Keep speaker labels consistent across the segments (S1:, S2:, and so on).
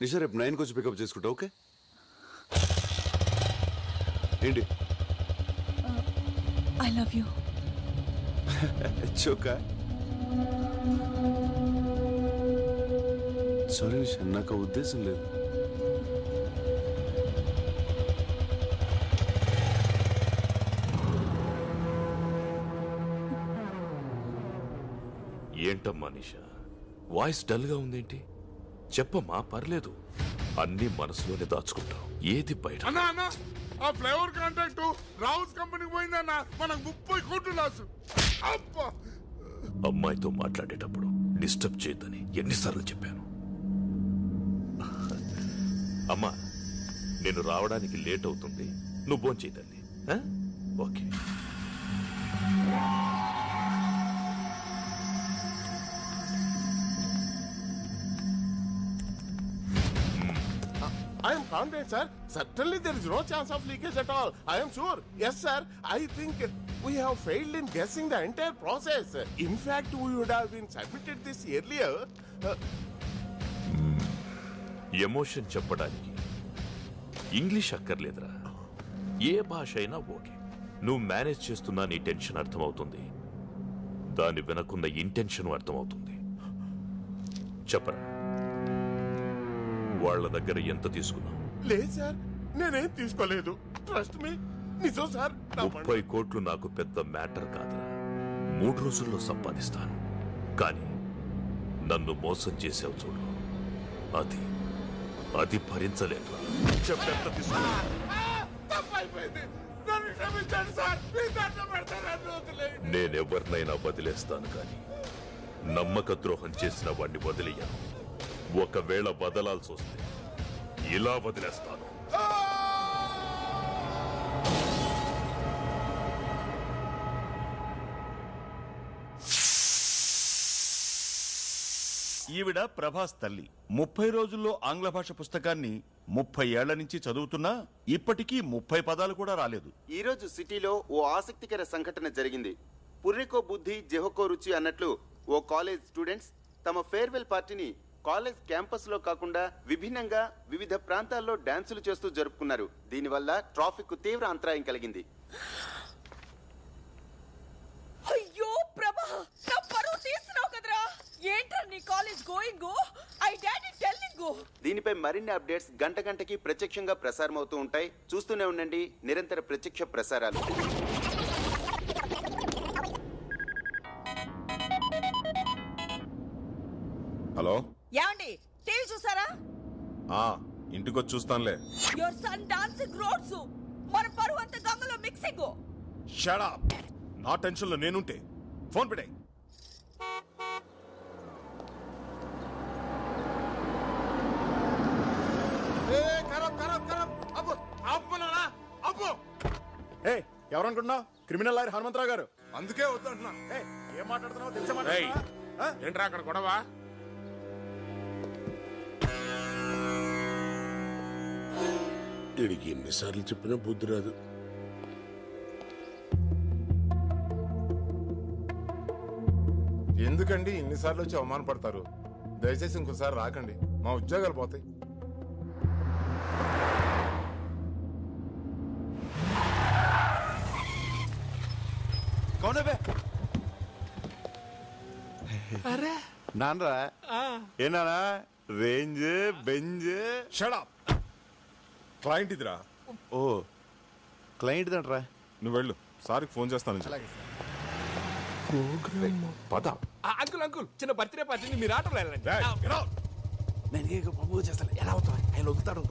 S1: నిషా రేపు 9 వచ్చి పికప్ చేసుకుంటా. ఓకే ఏంటి?
S2: I love you.
S1: చోకా సారీ నిషా, నాకు ఉద్దేశం లేదు.
S3: ఏంటమ్మా నిషా, వాయిస్ డల్ గా ఉందేంటి? చెప్పమ్మా, పర్లేదు. అన్ని మనసులోనే దాచుకుంటావు, ఏది బయట.
S4: అన్నా ఆ ఫ్లేవర్ కాంట్రాక్ట్ రావుస్ కంపెనీకి పోయిందన్న, మనకు 30 కోట్లు లాసు.
S3: అమ్మాయితో మాట్లాడేటప్పుడు డిస్టర్బ్ చేయొద్దని ఎన్నిసార్లు చెప్పాను. అమ్మా, నేను రావడానికి లేట్ అవుతుంది, నువ్వు భోంచేయి తల్లి. Okay.
S4: I am confident, sir. Certainly there is no chance of leakage at all. I am sure. Yes, sir. I think we have failed in guessing the entire process. In fact, we would have been submitted this earlier.
S3: Emotion చెప్పడానికి English అక్కర్లేదురా, ఏ భాష అయినా okay. నువ్వు manage చేస్తున్నా నీ tension అర్థమవుతుంది, దాన్ని వెనకున్న ఇంటెన్షన్ అర్థమవుతుంది. చెప్పరా, వాళ్ళ దగ్గర ఎంత తీసుకున్నావు?
S4: లేదు సార్, నేనేం తీసుకోలేదు. ట్రస్ట్ మీ, నిజం సార్.
S3: 30 కోట్లు నాకు పెద్ద మ్యాటర్ కాదురా, 3 రోజుల్లో సంపాదిస్తాను. కానీ నన్ను మోసం చేసావు చూడు, అది భరించలేదు. చెప్పెంత తీసుకున్నా? నేనెవరినైనా వదిలేస్తాను, కానీ నమ్మక ద్రోహం చేసిన వాడిని వదిలేయను. ఒకవేళ వదలాల్సి వస్తే ఇలా వదిలేస్తాను.
S5: ఈవిడ ప్రభాస్ తల్లి. 30 రోజుల్లో ఆంగ్ల భాష పుస్తకాన్ని 30 ఏళ్ల నుంచి చదువుతున్నా ఇప్పటికీ 30 పదాలు కూడా రాలేదు.
S6: ఈ రోజు సిటీలో ఓ ఆసక్తికర సంఘటన జరిగింది. పుర్రెకో బుద్ధి జెహోకో రుచి అన్నట్లు ఓ కాలేజ్ స్టూడెంట్స్ తమ ఫేర్వెల్ పార్టీని కాలేజ్ క్యాంపస్ లో కాకుండా విభిన్నంగా వివిధ ప్రాంతాల్లో డాన్సులు చేస్తూ జరుపుకున్నారు. దీనివల్ల ట్రాఫిక్ కు తీవ్ర అంతరాయం కలిగింది.
S2: అయ్యో ప్రభా, నా పరువు తీస్తున్నావు కదరా. ఏంట్రా నీ college going? I daddy telling.
S6: దీనిపై మరిన్ని అప్డేట్స్ గంట గంటకి ప్రత్యక్షంగా ప్రసారం అవుతూ ఉంటాయి. చూస్తూనే ఉండండి నిరంతర ప్రత్యక్ష ప్రసారాలు.
S4: హలో,
S2: యాండి టీవీ చూసారా?
S4: ఇంటికొచ్చి చూస్తానులే.
S2: యువర్ సన్ డాన్సింగ్ రోడ్స్, మన పరువు అంత గంగలో మిక్సింగ్.
S4: Shut up. నా టెన్షన్ లో నేనుంటే ఫోన్ పెట్టాయి.
S7: ఎవరనుకుంటున్నావు? క్రిమినల్ లాయర్ హనుమంతరావు గారు.
S4: అందుకే వద్దంటున్నా.
S7: ఏం మాట్లాడుతున్నావు తెలిసే
S4: ఏంట్రా అక్కడ గొడవ? వీడికి ఎన్నిసార్లు చెప్పినా బుద్ధి రాదు. ఎందుకండి ఇన్నిసార్లు వచ్చి అవమానపడతారు? దయచేసి ఇంకోసారి రాకండి, మా ఉద్యోగాలు పోతాయి.
S1: నాన్నరా ఏనా range Benz.
S4: Shut up. Client ఇదిరా.
S1: ఓ క్లయింట్ దంట్రా.
S4: నువ్వు వెళ్ళు, సార్కి ఫోన్ చేస్తాను.
S3: పద.
S8: అంకుల్ అంకుల్, చిన్న బర్త్డే పార్టీని మీరు ఆటోలో వెళ్ళండి.
S7: నేను బాబు చేస్తాను. ఎలా అవుతావు? ఆయన వదులుతాడు.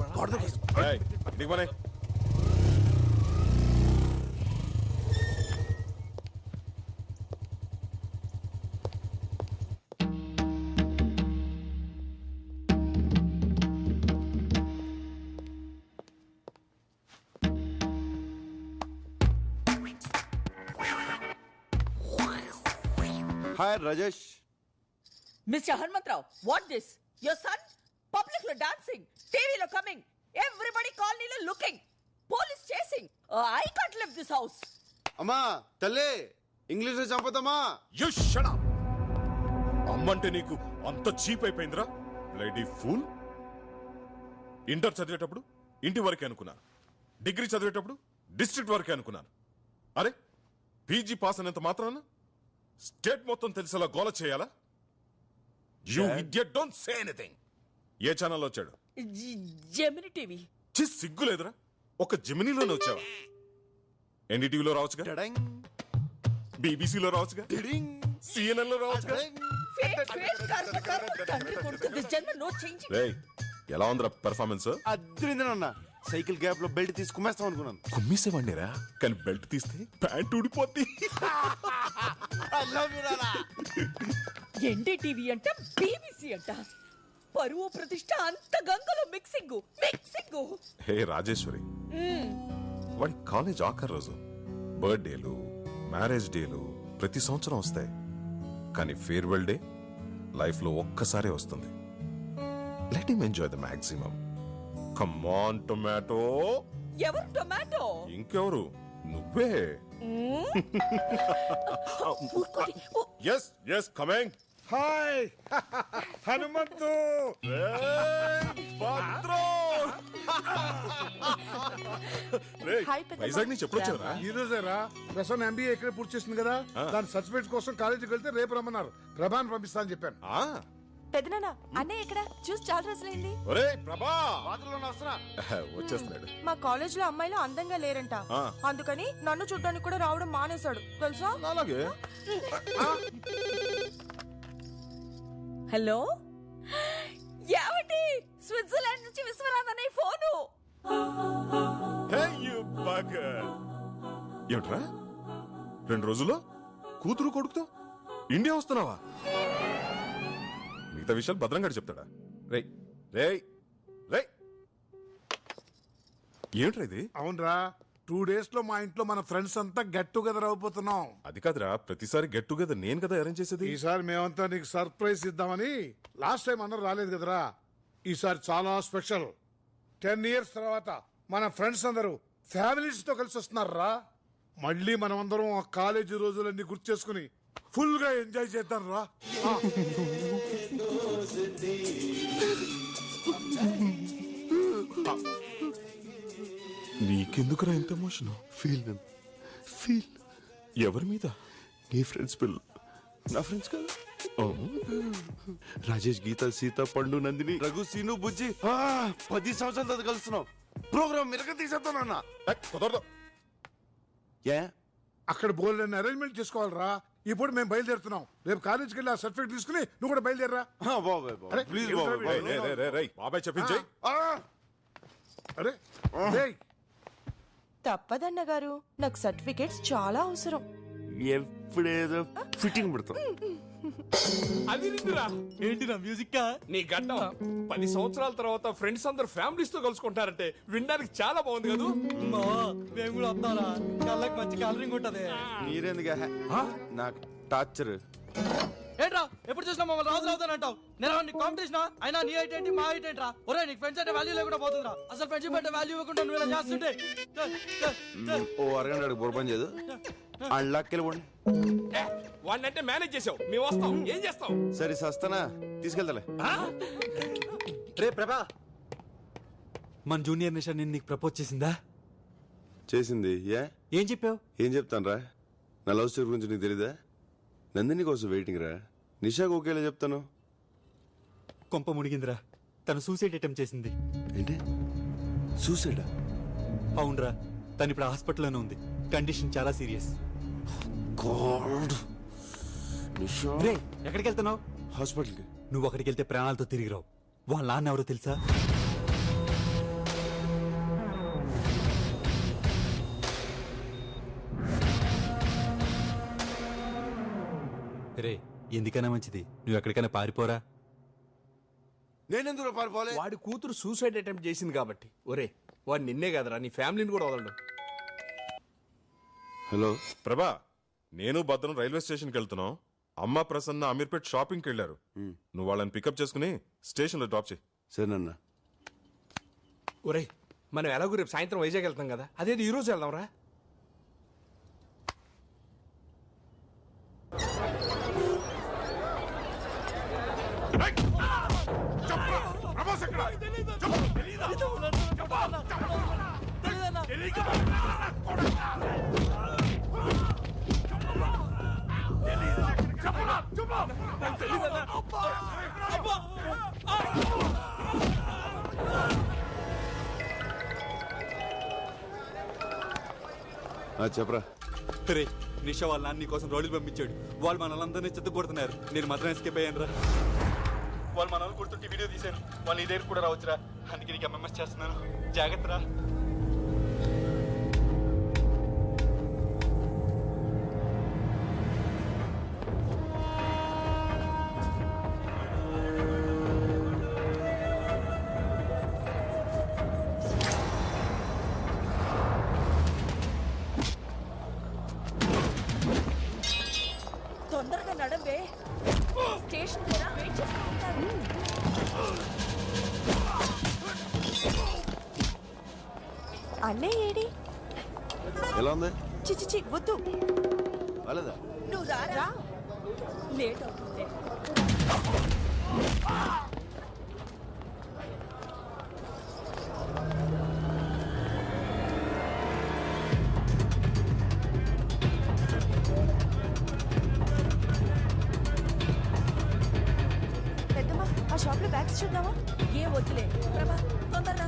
S1: Hi Rajesh.
S2: Mister Hanumantharao, what this? Your son public లో డాన్సింగ్, టీవీలో కమింగ్, ఎవ్రీబడి కాలనీలో looking, police chasing. I can't live this house.
S1: అమ్మా తల్లి, ఇంగ్లీష్ లో చంపుతామా?
S4: You shut up. అమ్మంటే నీకు అంత చీప్ అయిపోయిందిరా, లేడీ ఫూల్.
S9: ఇంటర్ చదివేటప్పుడు ఇంటి వరకే అనుకున్నాను, డిగ్రీ చదివేటప్పుడు డిస్ట్రిక్ట్ వరకే అనుకున్నాను. అరే పీజీ పాస్ అనేంత మాత్రాన స్టేట్ మొత్తం తెలిసేలా గోల చేయాలా? You idiot, don't say anything. ఏ ఛానల్లో వచ్చాడు?
S2: Gemini TV.
S9: సిగ్గులేదురా, ఒక జెమినీలోనే వచ్చావా? ఎన్డీటీవీలో రావచ్చుగా, బీబీసీలో రావచ్చుగా, CNN లో రావచ్చుగా. రేయ్, ఎలా ఉందిరా పెర్ఫార్మెన్స్?
S1: అద్రిందనన్నా, సైకిల్ గ్యాప్ లో బెల్ట్ తీసి కుమ్మేస్తాం అనుకున్నాను.
S9: కుమ్మేసేవాడిరా, కానీ బెల్ట్ తీస్తే ప్యాంట్ ఊడిపోద్ది.
S2: ఎన్డీటీవీ అంట, బీబీసీ అంట, పరువు ప్రతిష్ట అంత గంగలో మిక్సింగ్.
S9: హే రాజేశ్వరి, వాడి కాలేజ్ ఆఖరి రోజు, బర్త్డేలు, మ్యారేజ్ డేలు ప్రతి సంవత్సరం వస్తాయి, కానీ ఫేర్వెల్ డే లైఫ్ లో ఒక్కసారే వస్తుంది. Let him enjoy the maximum. Come on tomato.
S2: ఎవరు టొమాటో?
S9: ఇంకెవరు, నువ్వే. Yes yes coming.
S10: Hi Hanumanthu.
S9: Vizag నుంచి ఎప్పుడు వచ్చారా?
S10: ఈ రోజేరా. ప్రసన్న MBA ఇక్కడే పూర్తి చేసింది కదా, దాని సర్టిఫికేట్ కోసం కాలేజీకి వెళ్తే రేపు రమ్మన్నారు. ప్రభాని పంపిస్తా అని చెప్పాను.
S11: పెదనాన్న, అన్నయ్య ఎక్కడ? చూసి చాలా రోజులైంది.
S9: వచ్చేస్తున్నాడు.
S11: మా కాలేజ్ లో అమ్మాయిలు అందంగా లేరంట, అందుకని నన్ను చూడ్డానికి కూడా రావడం మానేశాడు తెలుసా?
S9: అలాగే.
S2: హలో, ఏమండి? స్విట్జర్లాండ్ నుంచి విశ్వనాథ్ అనే ఫోను.
S9: ఏమిట్రా, 2 రోజుల్లో కూతురు కొడుకుతో ఇండియా వస్తున్నావా? మిగతా విషయాలు భద్రంగా చెప్తాడా? రే రే రే, ఏమిట్రా ఇది?
S10: అవునరా, 2 days లో మా ఇంట్లో మన ఫ్రెండ్స్ అంతా గెట్ టుగెదర్ అయిపోతున్నాం.
S9: అది కాదురా, ప్రతిసారి గెట్ టుగెదర్ నేను కదా అరేంజ్ చేసేది.
S10: ఈసారి మేమంతా నీకు సర్ప్రైజ్ ఇద్దామని. లాస్ట్ టైం అందరూ రాలేదు కదరా, ఈసారి చాలా స్పెషల్. 10 years తర్వాత మన ఫ్రెండ్స్ అందరూ ఫ్యామిలీస్ తో కలిసి వస్తున్నారా. మళ్ళీ మనం అందరం ఆ కాలేజీ రోజులన్నీ గుర్తు చేసుకుని ఫుల్ గా ఎంజాయ్ చేద్దాం రా.
S9: నీకెందుకురా ఇంత ఎమోషన్?
S1: ఫీల్
S9: ఎవరి మీద?
S1: నీ ఫ్రెండ్స్ పిల్ల. నా ఫ్రెండ్స్ కదా, రాజేష్, గీత, సీత, పండు, నందిని, రఘు, సీను, బుజ్జి. 10 సంవత్సరాల తర్వాత కలుస్తున్నాం. ప్రోగ్రామ్ మిరక తీసేస్తానన్నా.
S9: కుదరదు.
S1: ఏ
S10: అక్కడ బోల్డ్ అరేంజ్మెంట్ చేసుకోవాలరా. ఇప్పుడు మేము బయలుదేరుతున్నాం. రేపు కాలేజీకి వెళ్ళి ఆ సర్టిఫికేట్ తీసుకుని నువ్వు కూడా బయలుదేరరా.
S1: ప్లీజ్
S9: బాబాయ్ చెప్పించే.
S10: అరే
S11: తప్పదన్న గారు, నాకు సర్టిఫికేట్స్ చాలా అవసరం.
S1: ఎప్పుడేదో ఫిట్టింగ్ పెడతాం.
S8: అది నిండురా.
S7: ఏంటిరా మ్యూజిక్?
S8: నీ గడ్డం 10 సంవత్సరాల తర్వాత ఫ్రెండ్స్ అందరు ఫ్యామిలీస్ తో కలుసుకుంటారంటే వినడానికి చాలా బాగుంది కదా.
S7: మేము కూడా వస్తారా? కళ్ళకి మంచి కలరింగ్ ఉంటది.
S1: మీరేందుగా నాకు టార్చర్?
S7: ఏంట్రా ఎప్పుడు చూసినా మమ్మల్ని రాజు రావుతానంటావు? నేను నీకు కాంపిటీషన్ అయినా నీ హైట్ ఏంటి, మా హైట్ ఏంట్రా? ఒరే, నీకు ఫ్రెండ్స్ అంటే వాల్యూ లేకుండా పోతుందిరా. అసలు ఫ్రెండ్షిప్ అంటే వాల్యూ ఇవ్వకుండా నువ్వు ఇలా చేస్తుంటే.
S1: ఓ అరగంట బోర్పని చేయదు. అళ్ళకెళ్ళి
S8: వాడినంటే మేనేజ్ చేసావు, మేము వస్తాం. ఏం చేస్తాం?
S1: సరే సస్తానా, తీసుకెళ్తాలే.
S7: రే ప్రభా, మన జూనియర్ నిషా నేను నీకు ప్రపోజ్ చేసిందా?
S1: చేసింది.
S7: ఏం చెప్పావు?
S1: ఏం చెప్తాను రా, నా లవ్ స్టోరీ గురించి నీకు తెలీదా? నందిని కోసం వెయిటింగ్ రా. నిషాకు ఒకేలా చెప్తాను.
S7: కొంప మునిగిందిరా, తను సూసైడ్ అటెంప్ట్ చేసింది.
S1: ఏంటి, సూసైడా?
S7: అవునరా, తను ఇప్పుడు హాస్పిటల్లోనే ఉంది. కండిషన్ చాలా సీరియస్. రే, ఎక్కడికి వెళ్తున్నావు?
S1: హాస్పిటల్కి.
S7: నువ్వు అక్కడికి వెళ్తే ప్రాణాలతో తిరిగి రావు. వాళ్ళ నాన్న ఎవరో తెలుసా? రే, ఎందుకైనా మంచిది నువ్వు ఎక్కడికైనా పారిపోరా.
S1: నేనెందుకు పారిపోలే?
S8: వాడి కూతురు సూసైడ్ అటెంప్ట్ చేసింది కాబట్టి. ఒరే, వాడు నిన్నే కదరా, నీ ఫ్యామిలీని కూడా వదలడు.
S1: హలో
S9: ప్రభా, నేను భద్రం రైల్వే స్టేషన్కి వెళ్తున్నాం. అమ్మ ప్రసన్న అమీర్పేట్ షాపింగ్కి వెళ్ళారు. నువ్వు వాళ్ళని పికప్ చేసుకుని స్టేషన్లో డ్రాప్ చేయి.
S1: సరేనన్నా.
S8: ఒరే, మనం ఎలాగో రేపు సాయంత్రం వైజాగ్ వెళ్తాం కదా, అదేది ఈ రోజు వెళ్దాం రా.
S1: చెప్పరా.
S12: రే నిషా వాళ్ళ నాన్న నీకోసం రౌడీలు పంపించాడు. వాళ్ళు మనల్ని చెత్త కొడుతున్నారు. నేను మాత్రం ఎస్కేప్ అయ్యాను రా. వాళ్ళు మన వాళ్ళు కొడుతుంటే వీడియో తీశాను. వాళ్ళు నీ దగ్గర కూడా రావచ్చురా. అందుకే నీకు ఎంఎంఎస్ చేస్తున్నాను. జాగ్రత్త రా.
S2: తొందరగా నడవే. స్టేషన్ దగ్గర వెయిట్ చేస్తూ ఉంటారు.
S11: అన్నయ్య ఏడి?
S1: ఎలా ఉంది?
S11: చిచి వద్దు.
S1: వాళ్ళదా?
S2: నువ్వు రారా, లేట్ అవుతుంది.
S11: పెద్దమ్మా ఆ షాప్ లో బ్యాగ్స్ చూద్దామా?
S2: ఏ వద్దులే ప్రభా, తొందరగా.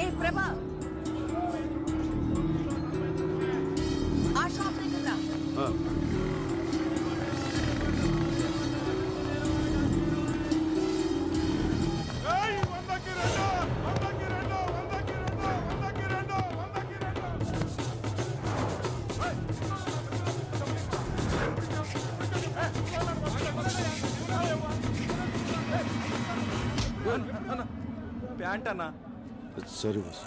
S2: ఏ ప్రభా, ఆ షాప్ దగ్గర రా.
S12: ప్యాంట్ అన్నా.
S1: సరే బాస్.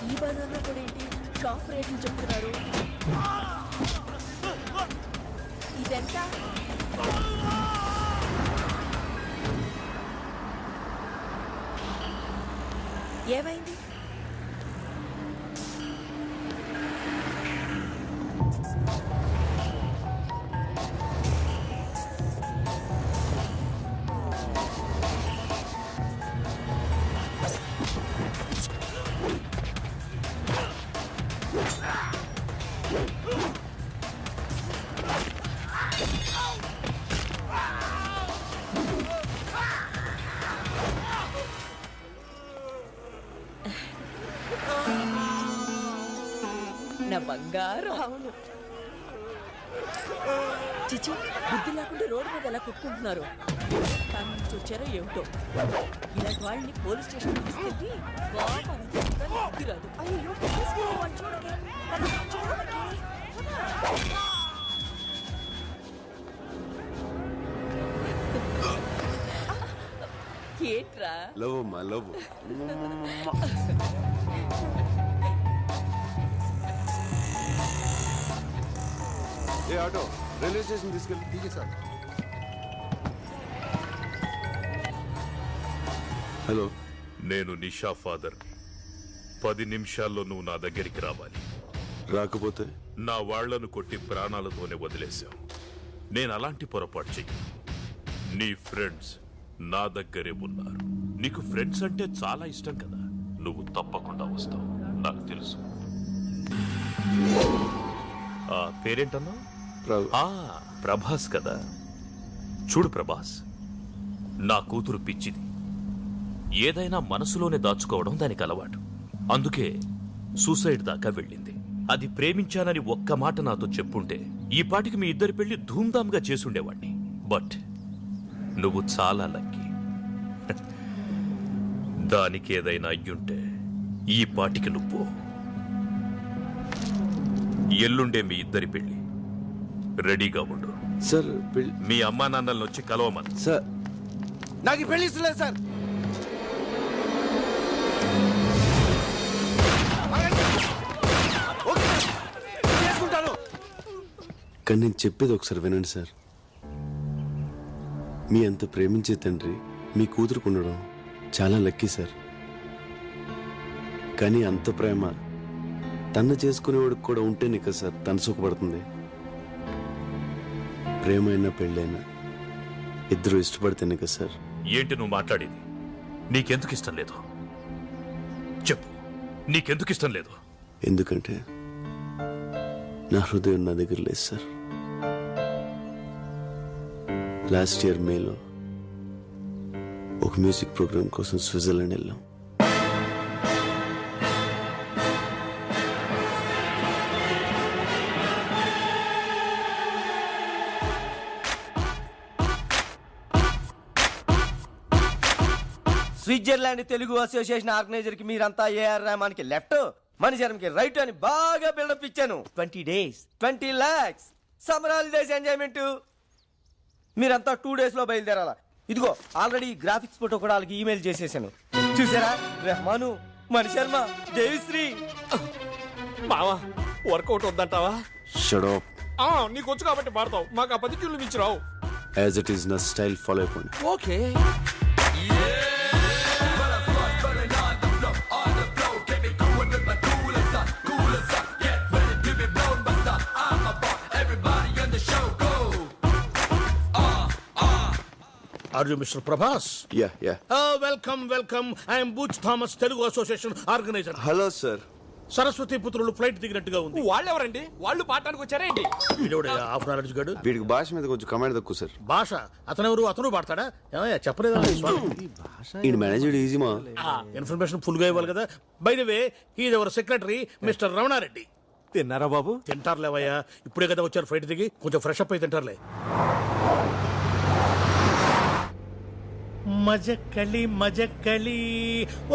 S2: ఈ బజార్లో కూడా ఏంటి షాప్ రేట్లు చెప్తున్నారు? ఇదెంత? ఏమైంది? నా బంగారం.
S11: అవును.
S2: చిచి, బుద్ధి లేకుండా రోడ్డు మీద ఎలా కొట్టుకుంటున్నారు? ఫ్యామిలీ నుంచి వచ్చారో ఏమిటో. ఇలాంటి వాళ్ళని పోలీస్ స్టేషన్ తీసుకెళ్ళి బుద్ధి రాదు.
S11: అయ్యో
S2: చూడకే. ఏంట్రా?
S1: లవ్ అమ్మా, లవ్. ఏ ఆటో, రైల్వే స్టేషన్ తీసుకెళ్ళి. ఠీకే సార్. హలో,
S3: నేను నిషా ఫాదర్. 10 నిమిషాల్లో నువ్వు నా దగ్గరికి రావాలి.
S1: రాకపోతే
S3: నా వాళ్లను కొట్టి ప్రాణాలతోనే వదిలేశావు. నేను అలాంటి పొరపాటు చెయ్యి. నీ ఫ్రెండ్స్ నా దగ్గరే ఉన్నారు. నీకు ఫ్రెండ్స్ అంటే చాలా ఇష్టం కదా. నువ్వు తప్పకుండా వస్తావు, నాకు తెలుసు. ఆ పేరేంటన్నా? ప్రభాస్ కదా. చూడు ప్రభాస్, నా కూతురు పిచ్చిది. ఏదైనా మనసులోనే దాచుకోవడం దానికి అలవాటు. అందుకే సూసైడ్ దాకా వెళ్ళింది. అది ప్రేమించానని ఒక్క మాట నాతో చెప్పుంటే ఈ పాటికి మీ ఇద్దరి పెళ్లి ధూమ్ధామ్గా చేసుండేవాణ్ణి. బట్ నువ్వు చాలా లక్కీ. దానికి ఏదైనా అయ్యుంటే ఈ పాటికి నువ్వు. ఎల్లుండే మీ ఇద్దరి పెళ్లి. రెడీగా ఉండు
S1: సార్.
S3: మీ అమ్మా నాన్నల్ని వచ్చి కలవమని.
S1: సార్, నాకు పెళ్లి ఇస్తలేదు సార్. చేసుకుంటాను. కానీ నేను చెప్పేది ఒకసారి వినండి సార్. మీ అంత ప్రేమించే తండ్రి మీ కూతురుకు ఉండడం చాలా లక్కీ సార్. కానీ అంత ప్రేమ తను చేసుకునేవాడికి కూడా ఉంటేనే కదా సార్ తను సుఖపడుతుంది. ప్రేమైనా పెళ్ళైనా ఇద్దరు ఇష్టపడితేనే కదా సార్.
S3: ఏంటి నువ్వు మాట్లాడేది? నీకెందుకు ఇష్టం లేదు చెప్పు. నీకెందుకు ఇష్టం లేదు?
S1: ఎందుకంటే నా హృదయం నా దగ్గర లేదు సార్. లాస్ట్ ఇయర్ మేలో ఒక మ్యూజిక్ ప్రోగ్రామ్ కోసం స్విట్జర్లాండ్ వెళ్ళాం.
S7: స్విట్జర్లాండ్ తెలుగు అసోసియేషన్ ఆర్గనైజర్ కి మీరంతా ఏఆర్ రెహమాన్ కి లెఫ్ట్, మణిశరం కి రైట్ అని బాగా బిల్డప్ ఇచ్చాను. 20 days 20 lakhs summer holidays enjoyment. మీరంతా 2 days లో బయలుదేరాలా. ఇదిగో ఆల్రెడీ గ్రాఫిక్స్ ఫోటో కూడా వాళ్ళకి ఈమెయిల్ చేసేసాను. చూసారా? రెహమాను, మణిశర్మ, దేవిశ్రీ.
S8: మావా వర్కౌట్ వద్దంటావా?
S1: Shut up.
S8: నీకు వచ్చు కాబట్టి పాడతావు, మాకు ఆ 10 ట్యూన్లు మించి రావు.
S1: యాజ్ ఇట్ ఈస్ నా స్టైల్ ఫాలో అయిపోండి.
S8: Okay.
S10: Are you Mr. Prabhas?
S1: Yeah.
S10: Welcome. I am Butch Thomas, Telugu Association organizer.
S1: Hello sir.
S10: Saraswati పుత్రులు ఫ్లైట్ దిగినట్టుగా ఉంది.
S8: వాళ్ళెవరండి? వాళ్ళు పాడటానికి వచ్చారేంటి?
S10: హాఫ్ నాలెడ్జ్ గడు.
S1: వీడికి భాష మీద కొంచెం కమాండ్ తక్కువ సార్.
S10: భాష అతనెవరు? అతను పాడతాడా? చెప్పలేదా?
S1: ఈ మేనేజర్ ఈజీ మా
S10: ఇన్ఫర్మేషన్ ఫుల్ గా ఇవ్వాలి కదా. By the way, he is our secretary mister Ramana Reddy.
S12: తిన్నారా బాబు?
S10: తింటారులేవయ్యా, ఇప్పుడే కదా వచ్చారు ఫ్లైట్ దిగి, కొంచెం ఫ్రెష్ అప్ అయి తింటారులే. మజక్కలి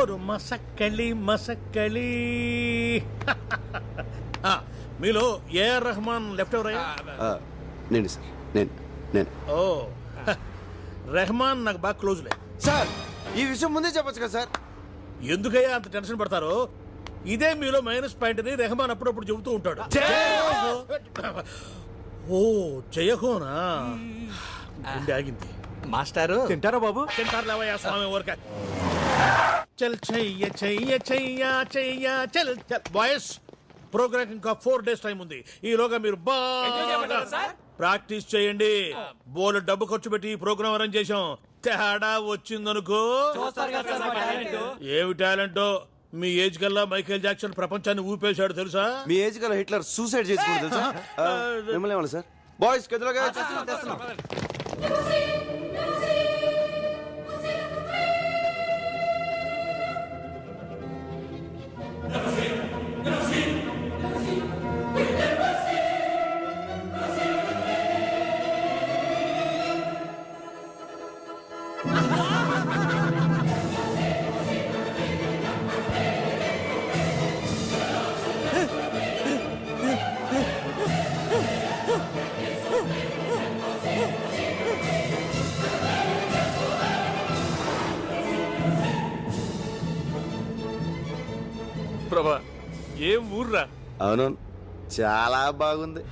S10: ఒక మసక్కలి. మీలో ఏఆర్ రెహమాన్ లెఫ్ట్ ఎవరయ్యా?
S1: నేను సార్. నేను
S10: ఓ రెహమాన్ నాకు బాగా క్లోజ్లే
S1: సార్. ఈ విషయం ముందే చెప్పొచ్చు కదా సార్.
S10: ఎందుకయ్యా అంత టెన్షన్ పడతారు? ఇదే మీలో మైనస్ పాయింట్ అని రెహమాన్ అప్పుడప్పుడు చెబుతూ ఉంటాడు. ఓ జయహోనా? గుండె ఆగింది.
S12: మాస్టారు తింటారా బాబు?
S10: తింటారులేవయ్యా స్వామి ఊరిక. చల్ చెయ్య చల్ బాయ్స్, ప్రోగ్రామ్ ఇంకా 4 days టైం ఉంది. ఈలోగా మీరు బాగా ప్రాక్టీస్ చేయండి. బోలు డబ్బు ఖర్చు పెట్టి ఈ ప్రోగ్రామ్ అరేంజ్ చేశాం. తేడా వచ్చిందనుకో. ఏమి టాలెంటో. మీ ఏజ్ కల్లా మైకేల్ జాక్సన్ ప్రపంచాన్ని ఊపేశాడు తెలుసా?
S1: మీ ఏజ్ కల్లా హిట్లర్ సూసైడ్ చేసుకున్నాడు తెలుసా? మిమ్మల్ని ఏమన్నా సార్? బాయ్స్ గదిలోగా తెస్తున్నాం.
S8: ప్రభా ఏం ఊర్రా?
S1: అవునవును, చాలా బాగుంది.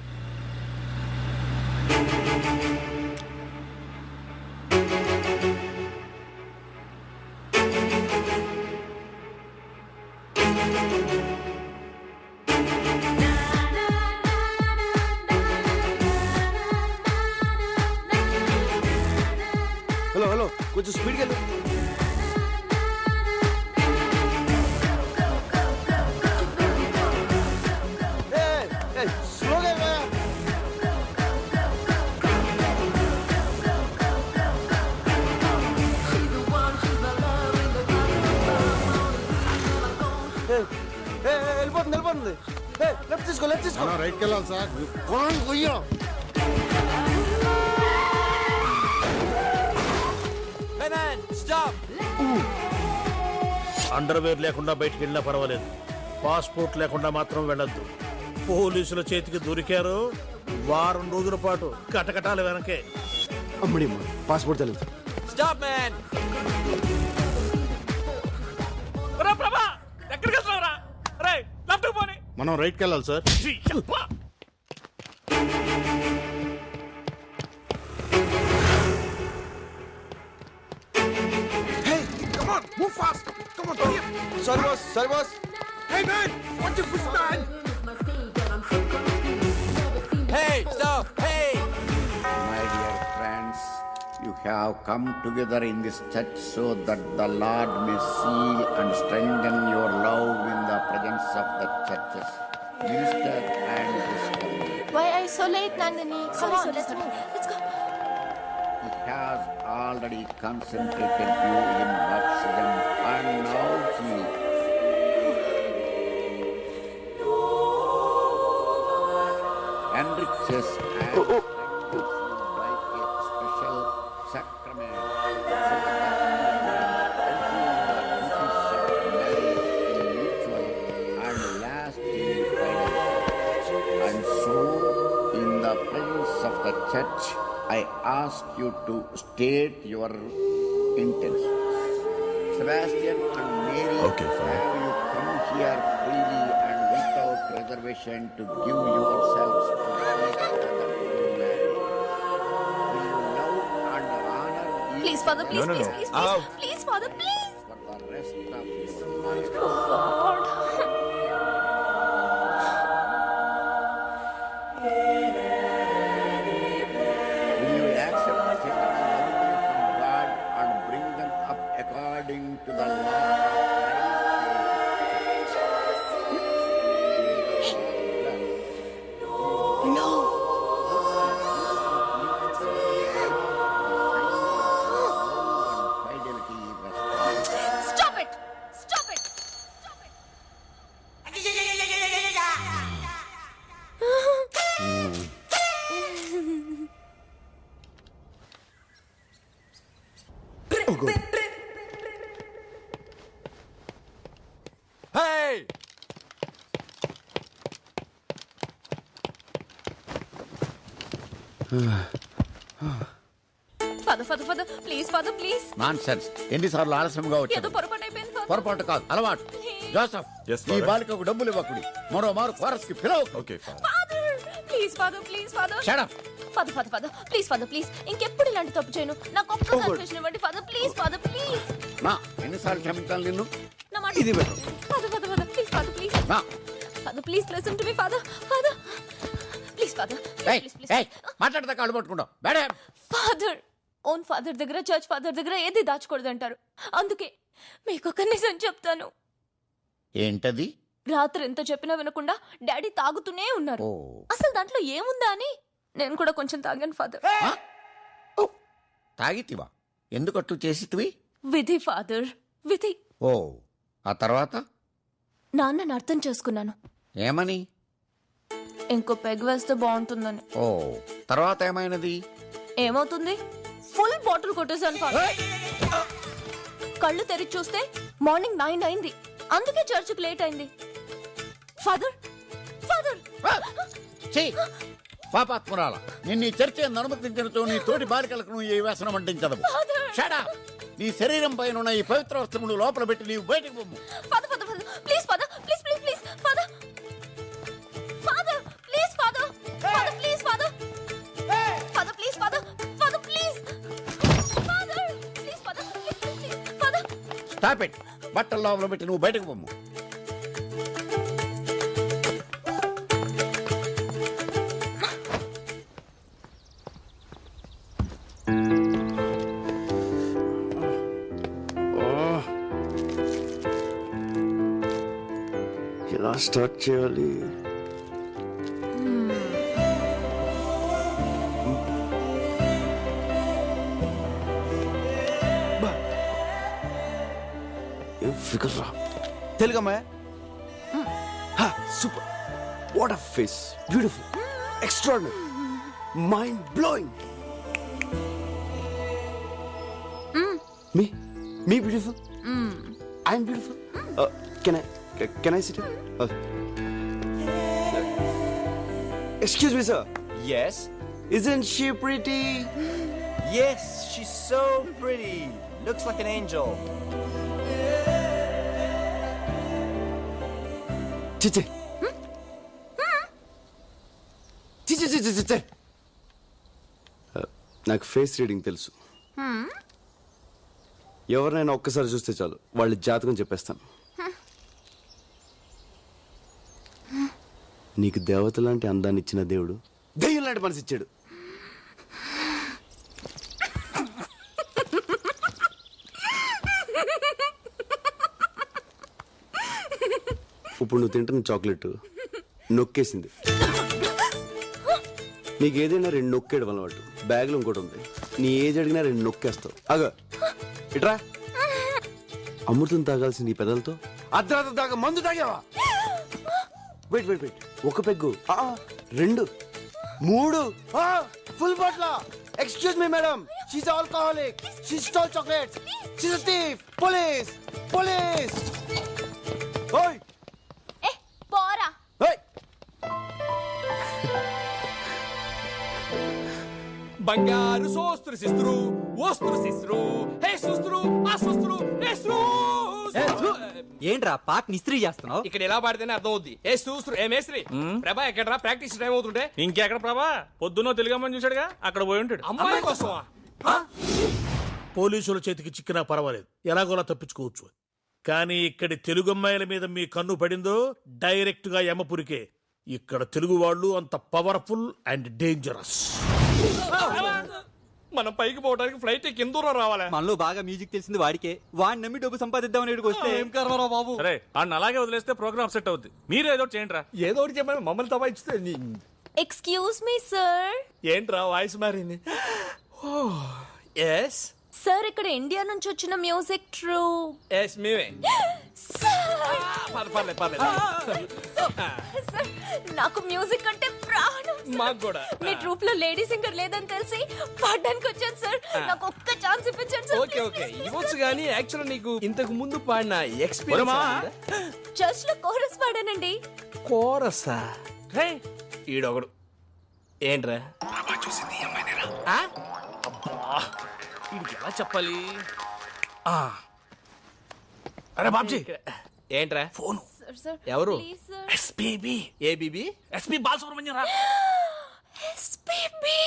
S1: హలో కొంచెం స్పీడ్గా వెళ్ళు. వెళ్ళిపోతుంది. లెఫ్ట్ తీసుకో.
S10: రైట్కి వెళ్ళాలి సార్. అండర్వేర్ లేకుండా బయటికి వెళ్ళినా పర్వాలేదు, పాస్పోర్ట్ లేకుండా మాత్రం వెళ్ళొద్దు. పోలీసుల చేతికి దొరికారు, 1 వారం రోజుల పాటు కటకటాల వెనకే.
S1: అమ్మడి పాస్పోర్ట్ తెలియదు.
S8: Stop man. ప్రభా ఎక్కడికి వెళ్తున్నావురా? రేయ్ లెఫ్ట్ పోనీ.
S10: మనం రైట్కి వెళ్ళాలి sir. Move fast. Come on, hurry up.
S7: Sorry boss, sorry boss.
S10: Hey man, watch your foot, man.
S7: Hey, stop. Hey.
S13: My dear friends, you have come together in this church so that the Lord may seal and strengthen your love in the presence of the churches, minister and discovery.
S11: Why are you so late, Nandini? Come on, let's move. Let's go.
S13: He has already concentrated you in baptism and now he enriches and strengthens you by a special sacrament so that you can fulfill the duties of marriage in mutual and lasting fidelity. And so, in the presence of the church, I ask you to state your intentions. Sebastian and Mary,
S9: Okay, fine.
S13: have you come here freely and without reservation to give yourselves to each other in marriage? Will you love and honor each
S11: Please, Father, please,
S9: No, no,
S11: please,
S9: no.
S11: please, please. Please, Father, please.
S13: for the rest of your life?
S11: God.
S13: Will you accept the children lovingly from God and bring them up according to the law of Christ?
S11: No. Stop it. Stop it. Stop it.
S12: Hey!
S11: Father, please, Father, please.
S13: Nonsense. ఎన్నిసార్లు ఆలస్యంగా
S11: ఏదో
S13: వచ్చాడు?
S11: పొరపాటు అయిపోయింది, Father.
S13: పొరపాటు కాదు, అలవాటు. Joseph,
S9: Yes,
S13: ఈ
S9: Father.
S13: బాలికకు డబ్బులు ఇవ్వకుడి. మరో మారు కోరస్ కి పిలవ.
S9: Okay father.
S11: Father, please, Father, please, Father.
S13: Shut up.
S11: Father, please, Father, please. ఇంకెప్పుడు ఇలాంటి తప్పు చేయను. నాకు ఒక్క కన్ఫెషన్ ఇవ్వండి, Father, please, Father, please.
S13: నా ఎన్నిసార్లు క్షమించాలి నిన్ను?
S11: నా మాట
S13: ఇది పెట్టు.
S11: Father, please, Father, please.
S13: నా
S11: Father, please listen to me, Father. Please, Father.
S13: ఏయ్,
S11: Please.
S13: ఏయ్, మాట్లాడితే కాళ్ళు పట్టుకుంటావు. మేడం,
S11: Father, ఓన్ ఫాదర్ దగ్గర, చర్చ్ ఫాదర్ దగ్గర ఏది దాచకూడదు అంటారు. అందుకే మీకు ఒక నిజం చెప్తాను.
S13: ఏంటది?
S11: రాత్రి ఎంత చెప్పినా వినకుండా డాడీ తాగుతూనే ఉన్నారు.
S13: ఓ.
S11: అసలు దాంట్లో ఏముందా అని నేను కూడా కొంచెం తాగాను, ఫాదర్.
S13: తాగితివా? ఎందుకట్టు చేసితివి?
S11: విధి, ఫాదర్, విధి.
S13: ఓ, ఆ తర్వాత
S11: నాన్నని అర్థం చేసుకున్నాను.
S13: ఏమని?
S11: ఇంకో పెగ్ వేస్తే బాగుంటుందని.
S13: ఓ, తర్వాత ఏమైనది?
S11: ఏమవుతుంది? ఫుల్ బాటిల్ కొట్టేశాను, ఫాదర్. కళ్ళు తెరిచి చూస్తే మార్నింగ్ 9 అయింది. అందుకే చర్చికి లేట్ అయింది. ఫాదర్,
S13: పాపాత్మురాల, నిన్ను చర్చ అనుమతించినతో నీ తోటి బాలికలకు నువ్వు ఈ వ్యసనం అంటించదు. Shut up. నీ శరీరం పైన ఉన్న ఈ పవిత్ర వస్త్రములు లోపల పెట్టి నీవు బయటకు పొమ్ము.
S11: Father, please, father, please, father. Father, please, father. Please, father. Please, father. Please. Father.
S13: Stop it. బట్టల లోపల పెట్టి నువ్వు బయటకు పొమ్ము.
S1: ఎలా స్టార్ట్ చేయాలి? ఫిగర్ రా. తెలుగమ్మా? Super. What a face. Beautiful, extraordinary, mind blowing. Me beautiful? I'm beautiful? Can I sit here? Excuse me, sir.
S7: Yes.
S1: Isn't she pretty?
S7: Yes, she's so pretty. Looks like an angel.
S1: Chiche. Chiche. నాకు face reading తెలుసు. ఎవరినైనా ఒక్కసారి చూస్తే చాలు వాళ్ళ జాతకం చెప్పేస్తాను. నీకు దేవత లాంటి అందాన్ని ఇచ్చిన దేవుడు దెయ్యం లాంటి మనసు ఇచ్చాడు. ఇప్పుడు నువ్వు తింటున్న చాక్లెట్ నొక్కేసింది. నీకు ఏదైనా 2 నొక్కేయడం అలవాటు. బ్యాగ్లో ఇంకోటి ఉంది. నీ ఏజ్ అడిగినా 2 నొక్కేస్తావు. అగో ఇట్రా. అమృతం తాగాల్సింది ఈ పెదలతో అర్ధరాత్రి దాకా మందు తాగావా? Wait wait wait. 1 peg, 2, 3, full bottle. Excuse me madam, she's alcoholic, she stole chocolates, she's a thief. Police police. ఓయ్
S11: ఏ పోరా.
S1: ఓయ్
S8: బంగారు సోస్త్రు సిస్త్రు ఓస్త్రు సిస్త్రు హే సుస్త్రు ఆ సుస్త్రు హే
S12: ఏంట్రా పాట ఇస్త్రీ చేస్తున్నావు?
S8: ఇక్కడ ఎలా పాడితేనే అర్థం అవుద్ది. ఏ సూస్త్రు ఏ మేస్త్రి. ప్రభా ఎక్కడరా ప్రాక్టీస్ టైం అవుతుంటే?
S3: ఇంకెక్కడ ప్రభా? పొద్దున్నో తెలుగమ్మని చూశాడుగా, అక్కడ పోయి ఉంటాడు.
S8: అమ్మాయి కోసమా?
S14: పోలీసుల చేతికి చిక్కినా పర్వాలేదు, ఎలాగోలా తప్పించుకోవచ్చు. కానీ ఇక్కడి తెలుగు అమ్మాయిల మీద మీ కన్ను పడిందో డైరెక్ట్ గా యమపురికే. ఇక్కడ తెలుగు వాళ్ళు అంత పవర్ఫుల్ అండ్ డేంజరస్.
S8: మనం పైకి పోవడానికి ఫ్లైట్ కింద దూరం రావాలా?
S12: మనలో బాగా మ్యూజిక్ తెలిసింది వాడికే. వాడిని నమ్మి డబ్బు సంపాదిద్దామని ఇక్కడికి వస్తే ఏం కర్మరా బాబు.
S3: అరే అన్న అలాగే వదిలేస్తే ప్రోగ్రామ్ సెట్ అవుద్ది. మీరు ఏదో చేయండి రా.
S8: ఏదో ఒకటి చెప్పండి, మమ్మల్ని తప్ప ఇస్తే.
S11: Excuse me sir.
S8: ఏంట్రా వాయిస్ మారింది? ఎస్
S11: సార్, ఇక్కడ ఇండియా నుంచి వచ్చిన మ్యూజిక్ ట్రూప్.
S8: ఎస్ మేమే.
S11: నాకు మ్యూజిక్ అంటే ప్రాణం.
S8: మాకు కూడా.
S11: మీ ట్రూప్ లో లేడీ సింగర్ లేదని తెలిసి పాడడానికి వచ్చాను సార్. నాకు ఒక్క ఛాన్స్ ఇప్పించండి సార్.
S8: ఓకే ఓకే ఇవ్వచ్చు, కానీ యాక్చువల్ నీకు ఇంతకు ముందు పాడిన ఎక్స్పీరియన్స్.
S11: చర్చ్ లో కోరస్ పాడానండి.
S8: కోరసా? ఈడొకడు ఏంట్రా చూసింది అమ్మాయినేరా? వీడికి ఎలా చెప్పాలి?
S14: అరే బాబ్జీ,
S8: ఏంట్రా
S14: ఫోన్.
S8: ఎవరు?
S14: ఎస్పీబీ.
S8: ఏబీబీ?
S14: ఎస్పీ బాలసుబ్రహ్మణ్యం రా.
S11: ఎస్పీబీ.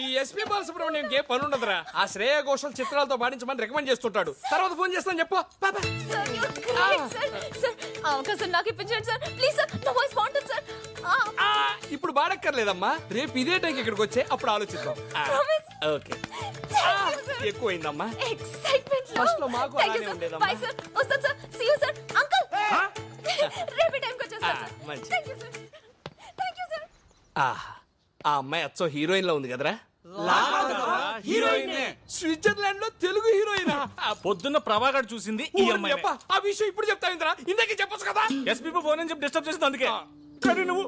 S8: ఈ ఎస్పీ బాలసుబ్రహ్మణ్యం ఏ పని ఉండదురా. ఆ శ్రేయ ఘోషల్ చిత్రాలతో పాడించమని రికమెండ్ చేస్తుంటాడు. తర్వాత ఫోన్ చేస్తాను చెప్పు.
S11: అవకాశం నాకు ఇప్పించండి సార్ ప్లీజ్ సార్. నా వాయిస్ బాగుంటుంది సార్.
S8: ఇప్పుడు బాడక్కర్లేదమ్మా, రేపు ఇదే టైంకి ఇక్కడికి వచ్చే అప్పుడు ఆలోచిద్దాం. ఓకే ఎక్కువైందమ్మా.
S11: ఎక్సైట్మెంట్
S8: ఫస్ట్ లో మాకు అలానే ఉండేదమ్మా.
S11: Bye sir. వస్తాను sir. See you sir. Uncle రేపు టైంకి వచ్చేస్తాను సార్.
S8: మంచి.
S11: Thank you sir. Thank you sir.
S8: ఆ అమ్మాయి అచ్చో హీరోయిన్ లో ఉంది కదరా?
S3: హీరోయిన్.
S8: స్విట్జర్లాండ్ లో తెలుగు హీరోయిన్.
S3: పొద్దున్న ప్రభాకర్ చూసింది ఈ అమ్మాయి.
S8: ఆ విషయం ఇప్పుడు చెప్తావింద్రా, ఇందాకే చెప్పొచ్చు కదా.
S3: ఎస్పీ ఫోన్ అని చెప్పి డిస్టర్బ్ చేసింది అందుకే. కానీ నువ్వు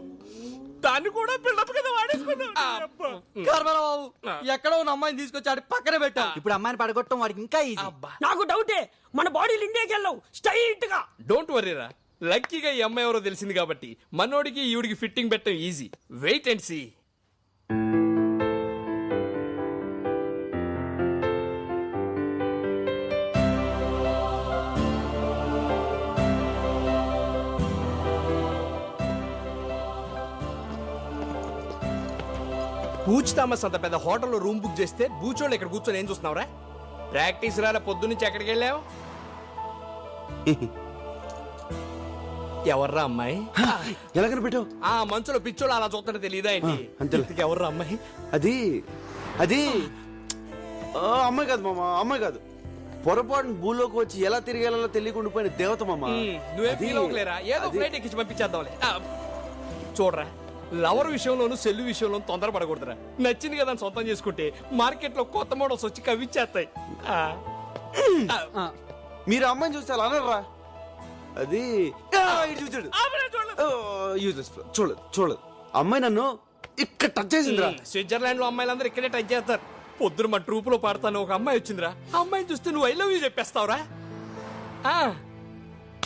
S3: దాన్ని కూడా బిల్డప్ కదా వాడేసుకున్నావు.
S12: బాబు ఎక్కడో ఉన్న అమ్మాయిని తీసుకొచ్చాడు పక్కన పెట్టా. ఇప్పుడు అమ్మాయిని పడగొట్టడం వాడికి ఇంకా ఈజీ.
S2: నాకు డౌటే, మన బాడీలు ఇండియాకి వెళ్ళవు స్ట్రైట్ గా.
S8: డోంట్ వరీరా, లక్కీగా ఈ అమ్మాయి ఎవరో తెలిసింది కాబట్టి మనోడికి ఈవిడికి ఫిట్టింగ్ పెట్టడం easy. Wait and see. Butch Thomas అంత పెద్ద హోటల్లో రూమ్ బుక్ చేస్తే బూచోళ్ళు ఇక్కడ కూర్చొని ఏం చూస్తున్నావురా? ప్రాక్టీస్ రాలే, పొద్దు నుంచి ఎక్కడికి వెళ్ళావు? ఎవర్రా అమ్మాయి?
S1: ఎలా కనిపెట్టావు?
S8: ఆ మంచులో పిచ్చోళ్ళు అలా చూస్తుంటే తెలియదా ఏంటి? ఎవర్రా అమ్మాయి?
S1: అది అది అమ్మాయి కాదు మామ, అమ్మాయి కాదు. పొరపాటున భూలోకి వచ్చి ఎలా తిరిగేలా తెలియకుండా పోయిన దేవత మామ.
S8: నువ్వే ఫీల్ అవ్వలేరా? ఏదో ఫ్లైట్ ఎక్కించి పంపించేద్దాంలే. చూడరా, లవర్ విషయంలోను సెల్లు విషయంలోను తొందరపడకూడదురా. నచ్చింది కదా సొంతం చేసుకుంటే మార్కెట్ లో కొత్త మోడల్స్ వచ్చి కవిచ్చేస్తాయి.
S1: మీరు అమ్మాయిని చూస్తే అలా అనరా? అది చూచాడు చూడలేదు చూడలేదు. అమ్మాయి నన్ను ఇక్కడ టచ్ చేసిందిరా.
S8: స్విట్జర్లాండ్ లో అమ్మాయిలందరూ ఇక్కడే టచ్ చేస్తారు. పొద్దున మా ట్రూప్ లో పాడతాను ఒక అమ్మాయి వచ్చిందిరా. ఆ అమ్మాయిని చూస్తే నువ్వు ఐ లవ్ యూ చెప్పేస్తావురా.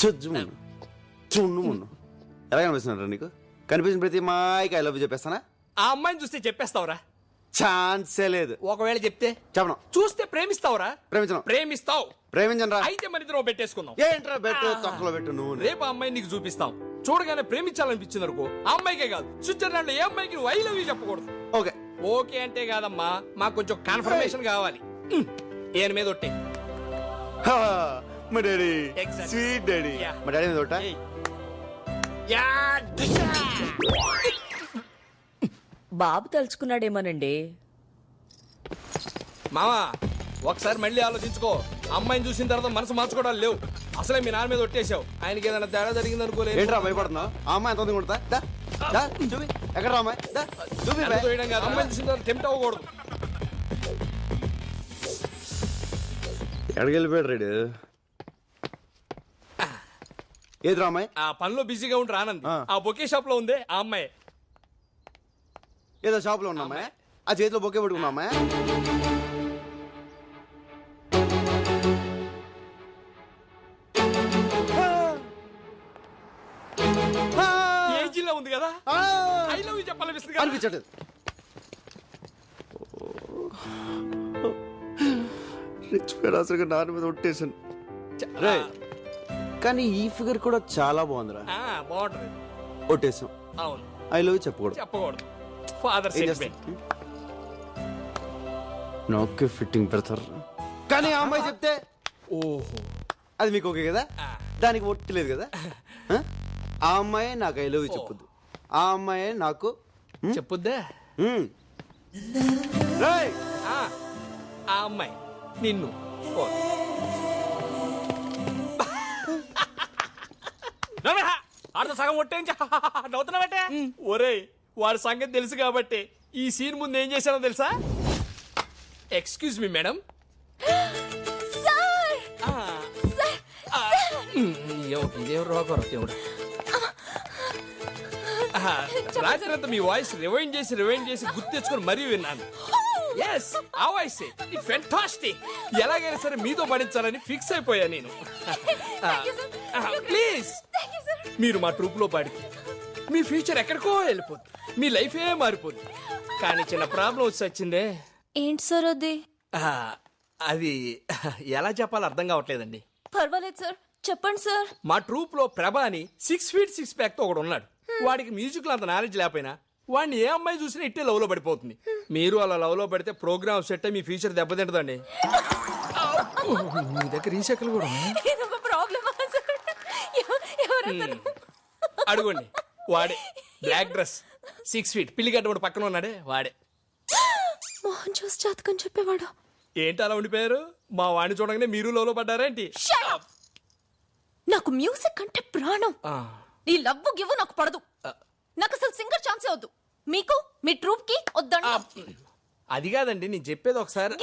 S1: చూడు ఎలా కనిపిస్తున్నారా నీకు? కనిపించిన ప్రతి మాయకి ఐ లవ్ యూ చెప్పేస్తానా?
S8: ఆ అమ్మాయిని చూస్తే చెప్పేస్తావురా?
S1: ఛాన్సే లేదు.
S8: ఒకవేళ చెప్తే
S1: చెప్పను.
S8: చూస్తే ప్రేమిస్తావురా?
S1: ప్రేమించను.
S8: ప్రేమిస్తావు.
S1: ప్రేమించను.
S8: అయితే మన ఇద్దరం పెట్టేసుకుందాం.
S1: ఏంట్రా పెట్టు, తొక్కలో పెట్టు నువ్వు.
S8: రేపు ఆ అమ్మాయి నీకు చూపిస్తాం. చూడగానే ప్రేమించాలనిపించింది అనుకో, ఆ అమ్మాయికే కాదు స్విట్జర్లాండ్ లో ఏ అమ్మాయికి నువ్వు ఐ లవ్ యూ చెప్పకూడదు.
S1: ఓకే
S8: ఓకే అంటే కాదమ్మా, మాకు కొంచెం కన్ఫర్మేషన్ కావాలి. ఏని మీద ఒట్టే.
S1: మా daddy
S8: Exactly.
S1: Sweet daddy.
S8: Yeah.
S1: మా డాడీ మీద ఒకటా?
S2: బాబు తలుచుకున్నాడేమోనండి.
S8: మామా ఒకసారి మళ్ళీ ఆలోచించుకో. అమ్మాయిని చూసిన తర్వాత మనసు మార్చుకోవడాలు లేవు. అసలే మీ నాన్న మీద ఒట్టేసావు. ఆయనకి ఏదైనా తేడా జరిగింది అనుకోలేదు.
S1: ఏంట్రా భయపడుతున్నావు? ఆ అమ్మాయి ఎంత ఉంది కొడతా? దా, దా, చూపి. ఎక్కడ రా అమ్మాయి? దా, చూపి బే.
S8: అమ్మాయిని చూసిన తర్వాత టెంప్ట్ అవ్వకూడదు.
S1: ఎక్కడికి వెళ్ళిపోయాడు రేడు? ఏది రా అమ్మాయి?
S8: ఆ పనిలో బిజీగా ఉండి రానంది. ఆ బొకే షాప్ లో ఉంది ఆ అమ్మాయి.
S1: ఏదో షాప్ లో ఉన్నా అమ్మాయి? ఆ చేతిలో బొకే పట్టుకున్నా అమ్మాయి?
S8: ఏజీలో ఉంది కదా. ఐ లవ్ యూ చెప్పాలనిపిస్తుంది.
S1: అనిపించట్లేదు. రిచ్ అసలు నాన్న మీద ఒట్టేసాను. రే కానీ ఈ ఫిగర్ కూడా చాలా బాగుందిరా.
S8: బాగుంటది.
S1: ఒట్టేసాం.
S8: అవును.
S1: ఐ లవ్ యూ చెప్పకూడదు.
S8: చెప్పకూడదు. Father sentiment.
S1: నాకే ఫిట్టింగ్ పెడతారు. కానీ ఆ అమ్మాయి చెప్తే
S8: ఓహో
S1: అది మీకు ఓకే కదా? దానికి ఒట్టలేదు కదా? ఆ అమ్మాయి నాకు ఐ లవ్ యూ చెప్పొద్దు. ఆ అమ్మాయి నాకు
S8: చెప్పొద్దా? ఆ అమ్మాయి నిన్ను. ఆడతో సగం ఒట్టేంచా నవ్వుతున్నావటే. ఒరేయ్ వాడి సంగతి తెలుసు కాబట్టి ఈ సీన్ ముందు ఏం చేశానో తెలుసా? Excuse me madam. రాత్రి అంతా మీ వాయిస్ రివైండ్ చేసి గుర్తు తెచ్చుకొని మరీ విన్నాను. ఎస్ ఆ వాయిస్ ఇట్ ఫెంటాస్టిక్. ఎలాగైనా సరే మీతో పడించాలని ఫిక్స్ అయిపోయా నేను. ప్లీజ్ మీరు మా ట్రూప్ లో పాడితే మీ ఫ్యూచర్ ఎక్కడికో వెళ్ళిపోద్ది. మీ లైఫ్ ఏ మారిపోద్ది. కానీ చిన్న ప్రాబ్లం వచ్చి వచ్చిందే.
S11: ఏంటి సార్ అది?
S8: అది ఎలా చెప్పాలో అర్థం కావట్లేదండి.
S11: పర్వాలేదు సార్, చెప్పండి సార్.
S8: మా ట్రూప్ లో ప్రభా అని 6 feet 6 pack తో ఒకడు ఉన్నాడు. వాడికి మ్యూజిక్ లో అంత నాలెడ్జ్ లేకపోయినా వాడిని ఏ అమ్మాయి చూసినా ఇట్టే లవ్ లో పడిపోతుంది. మీరు అలా లవ్ లో పడితే ప్రోగ్రామ్ సెట్ అయ్యి మీ ఫ్యూచర్ దెబ్బతింటదండి. మీ దగ్గర రీసైకిల్ కూడా అడుగుండి. వాడే బ్లాక్ డ్రెస్ 6 feet పిల్లిగడ్డ వాడు పక్కన ఉన్నాడే వాడే.
S11: మోహన్ చూసి జాతకం చెప్పేవాడు.
S8: ఏంటి అలా ఉండిపోయారు? మా వాడిని చూడగానే మీరు లవ్ లో పడ్డారేంటి?
S11: నాకు మ్యూజిక్ అంటే ప్రాణం. ఈ లవ్ గివ్ నాకు పడదు. నాకు అసలు సింగర్ ఛాన్సే వద్దు. మీకు మీ ట్రూప్ కి వద్దండి.
S8: అది కాదండి నేను చెప్పేది ఒకసారి.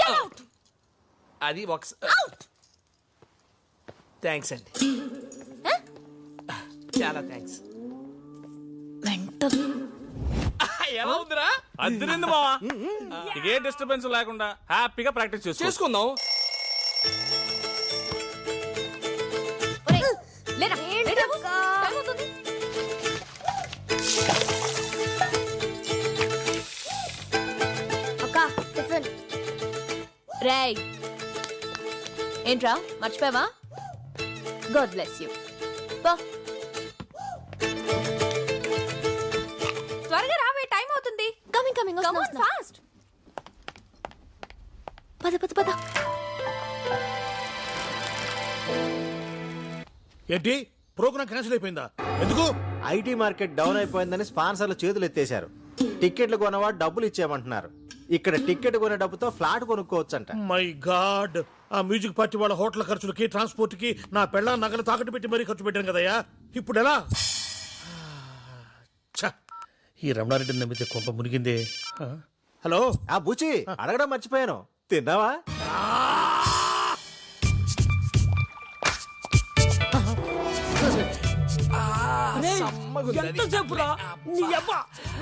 S8: అది ఒకసారి. థ్యాంక్స్ అండి, చాలా థ్యాంక్స్. ఎలా ఉందిరా?
S15: అద్దరింది మావా. ఏ డిస్టర్బెన్స్ లేకుండా హ్యాపీగా ప్రాక్టీస్
S8: చేసుకుందాం.
S11: రేయ్ ఏంట్రా మర్చిపోయావా? God bless you. త్వరగా రావే, టైం అవుతుంది. Coming coming fast. పద పద పద.
S14: ఏంటి ప్రోగ్రామ్ క్యాన్సిల్ అయిపోయిందా? ఎందుకు?
S16: ఐటీ మార్కెట్ డౌన్ అయిపోయిందని స్పాన్సర్లు చేతులు ఎత్తేశారు. టికెట్లు కొనవాడు డబ్బులు ఇచ్చేయమంటున్నారు. ఇక్కడ టికెట్ కొనే డబ్బుతో ఫ్లాట్ కొనుక్కోవచ్చంట.
S14: మై గాడ్, ఆ మ్యూజిక్ పార్టీ వాళ్ళ హోటల్ ఖర్చులకి ట్రాన్స్పోర్ట్ కి నా పెళ్ళ నగలు తాకట్టు పెట్టి మరీ ఖర్చు పెట్టాను కదయ్యా. ఇప్పుడు ఎలా? ఈ రమణారెడ్డిని నమ్మితే కొంప మునిగిందే. హలో
S16: ఆ బుచి అడగడం మర్చిపోయాను, తిన్నావా?
S2: ఎంతసేపు రా నీ అబ్బ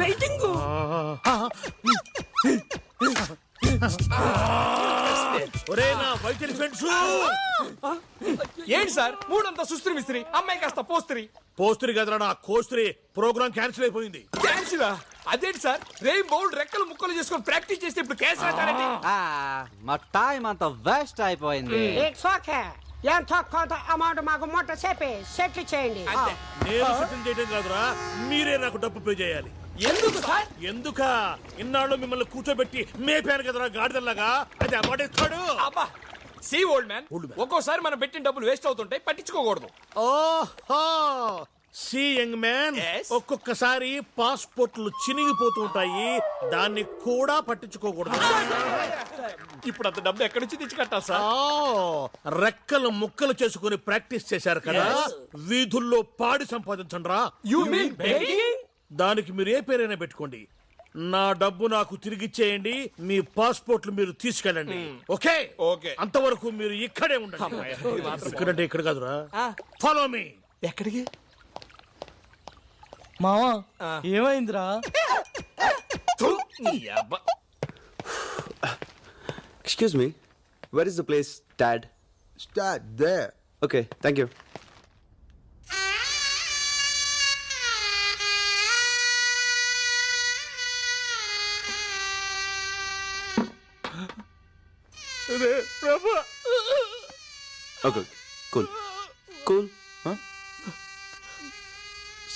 S2: వెయిటింగ్.
S8: ఏంటి సార్ మూడంతా సుస్త్రి మిస్త్రి, అమ్మాయి కాస్త పోస్త్రి.
S14: పోస్త్రి కదరా నా కోస్త్రి. ప్రోగ్రామ్ క్యాన్సిల్ అయిపోయింది.
S8: క్యాన్సిల్? అదేంటి సార్ రెయిన్ బౌల్ రెక్కలు ముక్కలు చేసుకొని ప్రాక్టీస్ చేస్తే ఇప్పుడు క్యాన్సిల్ అంటారండి?
S17: మా టైం అంతా వేస్ట్ అయిపోయింది.
S18: It's okay. ఎంతో కొంత అమౌంట్ మాకు మొట్ట చెప్పి సెటిల్ చేయండి.
S14: నేను సెటిల్ చేయడం కాదురా, మీరే నాకు డబ్బు పే చేయాలి.
S8: ఎందుకు సార్?
S14: ఎందుక ఇన్నాళ్ళు మిమ్మల్ని కూర్చోబెట్టి మేపాను కదరా గాడిదల్లాగా, అది అమ్మడేస్తాడు.
S8: అబ్బా సి ఓల్డ్ మ్యాన్, ఒక్కోసారి మనం పెట్టిన డబ్బులు వేస్ట్ అవుతుంటాయి, పట్టించుకోకూడదు.
S14: ఓహో సి యంగ్ మ్యాన్, ఒక్కొక్కసారి పాస్పోర్ట్లు చినిగిపోతూ ఉంటాయి, దాన్ని కూడా పట్టించుకోకూడదు.
S8: ఇప్పుడు అంత డబ్బు ఎక్కడి నుంచి తెచ్చి కట్టాలి సార్?
S14: రెక్కలు ముక్కలు చేసుకుని ప్రాక్టీస్ చేశారు కదా, వీధుల్లో పాడి సంపాదించండి రా.
S8: You mean begging?
S14: దానికి మీరు ఏ పేరైనా పెట్టుకోండి, నా డబ్బు నాకు తిరిగిచ్చేయండి, మీ పాస్పోర్ట్లు మీరు తీసుకెళ్ళండి. ఓకే
S8: ఓకే,
S14: అంతవరకు మీరు ఇక్కడే ఉండండి. ఇక్కడంటే ఇక్కడ కాదురా, ఫాలో మీ.
S7: ఎక్కడికి మావా? ఏమైందిరా?
S1: Excuse me, where is the place dad?
S19: Start there.
S1: Okay, thank you. Okay, cool cool.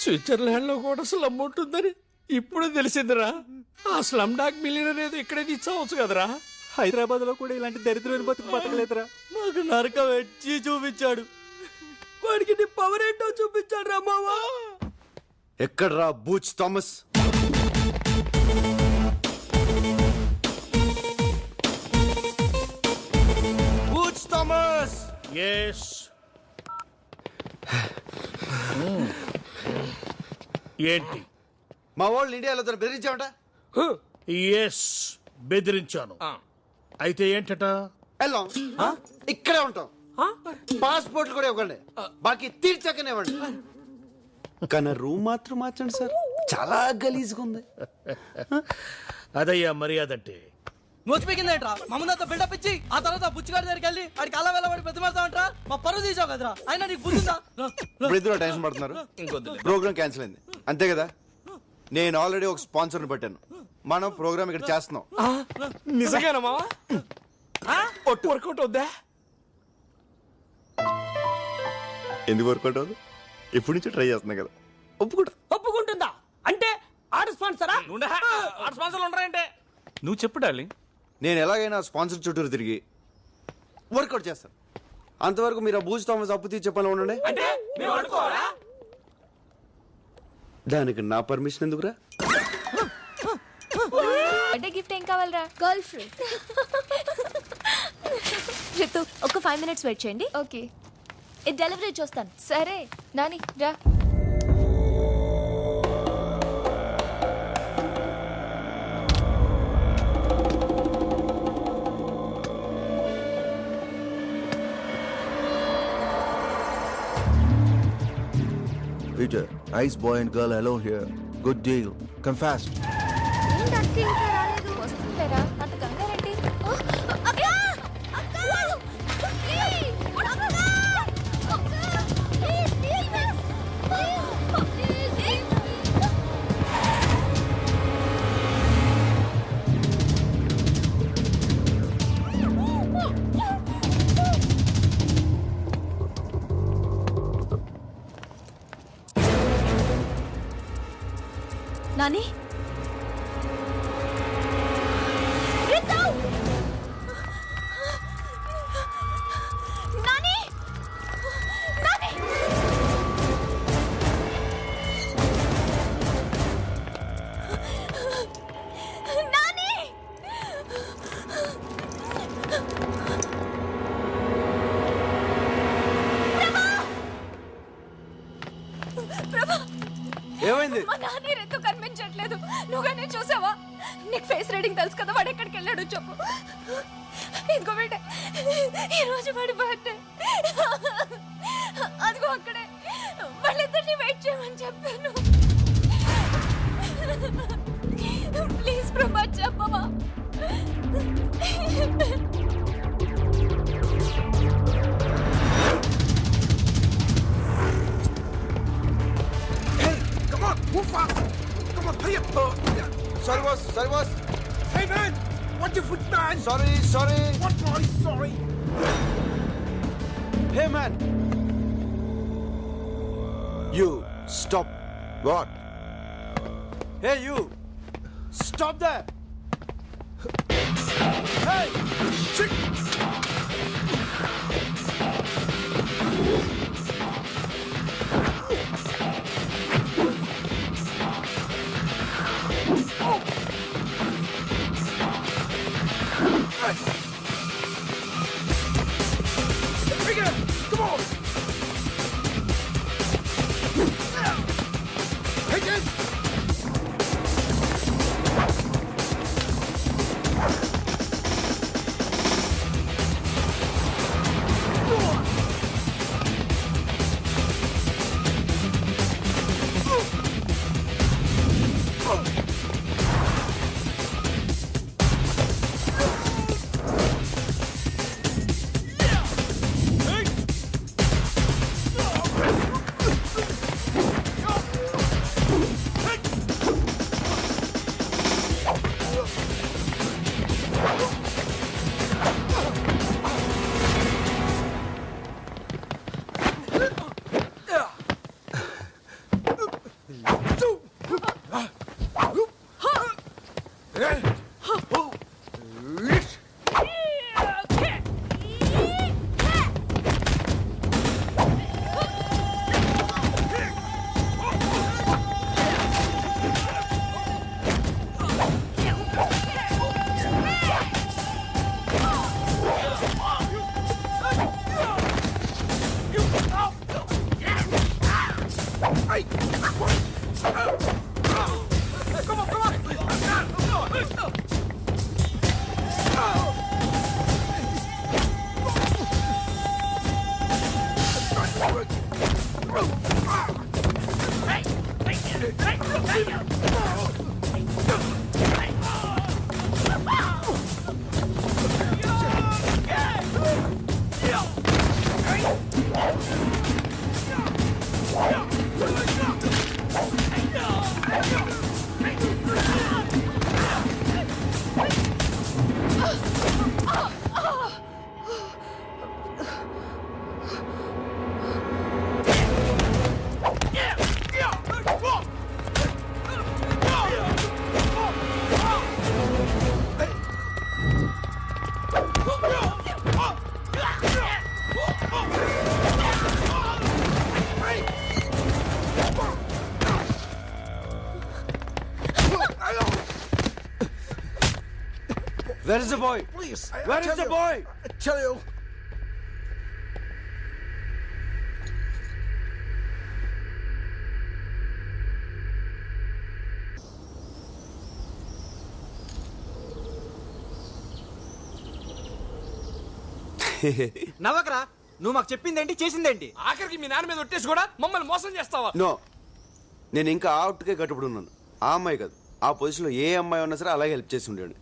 S8: Switzerland లో కూడా స్లమ్ ఉంటుందని ఇప్పుడే తెలిసిందిరా. ఆ స్లమ్ డాగ్ మిలియనర్ ఏదో ఇక్కడే తీసుకోవచ్చు కదరా.
S17: హైదరాబాద్ లో కూడా ఇలాంటి దరిద్రమైన బతుకు బతకలేదురా.
S7: మాకు నరకం వచ్చి చూపించాడు, వాడికి నీ పవర్ ఏంటో చూపించాడు రా మావా.
S1: ఎక్కడ్రా Butch Thomas?
S7: Butch Thomas.
S14: Yes ఏంటి?
S1: మా వాళ్ళు ఇండియాలో బెదిరించామట.
S14: ఎస్ బెదిరించాను. అయితే ఏంటట?
S1: వెళ్ళాం, ఇక్కడే ఉంటాం, పాస్పోర్ట్లు కూడా ఇవ్వండి, బాకీ తీర్చాకనే ఇవ్వండి. కానీ రూమ్ మాత్రం మార్చండి సార్, చాలా గలీజ్గా ఉంది.
S14: అదయ్యా మర్యాద అంటే.
S7: నోచిపోయిందేంట్రా? మమ్మల్ని బిల్డప్ ఇచ్చి ఆ తర్వాత బుచ్చిగాడి దగ్గరికి వెళ్ళి వాడికి అలా వెళ్ళబడి ప్రతిమాడతామంట్రా. మా పరువు తీసావు కదరా, అయినా నీకు బుద్ధిందా?
S1: ఇప్పుడు ఇద్దరు టెన్షన్ పడుతున్నారు, ప్రోగ్రామ్ క్యాన్సిల్ అయింది అంతే కదా. నేను ఆల్రెడీ ఒక స్పాన్సర్ని పెట్టాను, మనం ప్రోగ్రామ్ ఇక్కడ చేస్తున్నాం.
S8: నిజంగానా మావా? వర్కౌట్ అవుద్దా?
S1: ఎందుకు వర్కౌట్ అవ్వదు? ఎప్పటి నుంచో ట్రై చేస్తున్నా కదా.
S18: ఒప్పుకుంటుందా అంటే ఆడ స్పాన్సరా?
S15: ఆడ స్పాన్సర్లు ఉండరంటే నువ్వు చెప్పు డార్లింగ్.
S1: నేను ఎలాగైనా స్పాన్సర్ చుట్టూరు తిరిగి వర్కౌట్ చేస్తాను. అంతవరకు మీరు ఆ బూజ్ థామస్ అప్పు తీర్చే పనిలో ఉండండి. దానికి నా పర్మిషన్ ఎందుకురా?
S11: బర్త్డే గిఫ్ట్ ఏం కావాలరా? Girl friend. రితు ఒక 5 minutes వెయిట్ చేయండి. ఓకే, ఇది డెలివరీ చూస్తాను. సరే నాని రా.
S19: Peter, nice boy and girl alone here. Good deal. Come fast.
S11: వస్తుందేరా, అంత కంగారండి. నాని, నాని, నాని. నాని. ప్రభా,
S1: ఏమైంది?
S11: మా నాని రెత్తు కనిపించట్లేదు. నువ్వుగానే చూసావా? నీకు ఫేస్ రీడింగ్ తెలుసు కదా, వాడు ఎక్కడికి వెళ్ళాడు చెప్పు. ఇంకో బిడ్డ, ఈరోజు వాడి బర్త్డే. అదిగో అక్కడే, వాళ్ళిద్దరిని వెయిట్ చేయమని చెప్పాను. ప్లీజ్ ప్రభా చెప్పవా?
S10: Move fast! Come on, hurry up!
S1: Sorry, boss. Sorry, boss.
S10: Hey, man! Watch your foot, man!
S1: Sorry, sorry.
S10: What, boy? Sorry!
S1: Hey, man! You stop.
S19: What?
S1: Hey you stop that. Hey! Shit! Come on! Hey, kids! Where is the boy?
S19: Please.
S1: Where is the boy?
S19: I tell you.
S17: నవ్వకరా, నువ్వు మాకు చెప్పిందేంటి చేసిందేంటి?
S8: ఆఖరికి మీ నాన్న మీద ఒట్టేసి కూడా మమ్మల్ని మోసం చేస్తావా?
S1: నో, నేను ఇంకా అవుట్కే కట్టుబడి ఉన్నాను. ఆ అమ్మాయి కాదు, ఆ పొజిషన్లో ఏ అమ్మాయి ఉన్నా సరే అలాగే హెల్ప్ చేసి ఉండేవాడిని.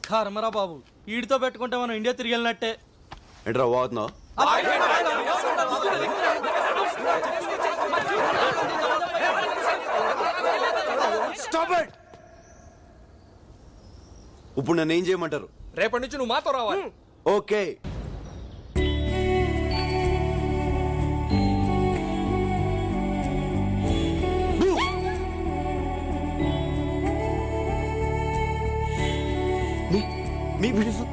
S7: కర్మరా బాబు, వీడితో పెట్టుకుంటే మనం ఇండియా తిరిగి వెళ్ళినట్టే.
S1: ఏంట్రా పోతున్నావు? ఇప్పుడు నన్ను ఏం చేయమంటారు?
S8: రేపటి నుంచి నువ్వు మాతో రావాలి.
S1: Okay. Me beautiful.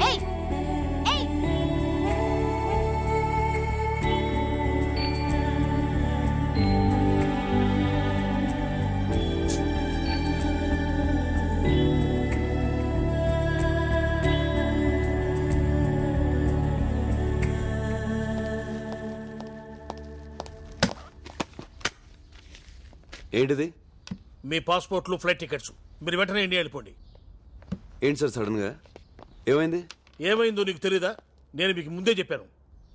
S11: Hey! Hey!
S1: ఏంటిది?
S14: మీ పాస్పోర్ట్లు, ఫ్లైట్ టికెట్స్. మీరు వెంటనే ఇండియా వెళ్ళిపోండి.
S1: ఏంటి సార్ సడన్ గా ఏమైంది?
S14: ఏమైందో నీకు తెలీదా? నేను మీకు ముందే చెప్పాను,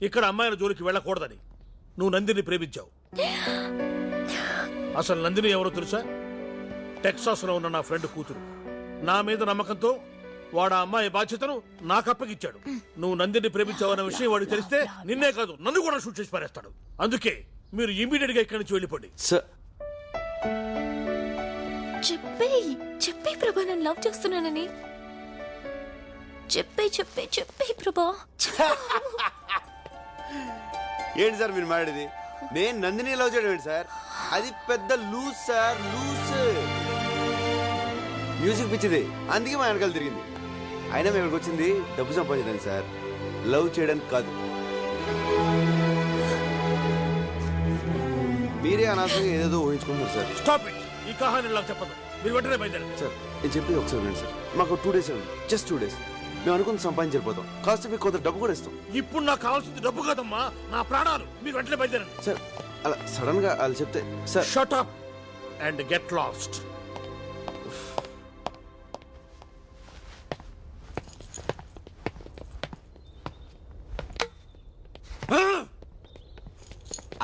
S14: ఇక్కడ అమ్మాయిల జోలికి వెళ్ళకూడదని. నువ్వు నందిని ప్రేమించావు. అసలు నందిని ఎవరో తెలుసా? టెక్సాస్ లో ఉన్న నా ఫ్రెండ్ కూతురు. నా మీద నమ్మకంతో వాడు ఆ అమ్మాయి బాధ్యతను నాకు అప్పగిచ్చాడు. నువ్వు నందిని ప్రేమించావన్న విషయం వాడికి తెలిస్తే నిన్నే కాదు నన్ను కూడా షూట్ చేసి పారేస్తాడు. అందుకే మీరు ఇమీడియట్ గా ఇక్కడి నుంచి వెళ్ళిపోండి.
S11: చెప్పే ప్రభా, నన్ను లవ్ చేస్తున్నానని చెప్పే ప్రభా.
S1: ఏంటి సార్ మీరు మాట్లాడేది? నేను నందిని లవ్ చేయడం ఏంటి సార్? అది పెద్ద లూజ్ సార్, లూజ్. మ్యూజిక్ పిచ్చిది, అందుకే మా వెనకాల తిరిగింది. అయినా మేము ఇక్కడికి వచ్చింది డబ్బు సంపాదించడానికి సార్, లవ్ చేయడానికి కాదు. మీరే అనవసరంగా ఏదేదో ఊహించుకుంటున్నారు సార్.
S14: Stop it. ఈ కహాని ఇలా చెప్పదు. మీరు వెంటనే బయలుదేరండి.
S1: సార్ నేను చెప్పేది ఒకసారి వినండి సార్. మాకు 2 days ఉంది, జస్ట్ 2 days. మేము అనుకున్న సంపాదించకపోతాం, కాస్త మీకు కొంత డబ్బు కూడా ఇస్తాం.
S14: ఇప్పుడు నాకు కావాల్సింది డబ్బు కాదమ్మా, నా ప్రాణాలు. మీరు వెంటనే బయలుదేరండి.
S1: సార్ అలా సడన్ గా వాళ్ళు చెప్తే sir.
S14: Shut up and get lost.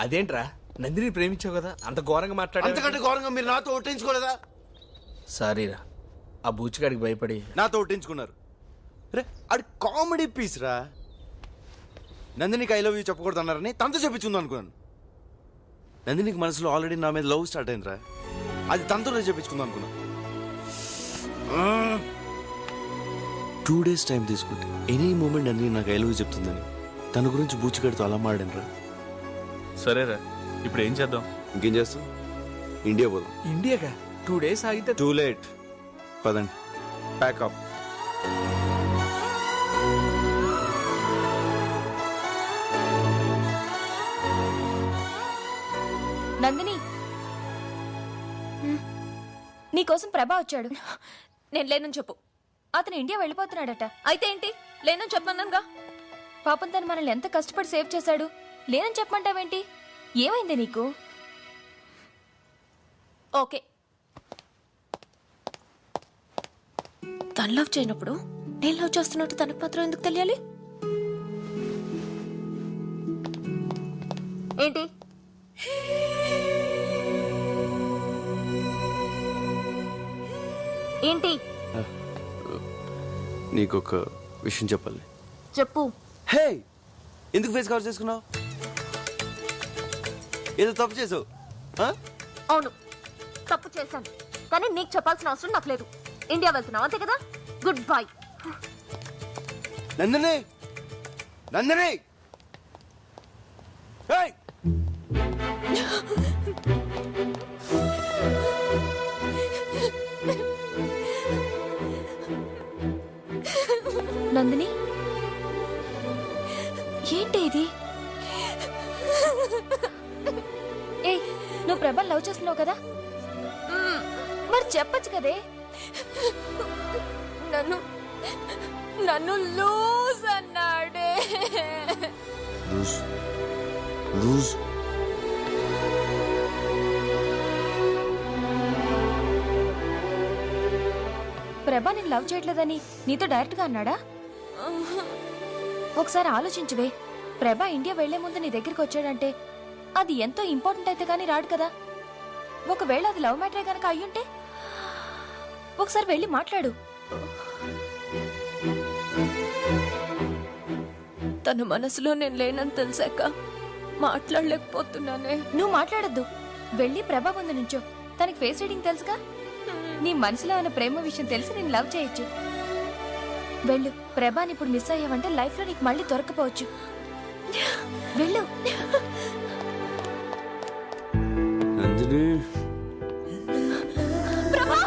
S8: అదేంట్రా, నందిని ప్రేమించావు కదా, అంత ఘోరంగా మాట్లాడా?
S1: అంతకంటే ఘోరంగా మీరు నాతో ఒట్టించుకోలేదా?
S8: సారీరా, ఆ బూచిగాడికి భయపడి
S1: నాతో ఒట్టించుకున్నారు. రే అది కామెడీ పీస్ రా. నందినికి ఐ లవ్ యూ చెప్పకూడదు అన్నారని తనతో చెప్పించుకుందాం అనుకున్నాను. నందినికి మనసులో ఆల్రెడీ నా మీద లవ్ స్టార్ట్ అయిందిరా, అది తనతో చెప్పించుకుందాం అనుకున్నా. 2 days టైం తీసుకుంటే ఎనీ మూమెంట్ నందిని నాకు ఐ లవ్ యూ చెప్తుందని తన గురించి బూచిగాడితో అలా మాడాను రా.
S15: సరేరా, ఇప్పుడు ఏం చేద్దాం?
S1: ఇంకేం చేస్తాం, ఇండియా పోదాం.
S8: ఇండియాగా 2 days ఆగితే
S1: టూ లేట్. పదండి, ప్యాకప్.
S11: నందిని, నీకోసం ప్రభా వచ్చాడు. నేను లేనని చెప్పు. అతను ఇండియా వెళ్ళిపోతున్నాడట. అయితే ఏంటి, లేనని చెప్పమన్నానుగా. పాపం తను మనల్ని ఎంత కష్టపడి సేవ్ చేశాడు, లేనని చెప్పమంటావేంటి? ఏమైంది నీకు? ఓకే, తను లవ్ చేయనప్పుడు నేను లవ్ చేస్తున్నట్టు తనకు మాత్రం ఎందుకు తెలియాలి? ఏంటి? ఏంటి?
S1: నీకొక విషయం చెప్పాలి.
S11: చెప్పు.
S1: హే, ఎందుకు ఫేస్ కవర్ చేసుకున్నావు? ఏదో తప్పు చేసావు.
S11: అవును, తప్పు చేశాను, కానీ నీకు చెప్పాల్సిన అవసరం నాకు లేదు. ఇండియా వెళ్తున్నావు అంతే కదా. Good bye.
S1: నందిని, నందిని,
S11: నందిని, ఏంటి ఇది? ఏ, నువ్వు ప్రభాని లవ్ చేస్తున్నావు కదా, మరి చెప్పచ్చు కదే. నన్ను నన్ను లూజ్ అన్నాడే.
S1: లూజ్ లూజ్
S11: ప్రభా నేను లవ్ చేయట్లేదని నీతో డైరెక్ట్ గా అన్నాడా? ఒకసారి ఆలోచించువే. ప్రభా ఇండియా వెళ్లే ముందు నీ దగ్గరికి వచ్చాడంటే అది ఎంతో ఇంపార్టెంట్ అయితే కానీ రాడు కదా. ఒకవేళ అది లవ్ మ్యాటరే గనక అయ్యుంటే ఒకసారి వెళ్ళి మాట్లాడు. తన మనసులో నేను లేనని తెలిసాక మాట్లాడలేకపోతున్నానే. నువ్వు మాట్లాడద్దు, వెళ్ళి ప్రభా ముందు నుంచో. తనకి ఫేస్ రీడింగ్ తెలుసుగా. నీ మనసులో ఉన్న ప్రేమ విషయం తెలిసి నేను లవ్ చేయొచ్చు. వెళ్ళు. ప్రభాని ఇప్పుడు మిస్ అయ్యావంటే లైఫ్ లో నీకు మళ్ళీ దొరకపోవచ్చు. వెళ్ళు.
S1: నందిని,
S11: ప్రభా,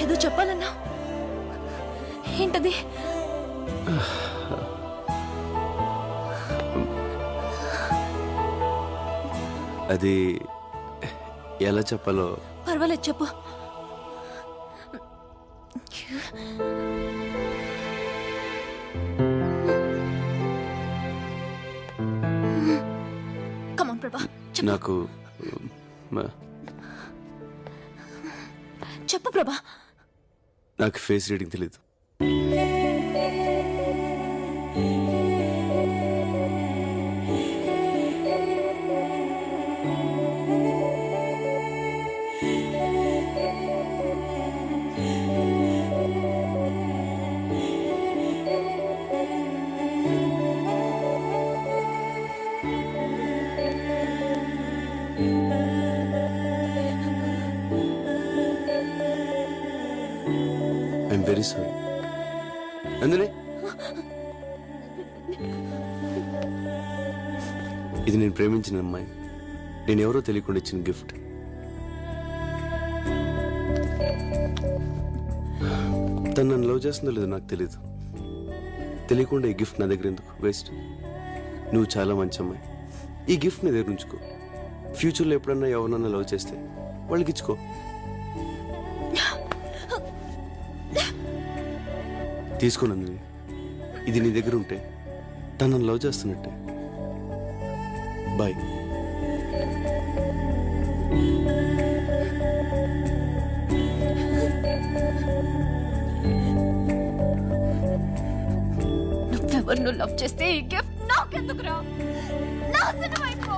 S11: ఏదో చెప్పాలన్నా, ఏంటది?
S1: అది ఎలా చెప్పాలో.
S11: పర్వాలేదు, చెప్పు. కమాన్ ప్రభా,
S1: నాకు
S11: చెప్పు ప్రభా.
S1: నాకు ఫేస్ రీడింగ్ తెలీదు. I'm very sorry. నందిని, ఇది నేను ప్రేమించిన అమ్మాయి. నేను ఎవరో తెలియకుండా ఇచ్చిన గిఫ్ట్. తను నన్ను లవ్ చేస్తుందో లేదో నాకు తెలీదు. తెలియకుండా ఈ గిఫ్ట్ నా దగ్గర ఎందుకు వేస్ట్? నువ్వు చాలా మంచి అమ్మాయి. ఈ గిఫ్ట్ నీ దగ్గర ఉంచుకో. ఫ్యూచర్లో ఎప్పుడన్నా ఎవరినన్నా లవ్ చేస్తే వాళ్ళకి ఇచ్చుకో. తీసుకో నందిని, ఇది నీ దగ్గర ఉంటే తను నన్ను లవ్ చేస్తున్నట్టే. బాయ్.
S11: నువ్వెవరు లవ్ చేస్తే ఈ గిఫ్ట్ నాకెందుకురా? నాశనం అయిపో.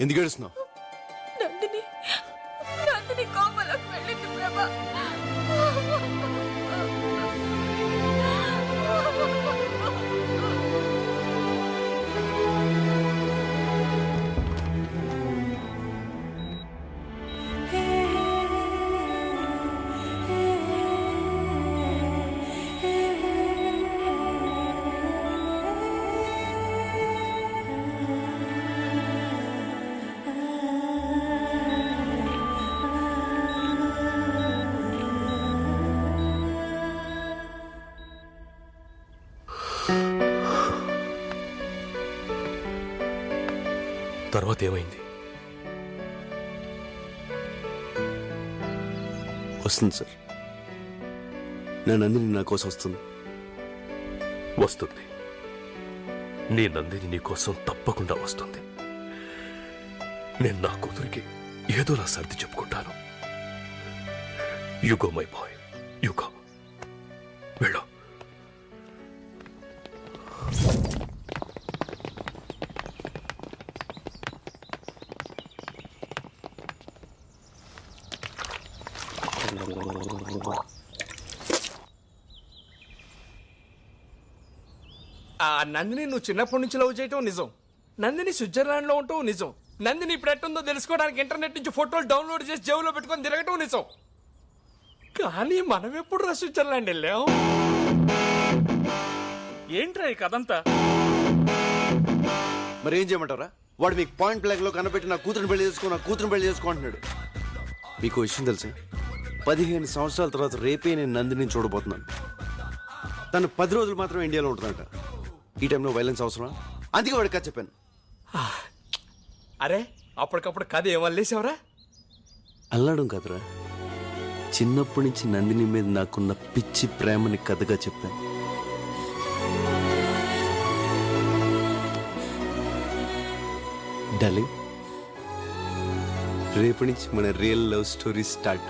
S1: ఎందుకు ఏడుస్తున్నావు?
S11: నందిని కోమలోకి వెళ్ళింది ప్రభా.
S3: తర్వాత ఏమైంది?
S1: వస్తుంది సార్. నా నందిని నా కోసం వస్తుంది.
S3: వస్తుంది. నీ నందిని నీ కోసం తప్పకుండా వస్తుంది. నేను నా కూతురికి ఏదోలా సర్ది చెప్పుకుంటాను. You go my boy, you go. వెళ్ళు.
S8: నందిని నువ్వు చిన్నప్పటి నుంచి లవ్ చేయటం నిజం. నందిని స్విట్జర్లాండ్ లో ఉంటావు నిజం. నందిని ఇప్పుడు ఎట్టుందో తెలుసుకోవడానికి ఇంటర్నెట్ నుంచి ఫోటోలు డౌన్లోడ్ చేసి జేబులో పెట్టుకొని తిరగటం నిజం. కానీ మనం ఎప్పుడు స్విట్జర్లాండ్ వెళ్ళాం?
S15: ఏంట్రా ఈ కథంతా?
S1: మరి ఏం చేయమంటారా? వాడు మీకు పాయింట్ బ్లాక్ లో కనబెట్టి నా కూతురుని పెళ్లి చేసుకో అంటున్నాడు. మీకు విషయం తెలుసా? 15 సంవత్సరాల తర్వాత రేపే నేను నందిని చూడబోతున్నాను. తను 10 రోజులు మాత్రం ఇండియాలో ఉంటుందంట. ఈ టైంలో వైలెన్స్ అవసరం? అందుకే వాడికి కథ చెప్పాను.
S8: అరే అప్పటికప్పుడు కథ ఏమల్లేసావరా?
S1: అల్లాడం కదరా, చిన్నప్పటి నుంచి నందిని మీద నాకున్న పిచ్చి ప్రేమని కథగా చెప్పాను. డార్లింగ్, రేపటి నుంచి మన రియల్ లవ్ స్టోరీ స్టార్ట్.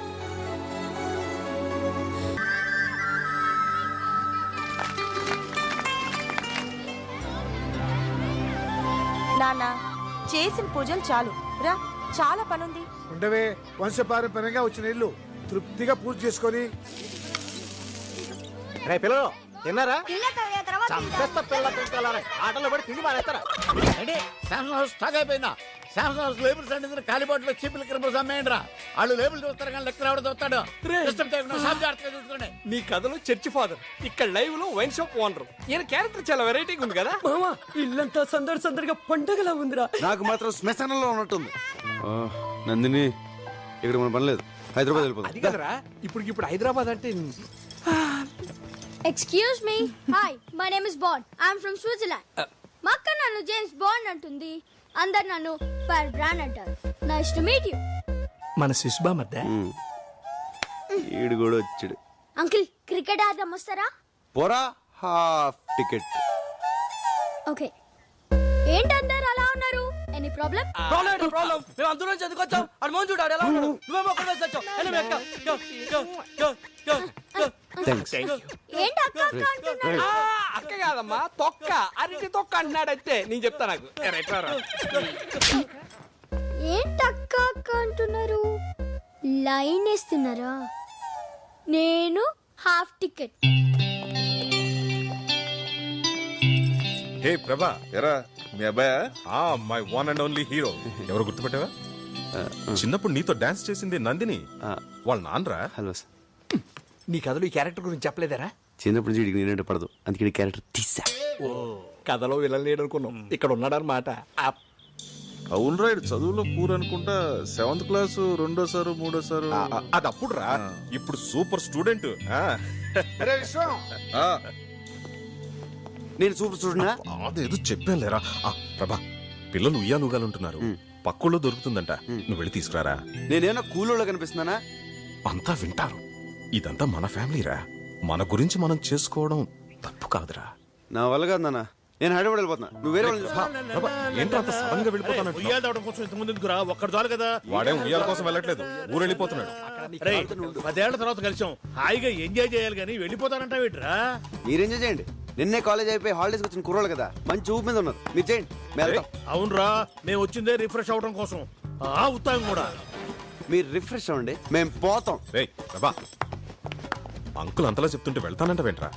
S20: నాన్న చేసిన పూజలు చాలు రా, చాలా పనుంది.
S10: ఉండవే, వంశపారంపర్యంగా వచ్చిన ఇల్లు తృప్తిగా పూజ చేసుకొని.
S16: రే పిల్లలు తిన్నారా? చంపేస్తా పిల్ల పిల్లలారా. ఆటలో పడి తిండి మానేస్తారా?
S21: అంటే శాంసంగ్ హౌస్ స్టాక్ అయిపోయిందా? శాంసంగ్ హౌస్ లేబుల్స్ అంటే కాలిబాట్లు చీపులు క్రిమినల్స్ అమ్మేయండి రా. వాళ్ళు లేబుల్ చూస్తారు కానీ లెక్కలు ఎవడ చూస్తాడు. చూసుకోండి.
S8: నీ కథలో చర్చి ఫాదర్, ఇక్కడ లైవ్ లో వైన్ షాప్ ఓనర్. ఈయన క్యారెక్టర్ చాలా వెరైటీగా ఉంది కదా.
S18: మామా ఇల్లంతా సందడి సందడిగా పండగలా ఉందిరా.
S1: నాకు మాత్రం శ్మశానంలో ఉన్నట్టుంది. నందిని, ఇక్కడ మన పని లేదు, హైదరాబాద్
S8: అది
S1: వెళ్ళిపోతుంది.
S8: కదరా ఇప్పుడు హైదరాబాద్ అంటే.
S22: Excuse me. Hi, my name is Bond. I'm from Switzerland. మా అక్క నన్ను జేమ్స్ బాండ్ అంటుంది. అందరు నన్ను ఫైర్ బ్రాండ్ అంటారు. Nice to meet you.
S8: మన శిశుబా మధ్య
S1: ఈడు కూడా వచ్చాడు.
S22: అంకుల్ క్రికెట్ ఆడదాం వస్తారా?
S1: పోరా, హాఫ్ టికెట్.
S22: ఓకే. ఏంటి అందరు అలా ఉన్నారు? Any problem?
S18: ప్రాబ్లం మేము అందులో చదువుకొచ్చాం. అడు మోహన్ చూడాడు ఎలా ఉన్నాడు. నువ్వేమో ఒక్కడే వచ్చావు. వెళ్ళి అక్క.
S22: ఏంటి అక్క అక్క అంటున్నారు?
S8: అక్క కాదమ్మా, తొక్క, అరటి తొక్క అంటున్నాడు. అయితే నేను చెప్తా. నాకు
S22: ఏంటి అక్క అక్క అంటున్నారు? లైన్ వేస్తున్నారా? నేను హాఫ్ టికెట్.
S9: హే ప్రభా, ఎరా మీ అబ్బాయా? My one and only hero. ఎవరు గుర్తుపెట్టావా? చిన్నప్పుడు నీతో డాన్స్ చేసింది నందిని, వాళ్ళ నాన్నరా.
S1: హలో సార్,
S8: నీ కథలో ఈ క్యారెక్టర్ గురించి చెప్పలేదరా?
S1: చిన్నప్పుడు నుంచి వీడికి నేనంటే పడదు, అందుకే క్యారెక్టర్ తీసా.
S8: ఓ, కథలో విలన్ లేడు అనుకున్నాం, ఇక్కడ ఉన్నాడనమాట.
S9: అవును రైడ్, చదువులో పూర్ అనుకుంటా. 7th class రెండోసారు మూడోసారు. అది అప్పుడు రా, ఇప్పుడు సూపర్ స్టూడెంట్.
S1: నేను సూపర్ స్టూడెంట్.
S9: అదేదో చెప్పాను లేరా. ప్రభా, పిల్లలు ఉయ్యాలుగాలుంటున్నారు, పక్కుల్లో దొరుకుతుందంట, నువ్వు వెళ్ళి తీసుకురారా.
S1: నేనేమన్నా కూలోళ్ళ కనిపిస్తున్నానా?
S9: అంతా వింటారు. ఇదంతా మన ఫ్యామిలీరా, మన గురించి మనం చేసుకోవడం తప్పు కాదురా.
S1: నా వల్ల కాదు నాన్న, నేను హైదరాబాద్ వెళ్ళిపోతున్నా. నువ్వు వేరే
S9: ఏంటో అంత సడన్ గా వెళ్ళిపోతాను.
S14: ఉయ్యాల తవ్వడం కోసం ఇంతకుముందు ఎందుకురా? ఒక్కడు చాలు కదా.
S9: వాడేం ఉయ్యాల కోసం వెళ్ళట్లేదు, ఊరు వెళ్ళిపోతున్నాడు.
S14: 10 ఏళ్ల తర్వాత కలిసాం, హాయిగా ఎంజాయ్ చేయాలి కానీ వెళ్ళిపోతానంటావేట్రా?
S1: మీరు ఎంజాయ్ చేయండి. నిన్నే కాలేజ్ అయిపోయి హాలిడేస్ వచ్చిన కుర్రోళ్ళు కదా, మంచి ఊపు మీద ఉన్నారు. మీరు చేయండి.
S14: అవునరా, మేము వచ్చిందే రిఫ్రెష్ అవడం కోసం. ఉత్తాం కూడా.
S1: మీరు రిఫ్రెష్ అవ్వండి, మేము పోతాం.
S9: ప్రభా, అంకుల్ అంతలా చెప్తుంటే వెళ్తానంటావేంట్రా?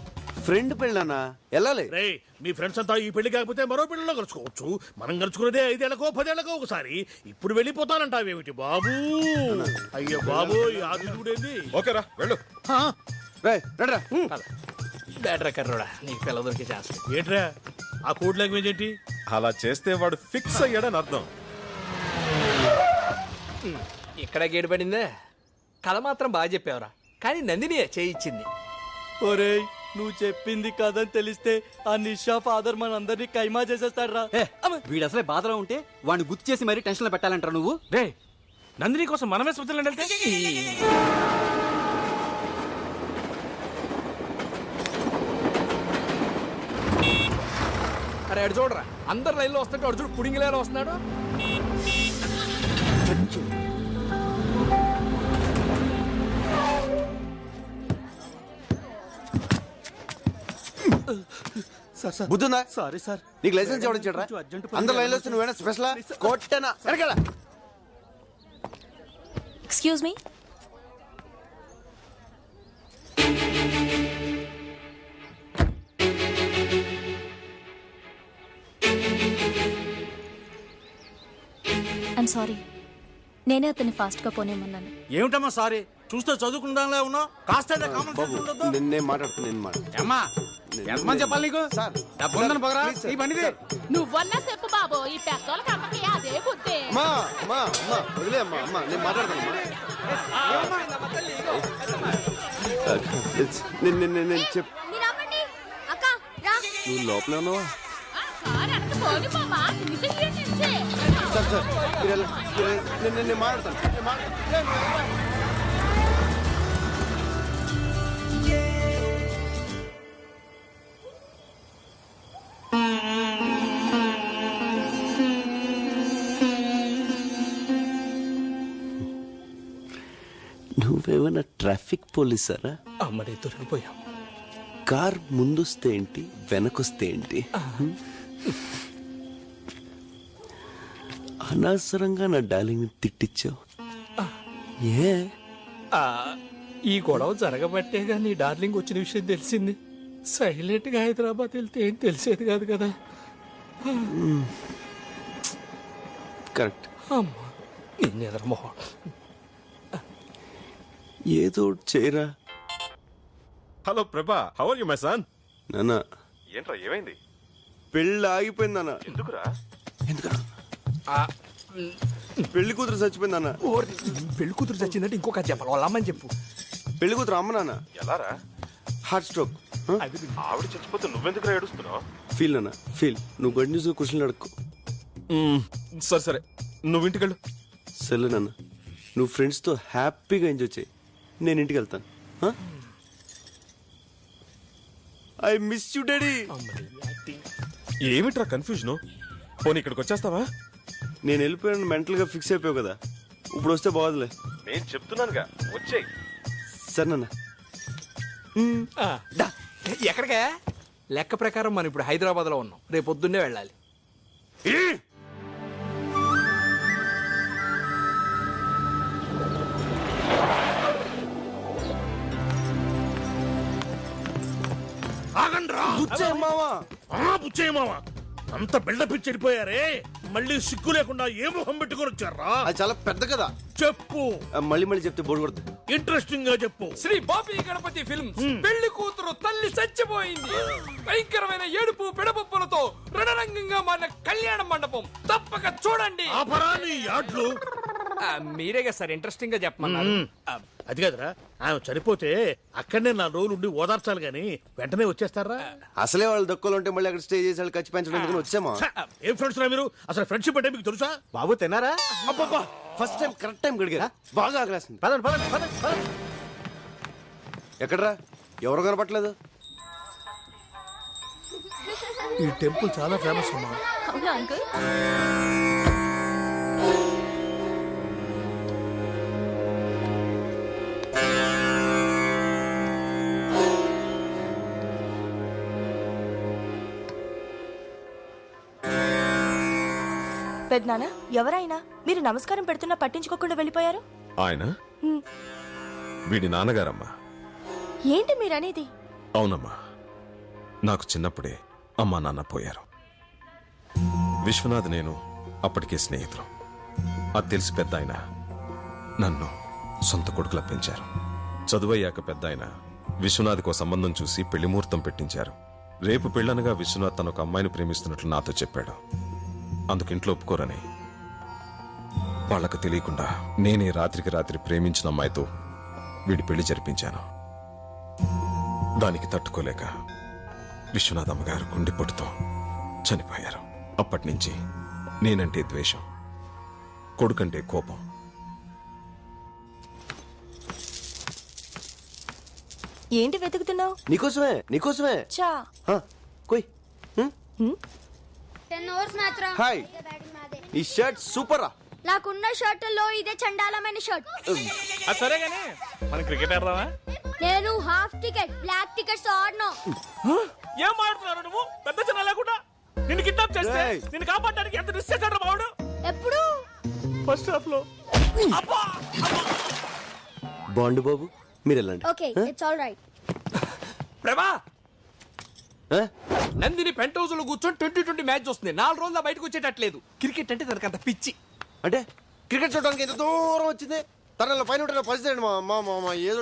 S1: ఫ్రెండ్ పెళ్ళానా, వెళ్ళాలి.
S14: రే, మీ ఫ్రెండ్స్ అంతా ఈ పెళ్లి కాకపోతే మరో పెళ్లిలో కలుసుకోవచ్చు. మనం కలుసుకునేదే 5 ఏళ్లకో 10 ఏళ్లకో ఒకసారి. ఇప్పుడు వెళ్ళిపోతానంటావేమిటి బాబు? అయ్యో బాబు, ఆదిగుడేంది?
S9: ఓకేరా, వెళ్ళు.
S8: నీకు పిల్ల దొరికే ఛాన్స్
S14: ఏంట్రా ఆ కోడ్ లాంగ్వేజ్ ఏంటి?
S9: అలా చేస్తే వాడు ఫిక్స్ అయ్యాడని అర్థం.
S8: ఇక్కడ గేడు పడిందే. కథ మాత్రం బాగా చెప్పావురా, కానీ నందినియే చేయించింది.
S18: ఒరేయ్, నువ్వు చెప్పింది కదని తెలిస్తే ఆ నిషా ఫాదర్ మనందరినీ కైమా చేసేస్తాడు రా.
S17: వీడు అసలే బాధలో ఉంటే వాడిని గుర్తు చేసి మరీ టెన్షన్ లో పెట్టాలంటారు నువ్వు.
S15: రే, నందిని కోసం మనమే స్విట్జర్లాండ్ వెళ్తే
S8: అరే అడు చూడరా, అందరు లైన్లో వస్తుంటే అడు చూడు పుడింగిలేలో వస్తున్నాడు.
S1: బుద్ధుందా?
S18: Sorry sir.
S1: నీకు లైసెన్స్ ఎవరు ఇచ్చాడ్రా? అందరు లైన్లో వస్తే నువ్వేనా స్పెషల్ కొట్టనా? ఎరగల.
S11: Excuse me. ఐమ్ సారీ, నేనే అతన్ని ఫాస్ట్ గా పోనేమన్నాను.
S21: ఏమిటమ్మా సారీ? చూస్తే చదువుకుందాంలే ఉన్నావు, కాస్త కామన్ సెన్స్ ఉండదు.
S1: నేను మాట్లాడుతున్నాను.
S21: అమ్మా, ఎంతమంది చెప్పాలి నీకు? డబ్బుందని పగరా ఈ బండిది.
S23: నువ్వన్నా చెప్పు బాబు, ఈ పెద్దోళ్ళకి అమ్మకి అదే బుద్ధి.
S1: వదిలే అమ్మా, నేను మాట్లాడతాను. నేను చెప్పు. నువ్వు లోపలే ఉన్నావా? నేను మాట్లాడతాను. నువ్వేమైనా ట్రాఫిక్ పోలీసారా?
S8: అమ్మడే దొరికిపోయాం.
S1: కార్ ముందొస్తే ఏంటి, వెనకొస్తే ఏంటి? అనవసరంగా నా డార్లింగ్ తిట్టించావు. ఏ
S8: ఈ గొడవ జరగబట్టేగా నీ డార్లింగ్ వచ్చిన విషయం తెలిసింది. సైలెంట్ గా హైదరాబాద్ వెళ్తే ఏం తెలిసేది కాదు కదా.
S1: కరెక్ట్.
S8: అమ్మా నిన్న ఎదరమోహం
S1: ఏదో చేయరా.
S9: Hello Prabha, how are you my son?
S1: నాన్న
S9: ఏంట్రా ఏమైంది?
S1: పెళ్ళి ఆగిపోయింది అన్న.
S9: ఎందుకురా?
S1: పెళ్లి కూతురు చచ్చిపోయింది అన్న.
S8: పెళ్లి కూతురు చచ్చిందంటే ఇంకొక చెప్పాలి, వాళ్ళ అమ్మని చెప్పు.
S1: పెళ్లి కూతురు అమ్మ నాన్న.
S9: ఎలారా?
S1: Heart stroke.
S9: ఆవిడ చచ్చిపోతే నువ్వెందుకు ఏడుస్తున్నావు?
S1: ఫీల్ అన్న ఫీల్. నువ్వు గుడ్ న్యూస్ క్వశ్చన్లు అడుక్కో.
S9: సరే సరే, నువ్వు ఇంటికెళ్ళు.
S1: సరే నాన్న, నువ్వు ఫ్రెండ్స్తో హ్యాపీగా ఎంజాయ్ చేయి. నేను ఇంటికి వెళ్తాను. I miss you daddy.
S9: ఏమిట్రా కన్ఫ్యూజన్? పోనీ ఇక్కడికి వచ్చేస్తావా?
S1: నేను వెళ్ళిపోయాను మెంటల్గా ఫిక్స్ అయిపోయావు కదా, ఇప్పుడు వస్తే బాగోదులే.
S9: నేను చెప్తున్నానుగా, వచ్చేయ్.
S1: సరే నాన్న.
S8: ఎక్కడికే? లెక్క ప్రకారం మనం ఇప్పుడు హైదరాబాద్ లో ఉన్నాం, రేపు పొద్దున్నే వెళ్ళాలి.
S14: బుచ్చయ్య మావా, అంత బిల్డప్ ఇచ్చి వెళ్ళిపోయారే, మళ్ళీ సిగ్గు లేకుండా ఏ మొహం పెట్టుకొని వచ్చారా?
S1: అది చాలా పెద్ద కదా.
S14: చెప్పు.
S1: మళ్ళీ మళ్ళీ చెప్తే బోర్డు కొడుతుంది.
S14: ఇంట్రెస్టింగ్ గా చెప్పు.
S8: శ్రీ బాపి గణపతి ఫిల్మ్స్ పెళ్లి కూతురు తల్లి చచ్చిపోయింది. భయంకరమైన ఏడుపు పెడపప్పులతో రణరంగంగా మారిన కళ్యాణ మండపం తప్పక చూడండి. మీరేగా సార్ ఇంట్రెస్టింగ్ గా చెప్పమన్నారు.
S14: అది కాదురా, ఆమె చనిపోతే అక్కడనే 4 రోజులు ఉండి ఓదార్చాలి గాని వెంటనే వచ్చేస్తారా?
S1: అసలే వాళ్ళు దక్కులు ఉంటే మళ్ళీ అక్కడ స్టే చేసి వాళ్ళు ఖర్చు పెంచడానికి వచ్చామా?
S14: ఏం ఫ్రెండ్స్ రా మీరు? అసలు ఫ్రెండ్షిప్ అంటే మీకు తెలుసా?
S16: బాబు తిన్నారా?
S1: అబ్బబ్బా, ఫస్ట్ టైం కరెక్ట్ టైం గడిగా. బాగా ఆకలేస్తుంది.
S16: పదండి పదండి పదండి పదండి.
S1: ఎక్కడరా? ఎవరు కనపట్లేదు?
S14: ఈ టెంపుల్ చాలా ఫేమస్ అమ్మా.
S11: అవునా అంకుల్?
S20: పెద్దనాన్న, ఎవరైనా మీరు నమస్కారం పెడుతున్నా పట్టించుకోకుండా వెళ్ళిపోయారు.
S9: ఆయన వీడి నాన్నగారమ్మా.
S20: ఏంటి మీరనేది?
S9: అవునమ్మా, నాకు చిన్నప్పుడే అమ్మా నాన్న పోయారు. విశ్వనాథ్ నేను అప్పటికే స్నేహితులు. అది తెలిసి పెద్ద ఆయన నన్ను సొంత కొడుకులా పెంచారు. చదువయ్యాక పెద్ద ఆయన విశ్వనాథ్కో సంబంధం చూసి పెళ్లి ముహూర్తం పెట్టించారు. రేపు పెళ్ళనగా విశ్వనాథ్ తన ఒక అమ్మాయిని ప్రేమిస్తున్నట్లు నాతో చెప్పాడు. అందుకు ఇంట్లో ఒప్పుకోరని వాళ్లకు తెలియకుండా నేనే రాత్రికి రాత్రి ప్రేమించిన అమ్మాయితో వీడి పెళ్లి జరిపించాను. దానికి తట్టుకోలేక విశ్వనాథ్ అమ్మగారు గుండెపోటుతో చనిపోయారు. అప్పటి నుంచి నేనంటే ద్వేషం, కొడుకంటే కోపం.
S20: ఏంటి వెతుకుతున్నావు?
S1: నీకోసమే నీకోసమే.
S20: చా
S1: కొయ్.
S22: 10 అవర్స్ మాత్రం.
S1: హాయ్, ఈ షర్ట్ సూపర్ రా.
S22: నాకున్న షర్టుల్లో ఇదే చండాలమైన షర్ట్.
S15: సరే గానీ మనం క్రికెట్ ఆడదామా?
S22: నేను హాఫ్ టికెట్, బ్లాక్ టికెట్స్ ఆడను.
S15: ఏం ఆడుతున్నారు నువ్వు? పెద్ద చిన్న లేకుండా నిన్ను కిడ్నాప్ చేస్తే నిన్ను కాపాడడానికి ఎంత రిస్క్ చేశాడు బావుడు?
S22: ఎప్పుడు?
S15: ఫస్ట్ హాఫ్ లో.
S1: బాండు బాబు, మీరు వెళ్ళండి.
S22: Okay, it's all right.
S8: ప్రభా, నందిని పెంట్ హౌస్ లో కూర్చొని 2020 మ్యాచ్ వస్తుంది. 4 రోజుల్లో బయటకు వచ్చేటట్లేదు. క్రికెట్ అంటే తనకు అంత పిచ్చి.
S1: అంటే క్రికెట్ చూడడానికి ఎంత దూరం వచ్చింది? తనలో పైన ఉంటే పరిస్థితి ఏదో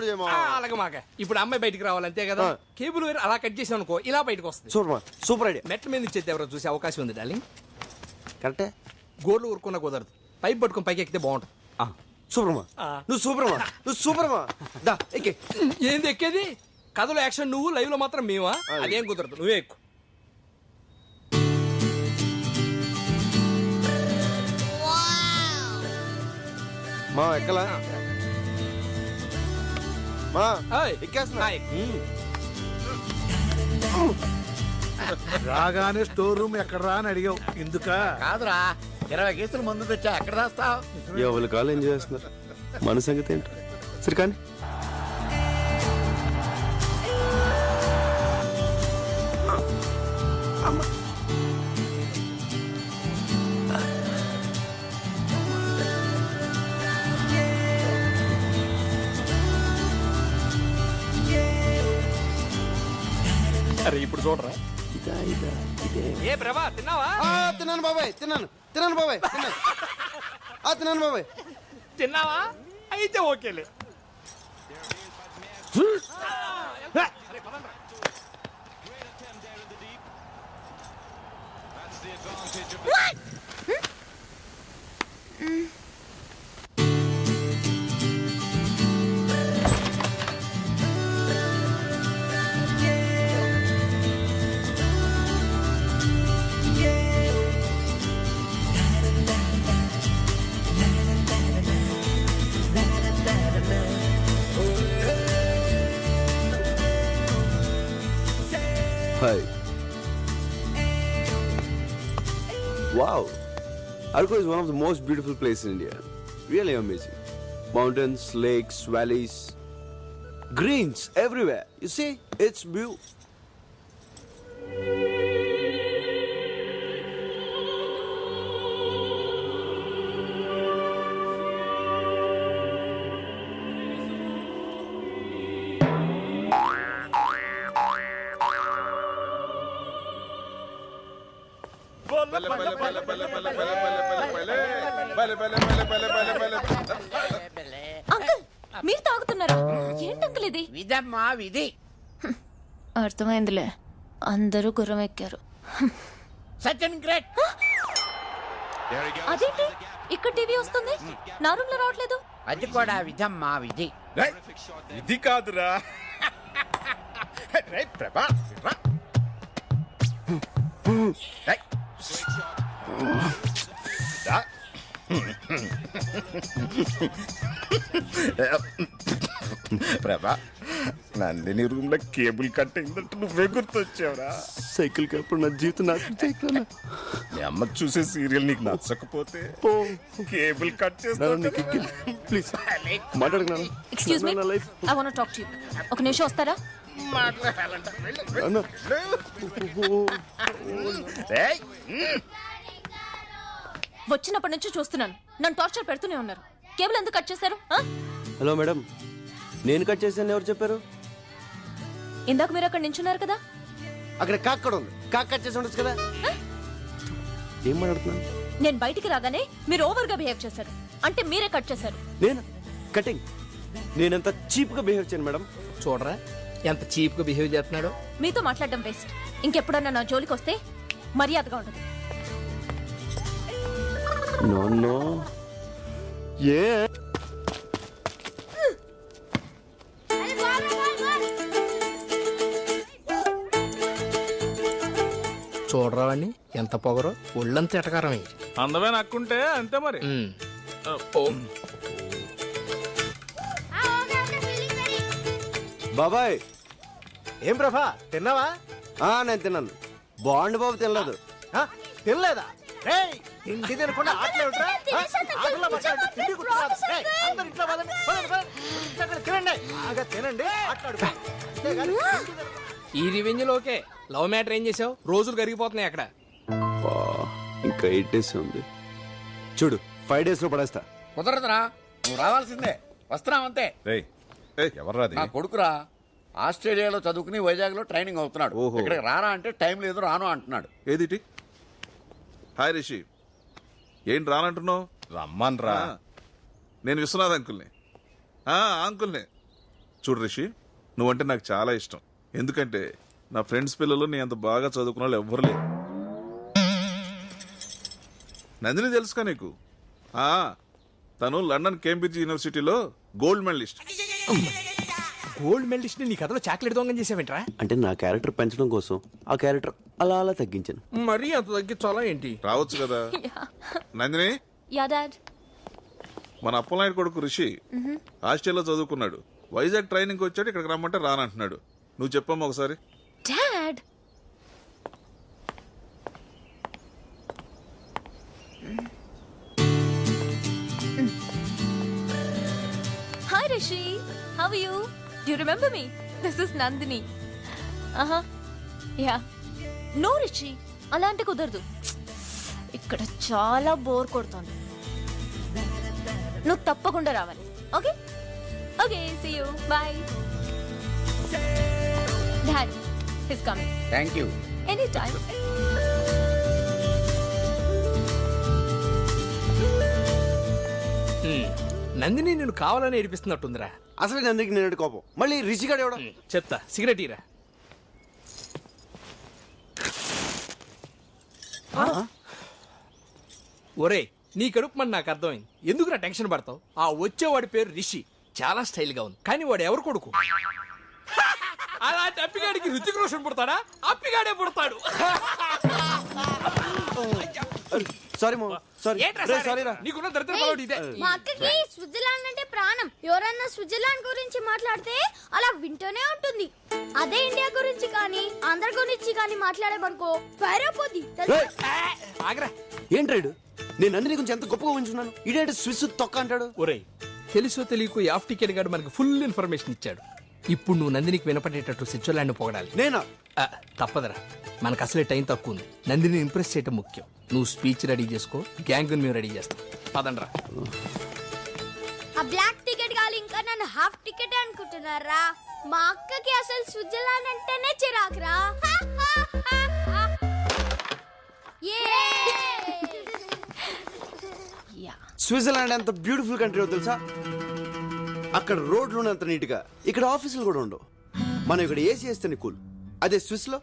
S8: అలాగే మాక. ఇప్పుడు అమ్మాయి బయటికి రావాలి అంతే కదా. కేబుల్ వేరు అలా కట్ చేసాను అనుకో, ఇలా బయటకు వస్తుంది.
S1: Super idea.
S8: మెట్ల మీద ఇచ్చేది ఎవరో చూసే అవకాశం ఉంది డార్లింగ్.
S1: కరెక్టే.
S8: గోర్లు ఊరుకున్నా కుదరదు. పైప్ పట్టుకుని పైకి ఎక్కితే బాగుంటుంది.
S1: సూపర్మా, నువ్వు సూపర్మా, నువ్వు సూపర్మా. దా ఎక్కే.
S8: ఏంది ఎక్కేది? కథలో యాక్షన్ నువ్వు, లైవ్ లో మాత్రం మేమా? అదేం కుదరదు, నువ్వే ఎక్కు.
S1: మా ఎక్కలా మా ఎక్కేస్తున్నా.
S10: రాగానే స్టోర్ రూమ్ ఎక్కడ అని అడిగావు, ఎందుకా?
S21: కాదురా, 20 కేసులు మందు తెచ్చా, ఎక్కడ రాస్తావు?
S1: ఎవరి కాలు ఏం చేస్తున్నారు, మన సంగతి ఏంటి? సరే కానీ
S8: అరే ఇప్పుడు చూడరా. ఏ ప్రభా తిన్నావా?
S1: తిన్నాను బాబాయ్, తిన్నాను బాబాయ్, తిన్నాను బాబాయ్.
S8: తిన్నావా? అయితే ఓకేలే.
S1: Hi. Wow. Arco is one of the most beautiful places in India. Really amazing. Mountains, lakes, valleys, greens everywhere. You see, it's beautiful.
S11: Uncle మీరు తాగుతున్నారా? ఏంటి అంకుల్ ఇది?
S21: విధమ్మా విధి.
S11: అర్థమైందిలే, అందరూ గుర్రం ఎక్కారు.
S21: సచిన్ గ్రేట్.
S11: అదేంటి ఇక్కడ టీవీ వస్తుంది, నా రూమ్ లో రావట్లేదు?
S21: అది కూడా విధమ్మా విధి.
S14: ఇది కాదురా ప్రభా. ప్రభా, నందిని రూమ్ లో కేబుల్ కట్ అయిందంటే నువ్వే గుర్తొచ్చావురా.
S1: సైకిల్ కప్పుడు నా జీవితం నాకు చేయగలనా?
S14: మీ అమ్మ చూసే సీరియల్ నీకు నచ్చకపోతే కేబుల్ కట్ చేస్తాను.
S1: ప్లీజ్ మాట్లాడుకున్నాను.
S11: Excuse me, I want to talk to you. ఒక నిమిషం వస్తారా? వచ్చినప్పటి నుంచి చూస్తున్నాను, నన్ను టార్చర్ పెడుతూనే ఉన్నారు. కేబుల్ ఎందుకు కట్ చేశారు?
S1: హలో మేడం, నేను కట్ చేశాను ఎవరు చెప్పారు?
S11: ఇందాక మీరు అక్కడ నించున్నారు కదా.
S1: అక్కడ కాక్ కూడా ఉంది, కాక్ కట్ చేసి ఉండొచ్చు కదా. ఏం మాట్లాడుతున్నాను?
S11: నేను బయటికి రాగానే మీరు ఓవర్ గా బిహేవ్ చేశారు, అంటే మీరే కట్ చేశారు.
S1: నేను కటింగ్? నేనంత చీప్ గా బిహేవ్ చేయను మేడం.
S8: చూడరా ఎంత చీప్ గా బిహేవ్ చేస్తున్నాడో.
S11: మీతో మాట్లాడడం వేస్ట్. ఇంకెప్పుడన్నా నా జోలికి వస్తే మర్యాదగా ఉంటుంది.
S1: నో ఏ
S8: చూడరా వాడిని, ఎంత పొగరో, ఒళ్ళంత ఎటకారమే.
S15: అందమే నక్కుంటే అంతే మరి.
S1: బాబాయ్.
S16: ఏం ప్రభా తిన్నావా?
S1: నేను తిన్నాను. బాండ్ బాబు తినలేదు.
S16: తినలేదా? తిండి తినకుండా ఆటలు ఏమిట్రా? ఆటల్లో పడ్డాడు, తిండి గుర్తురాదు. అందరూ ఇంట్లో పదండి, పదండి. తినండి, బాగా తినండి, ఆటలాడుకో.
S8: ఈ రివెంజ్ ఓకే. లవ్ మ్యాటర్ ఏం చేసావు? రోజులు కరిగిపోతున్నాయి అక్కడ.
S1: ఇంకా 8 days ఉంది. చూడు 5 days లో పడేస్తా.
S21: కుదరదురా, నువ్వు రావాల్సిందే. వస్తున్నావంతే.
S14: ఎవర్రా
S21: నా కొడుకురా, ఆస్ట్రేలియాలో చదువుకుని వైజాగ్ లో ట్రైనింగ్ అవుతున్నాడు. ఇక్కడికి రారా అంటే టైం లేదు, రాను అంటున్నాడు.
S12: ఏదిటి? హాయ్ రిషి, ఏంటి రానంటున్నావు?
S14: రమ్మన్ రా.
S12: నేను విశ్వనాథ్ అంకుల్ని. అంకుల్ని. చూడు రిషి, నువ్వంటే నాకు చాలా ఇష్టం. ఎందుకంటే నా ఫ్రెండ్స్ పిల్లలు నీ అంత బాగా చదువుకున్న వాళ్ళు ఎవ్వరు లేరు. నందిని తెలుసుకా నీకు? తను లండన్ కేంబ్రిడ్జ్ యూనివర్సిటీలో గోల్డ్ మెడలిస్ట్.
S8: గోల్డ్ మెడలిస్ట్ నీ కథలో చాక్లెట్ దొంగం చేసావేంట్రా?
S1: అంటే నా క్యారెక్టర్ పెంచడం కోసం ఆ క్యారెక్టర్ అలా అలా తగ్గించాను.
S8: మరీ అంత తగ్గించాలా ఏంటి?
S12: రావచ్చు కదా. Nandini,
S11: yeah dad.
S12: మన అప్పలనాయుడు కొడుకు రిషి ఆస్ట్రేలియాలో చదువుకున్నాడు. వైజాగ్ ట్రైనింగ్ వచ్చాడు, ఇక్కడికి రమ్మంటే రానంటున్నాడు. నువ్వు చెప్పమ్మా ఒకసారి.
S11: Dad, hi Rishi, how are you? Do you remember me? This is Nandini. Yeah. No Rishi, అలాంటి కుదరదు. ఇక్కడ చాలా బోర్ కొడుతోంది. నువ్వు తప్పకుండా రావాలి. Okay okay, see you, bye. Dad, He's coming.
S13: Thank you.
S11: Anytime.
S8: Nandini నేను కావాలని ఏడిపిస్తున్నట్టుందిరా.
S1: అసలు నందినికి నేను కోపం, మళ్ళీ రిషిగాడు ఎవడ
S8: చెప్తా. సిగరెట్ ఇరా. ఒరే, నీ కడుపు మన నాకు అర్థమైంది. ఎందుకు నా టెన్షన్ పడతావు? ఆ వచ్చేవాడి పేరు రిషి, చాలా స్టైల్ గా ఉంది. కానీ వాడు ఎవరు కొడుకు? అలాంటి అప్పిగాడికి రుచిక రోషన్ పుడతాడా? అప్పిగాడే పుడతాడు.
S1: సారీ సారీ సారీ రా.
S8: నీకున్న దరిద్ర పడవడు ఇదే.
S22: మా అక్కకి స్విట్జర్లాండ్ అంటే ప్రాణం. ఎవరన్నా స్విట్జర్లాండ్ గురించి మాట్లాడితే అలా వింటూనే ఉంటుంది. అదే ఇండియా గురించి కానీ ఆంధ్ర గురించి కానీ మాట్లాడేమనుకో ఫైర్ అయిపోద్ది.
S8: ఆగరా.
S1: ఏంట్రాడు, నేను నందిని గురించి ఎంత గొప్పగా ఉంచున్నాను, ఇదేంటి స్విస్ తొక్క అంటాడు.
S8: ఒరేయ్, తెలుసో తెలియకు యాఫ్ టికెట్ గాడు మనకి ఫుల్ ఇన్ఫర్మేషన్ ఇచ్చాడు. ఇప్పుడు నువ్వు నందినికి వినపడేటట్టు స్విట్జర్లాండ్ పొగడాలి.
S1: నేనా?
S8: తప్పదరా, మనకు అసలే టైం తక్కువ ఉంది. నందిని ఇంప్రెస్ చేయటం ముఖ్యం. నువ్వు స్పీచ్ రెడీ చేసుకో, గ్యాంగ్ మేము రెడీ చేస్తాం. పదండ్రా.
S22: ఆ బ్లాక్ టికెట్ కాదు, ఇంకా నన్ను హాఫ్ టికెట్ అనుకుంటున్నారా? మా అక్కకి అసలు స్విట్జర్లాండ్ అంటేనే చిరాకురా.
S1: స్విట్జర్లాండ్ ఎంత బ్యూటిఫుల్ కంట్రీ తెలుసా? అక్కడ రోడ్లు అంత నీట్ గా, ఇక్కడ ఆఫీసులు కూడా ఉండవు. మనం ఇక్కడ ఏసీ వేస్తేనే కూల్. అదే స్విస్ లో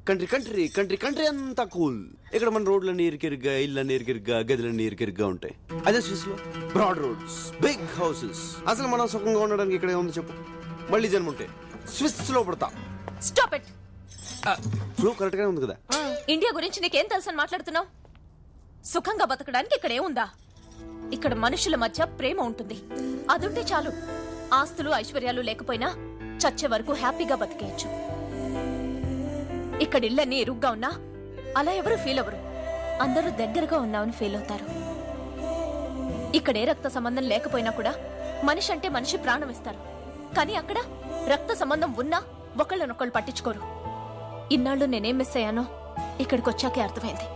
S1: కంట్రీ కంట్రీ కంట్రీ కంట్రీ అంతా కూల్. ఇక్కడ మన రోడ్లన్నీ ఇరికిరిగ్గా, ఇళ్ళన్నీ ఇరికిరిగ్గా, గదులన్నీ ఇరికిరిగ్గా ఉంటాయి. అదే స్విస్ లో బ్రాడ్ రోడ్స్, బిగ్ హౌసెస్. అసలు మనం సుఖంగా ఉండడానికి ఇక్కడ ఏముంది చెప్పు? మళ్ళీ జన్మ ఉంటే స్విస్ లో పడతా.
S11: Stop it.
S1: ఫ్లో కరెక్ట్ గానే ఉంది కదా?
S11: ఇండియా గురించి నీకేం తెలుసని మాట్లాడుతున్నావు? సుఖంగా బతకడానికి ఇక్కడ ఏముందా? ఇక్కడ మనుషుల మధ్య ప్రేమ ఉంటుంది. అదుంటే చాలు. ఆస్తులు ఐశ్వర్యాలు లేకపోయినా చచ్చే వరకు హ్యాపీగా బతికేయచ్చు. ఇక్కడ ఇళ్ళన్నీ ఇరుగ్గా ఉన్నా అలా ఎవరు ఫీల్ అవ్వరు. అందరూ దగ్గరగా ఉన్నామని ఫీల్ అవుతారు. ఇక్కడ ఏ రక్త సంబంధం లేకపోయినా కూడా మనిషి అంటే మనిషి ప్రాణం ఇస్తారు. కానీ అక్కడ రక్త సంబంధం ఉన్నా ఒకళ్ళనొకళ్ళు పట్టించుకోరు. ఇన్నాళ్ళు నేనేం మిస్ అయ్యానో ఇక్కడికి వచ్చాకే అర్థమైంది.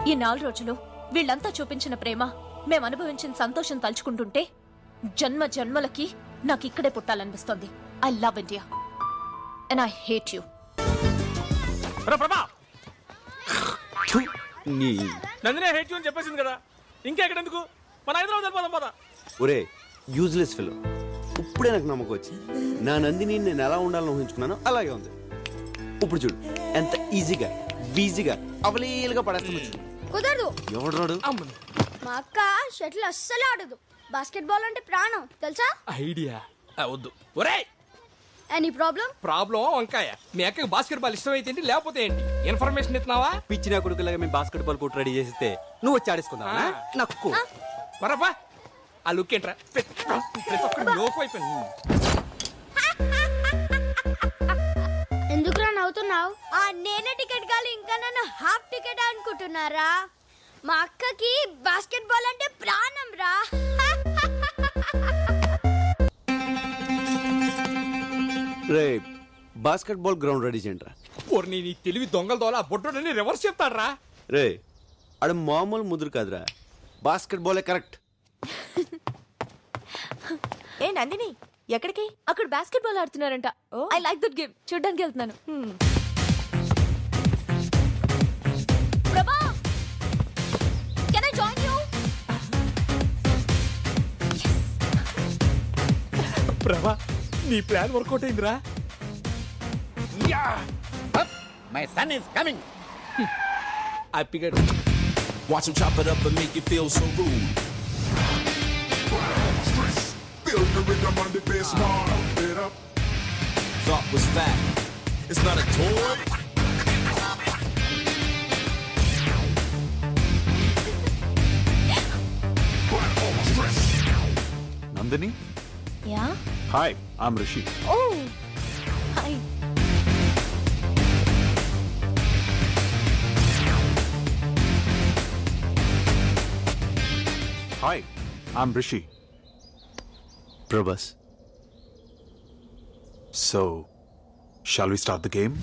S11: ఈ 4 రోజులు వీళ్ళంతా చూపించిన ప్రేమ, మేము అనుభవించిన సంతోషం తలుచుకుంటుంటే జన్మ జన్మలకి నాకు ఇక్కడే పుట్టాలనిపిస్తోంది. I love India and I hate you.
S15: నందినే హేట్ యూ అని చెప్పేసింది కదా, ఇంకెక్కడెందుకు? మన హైదరాబాద్ వెళ్ళిపోదాం పద.
S1: ఒరే యూజ్లెస్ ఫెలో, ఇప్పుడే నాకు నమ్మకం వచ్చి నా నందిని నేను ఎలా ఉండాలని ఊహించుకున్నానో అలాగే ఉంది. ఇప్పుడు చూడు ఎంత ఈజీగా వీజీగా అవలీలుగా పడేస్తాను.
S22: కుదరదు.
S1: ఎవడు రాడు?
S22: మా అక్క షటిల్ అస్సలు ఆడదు. బాస్కెట్ బాల్ అంటే ప్రాణం తెలుసా?
S8: ఐడియా వద్దు. ఒరే,
S22: ఎనీ ప్రాబ్లం?
S8: ప్రాబ్లం వంకాయ. మీ అక్కకి బాస్కెట్ బాల్ ఇష్టం అయితే లేకపోతే ఏంటి? ఇన్ఫర్మేషన్ ఇస్తున్నావా?
S17: పిచ్చిన కొడుకులాగా మేము బాస్కెట్ బాల్ కోర్టు రెడీ చేస్తే నువ్వు వచ్చి ఆడేసుకుందావా? నక్కు
S8: పరపా. ఆ లుక్ ఏంట్రా? ప్రతి ఒక్కరు లోపు అయిపోయింది.
S22: ఎందుకురా నవ్వుతున్నావు? ఆ నేనే టికెట్ కాదు, ఇంకా నన్ను హాఫ్ టికెట్ అనుకుంటున్నారా? మా అక్కకి బాస్కెట్ బాల్ అంటే ప్రాణం రా.
S1: రే బాస్కెట్ బాల్ గ్రౌండ్ రెడీ చేయండి రా.
S8: నీ తెలివి దొంగల దోల బొడ్డోడని రివర్స్ చెప్తాడ్రా.
S1: రే అడు మామూలు ముదురు కాదురా, బాస్కెట్ బాలే కరెక్ట్.
S11: ఏ నందిని, ఎక్కడికి? అక్కడ బాస్కెట్ బాల్ ఆడుతున్నారంట. I like that game. చూడ్డానికి వెళ్తున్నాను. Prabha, can I join you?
S15: Prabha, నీ ప్లాన్ వర్కౌట్ అయిందిరా.
S21: My son is coming.
S8: హ్యాపీగా
S4: Watch him chop it up and make you feel so rude. Feel the rhythm on the bass, pump it up. Thought was that. It's not a toy.
S5: Nandini?
S11: Yeah?
S5: Hi, I'm Rishi.
S11: Oh, hi.
S5: Hi, I'm Rishi.
S1: Prabhas.
S5: So, shall we start the game?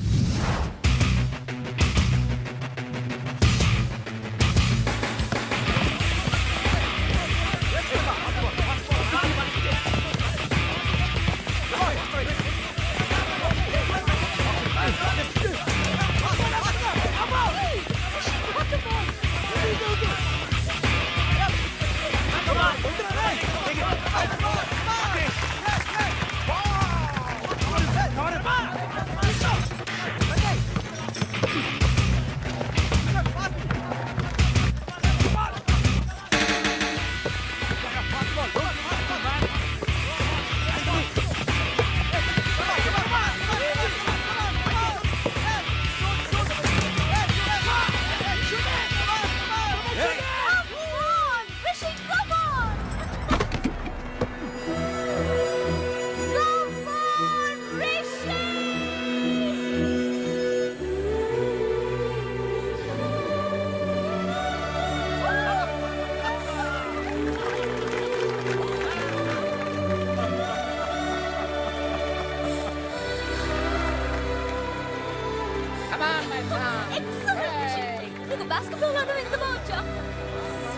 S11: నీకు basketball ఆడడం ఎంత బాగుంచా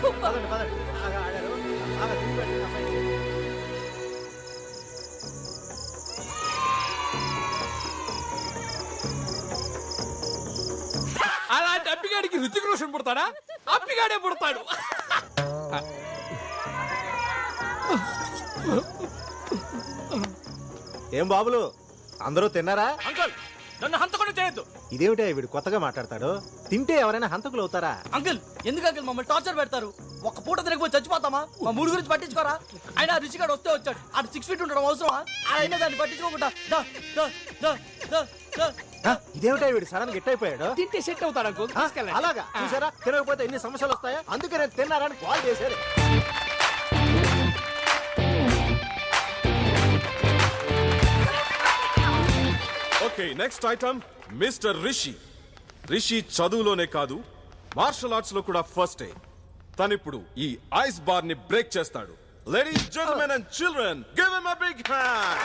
S11: super.
S8: అలాంటి అప్పిగాడికి రుచిక రోషన్ పుడతాడా? అప్పిగాడే పుడతాడు.
S16: ఏం బాబులు అందరూ తిన్నారా?
S15: Uncle నన్ను హంతకుండా చేయొద్దు.
S16: ఇదేమిటే వీడు కొత్తగా మాట్లాడతాడు? తింటే ఎవరైనా హంతకులు అవుతారా?
S18: అంకుల్ ఎందుకు అంకుల్ మమ్మల్ని టార్చర్ పెడతారు? ఒక పూట తినకపోతే చచ్చిపోతామా? మా మూడు గురించి పట్టించుకోరా? ఆయన రుచిగాడు వస్తే వచ్చాడు. అటు 6 feet ఉండడం అవసరమా? ఆయన దాన్ని పట్టించుకోకుండా
S16: ఇదేమిటా వీడు సడన్ గిట్ అయిపోయాడు?
S8: తింటే సెట్ అవుతాడు అంకుల్.
S16: అలాగా చూసారా? తినకపోతే ఎన్ని సమస్యలు వస్తాయా? అందుకే నేను తిన్నారని కాల్ చేశారు.
S9: Okay next item mister Rishi. Rishi చదువులోనే కాదు మార్షల్ ఆర్ట్స్ లో కూడా ఫస్ట్. తనిప్పుడు ఈ ఐస్ బార్ ని బ్రేక్ చేస్తాడు. Ladies gentlemen and children give him a big hand.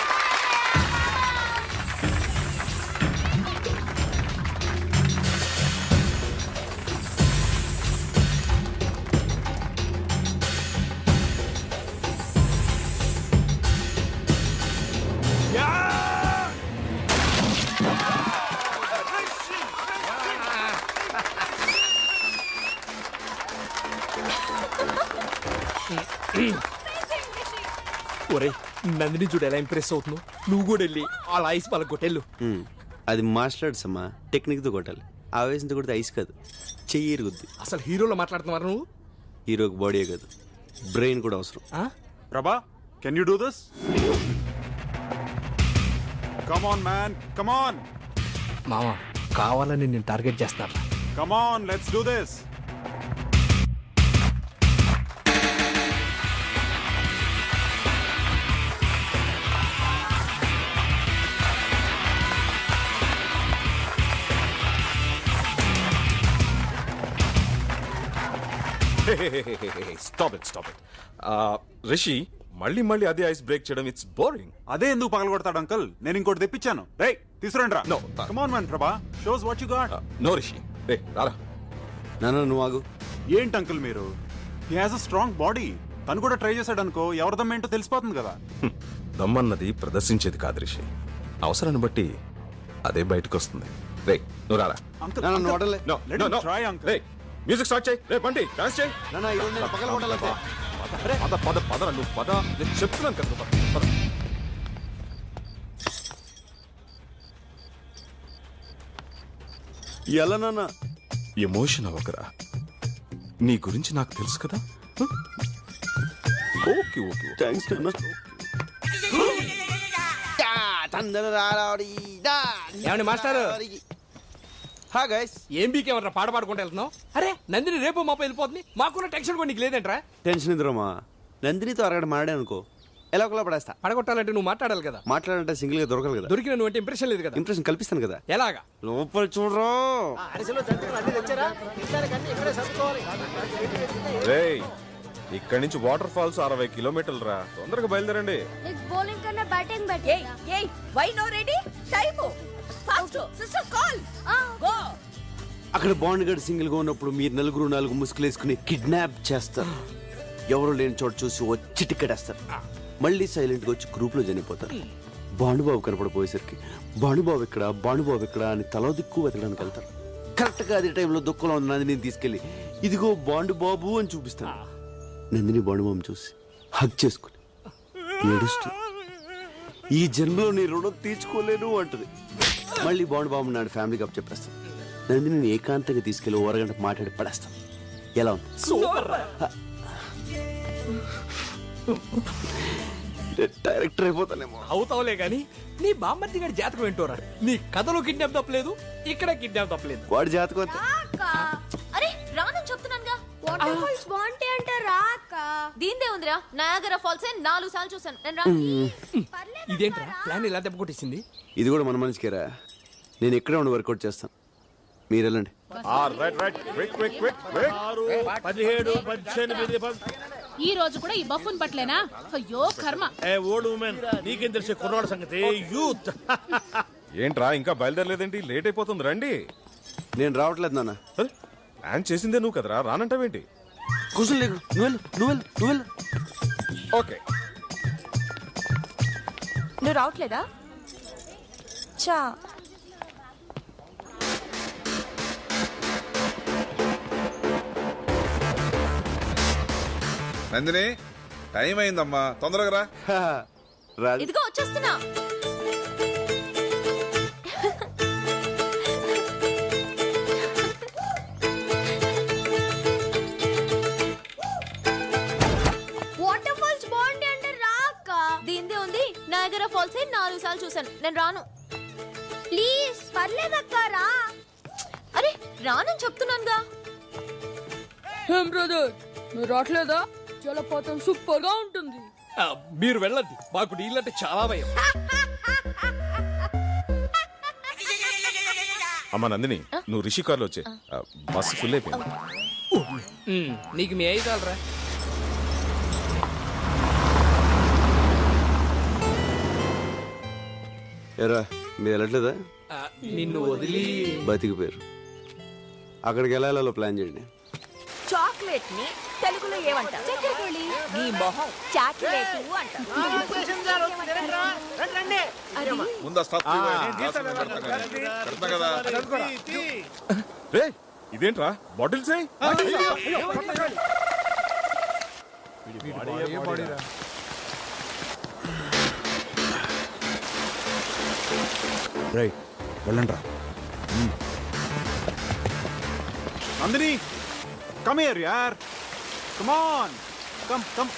S8: ఒరే నందిని చూడు ఎలా ఇంప్రెస్ అవుతున్నావు. నువ్వు కూడా వెళ్ళి అలా ఐస్ పళ్ళ కొట్టెళ్ళు.
S1: అది మార్షల్ ఆర్ట్స్ అమ్మా, టెక్నిక్ తో కొట్టాలి. ఆవేశంతో కొడితే ఐస్ కాదు, చెయ్యి ఇరుగుద్ది.
S8: అసలు హీరోలో మాట్లాడుతున్నారు నువ్వు.
S1: హీరోకి బాడీ కాదు, బ్రెయిన్ కూడా అవసరం.
S5: ప్రభా, can you do this? Come on man, come on.
S8: మామ కావాలని నేను టార్గెట్ చేస్తాను.
S5: Come on, let's do this.
S9: Stop it. Rishi మళ్ళీ మళ్ళీ అదే ఐస్ బ్రేక్ చేయడం ఇట్స్ బోరింగ్.
S5: అదే ఎందుకు పగలగొడతాడు అంకల్? నేను ఇంకోటి తెప్పించాను. రే తీసుకురండి రా.
S9: No
S5: come on man Prabha, shows what you got.
S9: No Rishi, రే రారా.
S1: నాన్న నువ్వు ఆగు.
S5: ఏంటి అంకుల్ మీరు? He has a strong body. తను కూడా ట్రై చేశాడు అనుకో, ఎవరి దమ్మేంటో తెలిసిపోతుంది కదా.
S9: దమ్మన్నది ప్రదర్శించేది కాదు రిషి, అవసరాన్ని బట్టి అదే బయటకు వస్తుంది. రే నువ్వు రారా. మ్యూజిక్ స్టార్ట్ చేయి. రే బండి డాన్స్ చేయి. పద నువ్వు పద. నేను చెప్తున్నాను కదా పద.
S1: ఎలా నాన్న?
S9: ఎమోషన్ అవ్వకరా, నీ గురించి నాకు తెలుసు కదా. ఓకే ఓకే
S1: థ్యాంక్స్ నాన్న.
S8: ఏమండి మాస్టర్?
S1: హా గైస్.
S8: ఏం బీకేమన్నా పాట పాడుకుంటూ వెళ్తున్నావు? అరే నందిని రేపు మాపై వెళ్ళిపోతుంది. మాకున్న టెన్షన్ కూడా నీకు లేదంట్రా?
S1: టెన్షన్ ఇద్దరమ్మా. నందినితో అరగడ మాడే అనుకో, ఎలా ఒకలా పడేస్తా.
S8: పడగొట్టాలంటే నువ్వు మాట్లాడాలి కదా.
S1: మాట్లాడాలంటే సింగిల్ గా దొరకాలి కదా.
S8: దొరికిన నువ్వు అంటే ఇంప్రెషన్ లేదు కదా.
S1: ఇంప్రెషన్ కల్పిస్తాను కదా.
S8: ఎలాగా?
S1: లోపల చూడరా.
S16: అరిసెలు జంతువులు అన్ని తెచ్చారా? తినడానికి అన్ని ఇక్కడే సర్దుకోవాలి.
S9: రేయ్ ఇక్కడి నుంచి వాటర్ ఫాల్స్ 60 కిలోమీటర్లు రా. తొందరగా బయలుదేరండి.
S22: బౌలింగ్ కన్నా batting better.
S20: Why no ready? Time fast sister call go.
S1: అక్కడ బాండ్ గడ్ సింగిల్ గా ఉన్నప్పుడు మీరు నలుగురు 4 ముసుగులు వేసుకుని కిడ్నాప్ చేస్తారు. ఎవరు లేని చోట చూసి వచ్చి టికెటేస్తారు. మళ్ళీ సైలెంట్ గా వచ్చి గ్రూప్ లో చనిపోతారు. భానుబాబు కనపడిపోయేసరికి భానుబాబు ఎక్కడ అని తల దిక్కు వెతకడానికి వెళ్తారు. కరెక్ట్ గా అదే టైంలో దుఃఖంలో ఉన్న నందిని తీసుకెళ్లి ఇదిగో బాండుబాబు అని చూపిస్తాను. నందిని బాండుబాబు చూసి హగ్ చేసుకుని ఏడుస్తూ ఈ జన్మలో నీ రుణం తీర్చుకోలేను అంటది. మళ్ళీ బాండుబాబు నాడు ఫ్యామిలీకి అప్ చెప్పేస్తాను. నందిని ఏకాంతంగా తీసుకెళ్లి ఓరగంట మాట్లాడి పడేస్తాం. ఎలా ఉంది? డైరెక్టర్ అయిపోతానేమో.
S8: అవుతావులే గాని నీ బామ్మర్ది గారి జాతకం ఏంటోరా. నీ కథలో కిడ్నాప్ తప్పలేదు, ఇక్కడ కిడ్నాప్ తప్పలేదు.
S1: వాడి జాతకం
S11: అరే రానని చెప్తున్నానుగా.
S22: వాటర్ ఫాల్స్ బాగుంటాయి అంటే రాక.
S11: దీందే ఉందిరా. నయాగరా ఫాల్స్ 4 సార్లు చూసాను నేను. రా.
S8: ఇదేంట్రా ప్లాన్ ఇలా దెబ్బ కొట్టేసింది?
S1: ఇది కూడా మన మనిషికేరా. నేను ఇక్కడే ఉండి వర్కౌట్ చేస్తాను, మీరు వెళ్ళండి.
S14: 17, 18
S23: ఈ రోజు కూడా ఈ బఫ్ఫున్ పట్లేనా? అయ్యో కర్మ.
S14: ఓల్డ్ ఉమెన్ నీకేం తెలిసే కుర్రాడు సంగతి. యూత్
S9: ఏంట్రా ఇంకా బయలుదేరలేదేంటి? లేట్ అయిపోతుంది, రండి.
S1: నేను రావట్లేదు నాన్న.
S9: ప్లాన్ చేసిందే నువ్వు కదరా, రానంటావేంటి?
S1: కూర్చొని లేకు, నువ్వు వెళ్ళు.
S9: ఓకే.
S11: నువ్వు రావట్లేదా? చా
S9: నందిని, టైం అయిందమ్మా, తొందరగా రా.
S11: ఇదిగో వచ్చేస్తున్నా.
S22: వాటర్ ఫాల్స్ బాగుంది అంటే రాక.
S11: దీందే ఉంది. నయాగరా ఫాల్స్ 4 సార్లు చూసాను. నేను రాను.
S22: ప్లీజ్ పర్లేదక్క రా.
S11: అరే రానని చెప్తున్నానుగా.
S2: ఏం బ్రదర్, నువ్వు రావట్లేదా? జలపాతం సూపర్ గా ఉంటుంది.
S8: మీరు వెళ్ళండి, మాకు నీళ్ళంటే చాలా భయం.
S9: అమ్మా నందిని, నువ్వు రిషి కార్లో వచ్చే, బస్సు ఫుల్ అయిపోయింది.
S8: నీకు మీ అయితాలరా.
S1: ఎరా మీరు వెళ్ళట్లేదా?
S8: నిన్ను వదిలి
S1: బతికిపోయారు. అక్కడికి వెళ్ళాలో ప్లాన్ చేయండి.
S20: చాక్లెట్ ని తెలుగులో ఏమంటారు?
S11: చక్కెరకోళి.
S20: నీ మొహం చాక్లెట్ అంటారు.
S9: ఇదేంట్రా బాటిల్స్?
S5: రైట్ వెళ్ళండ్రా. నందిని కమ్ హియర్ యార్, కమ్ ఆన్, కమ్.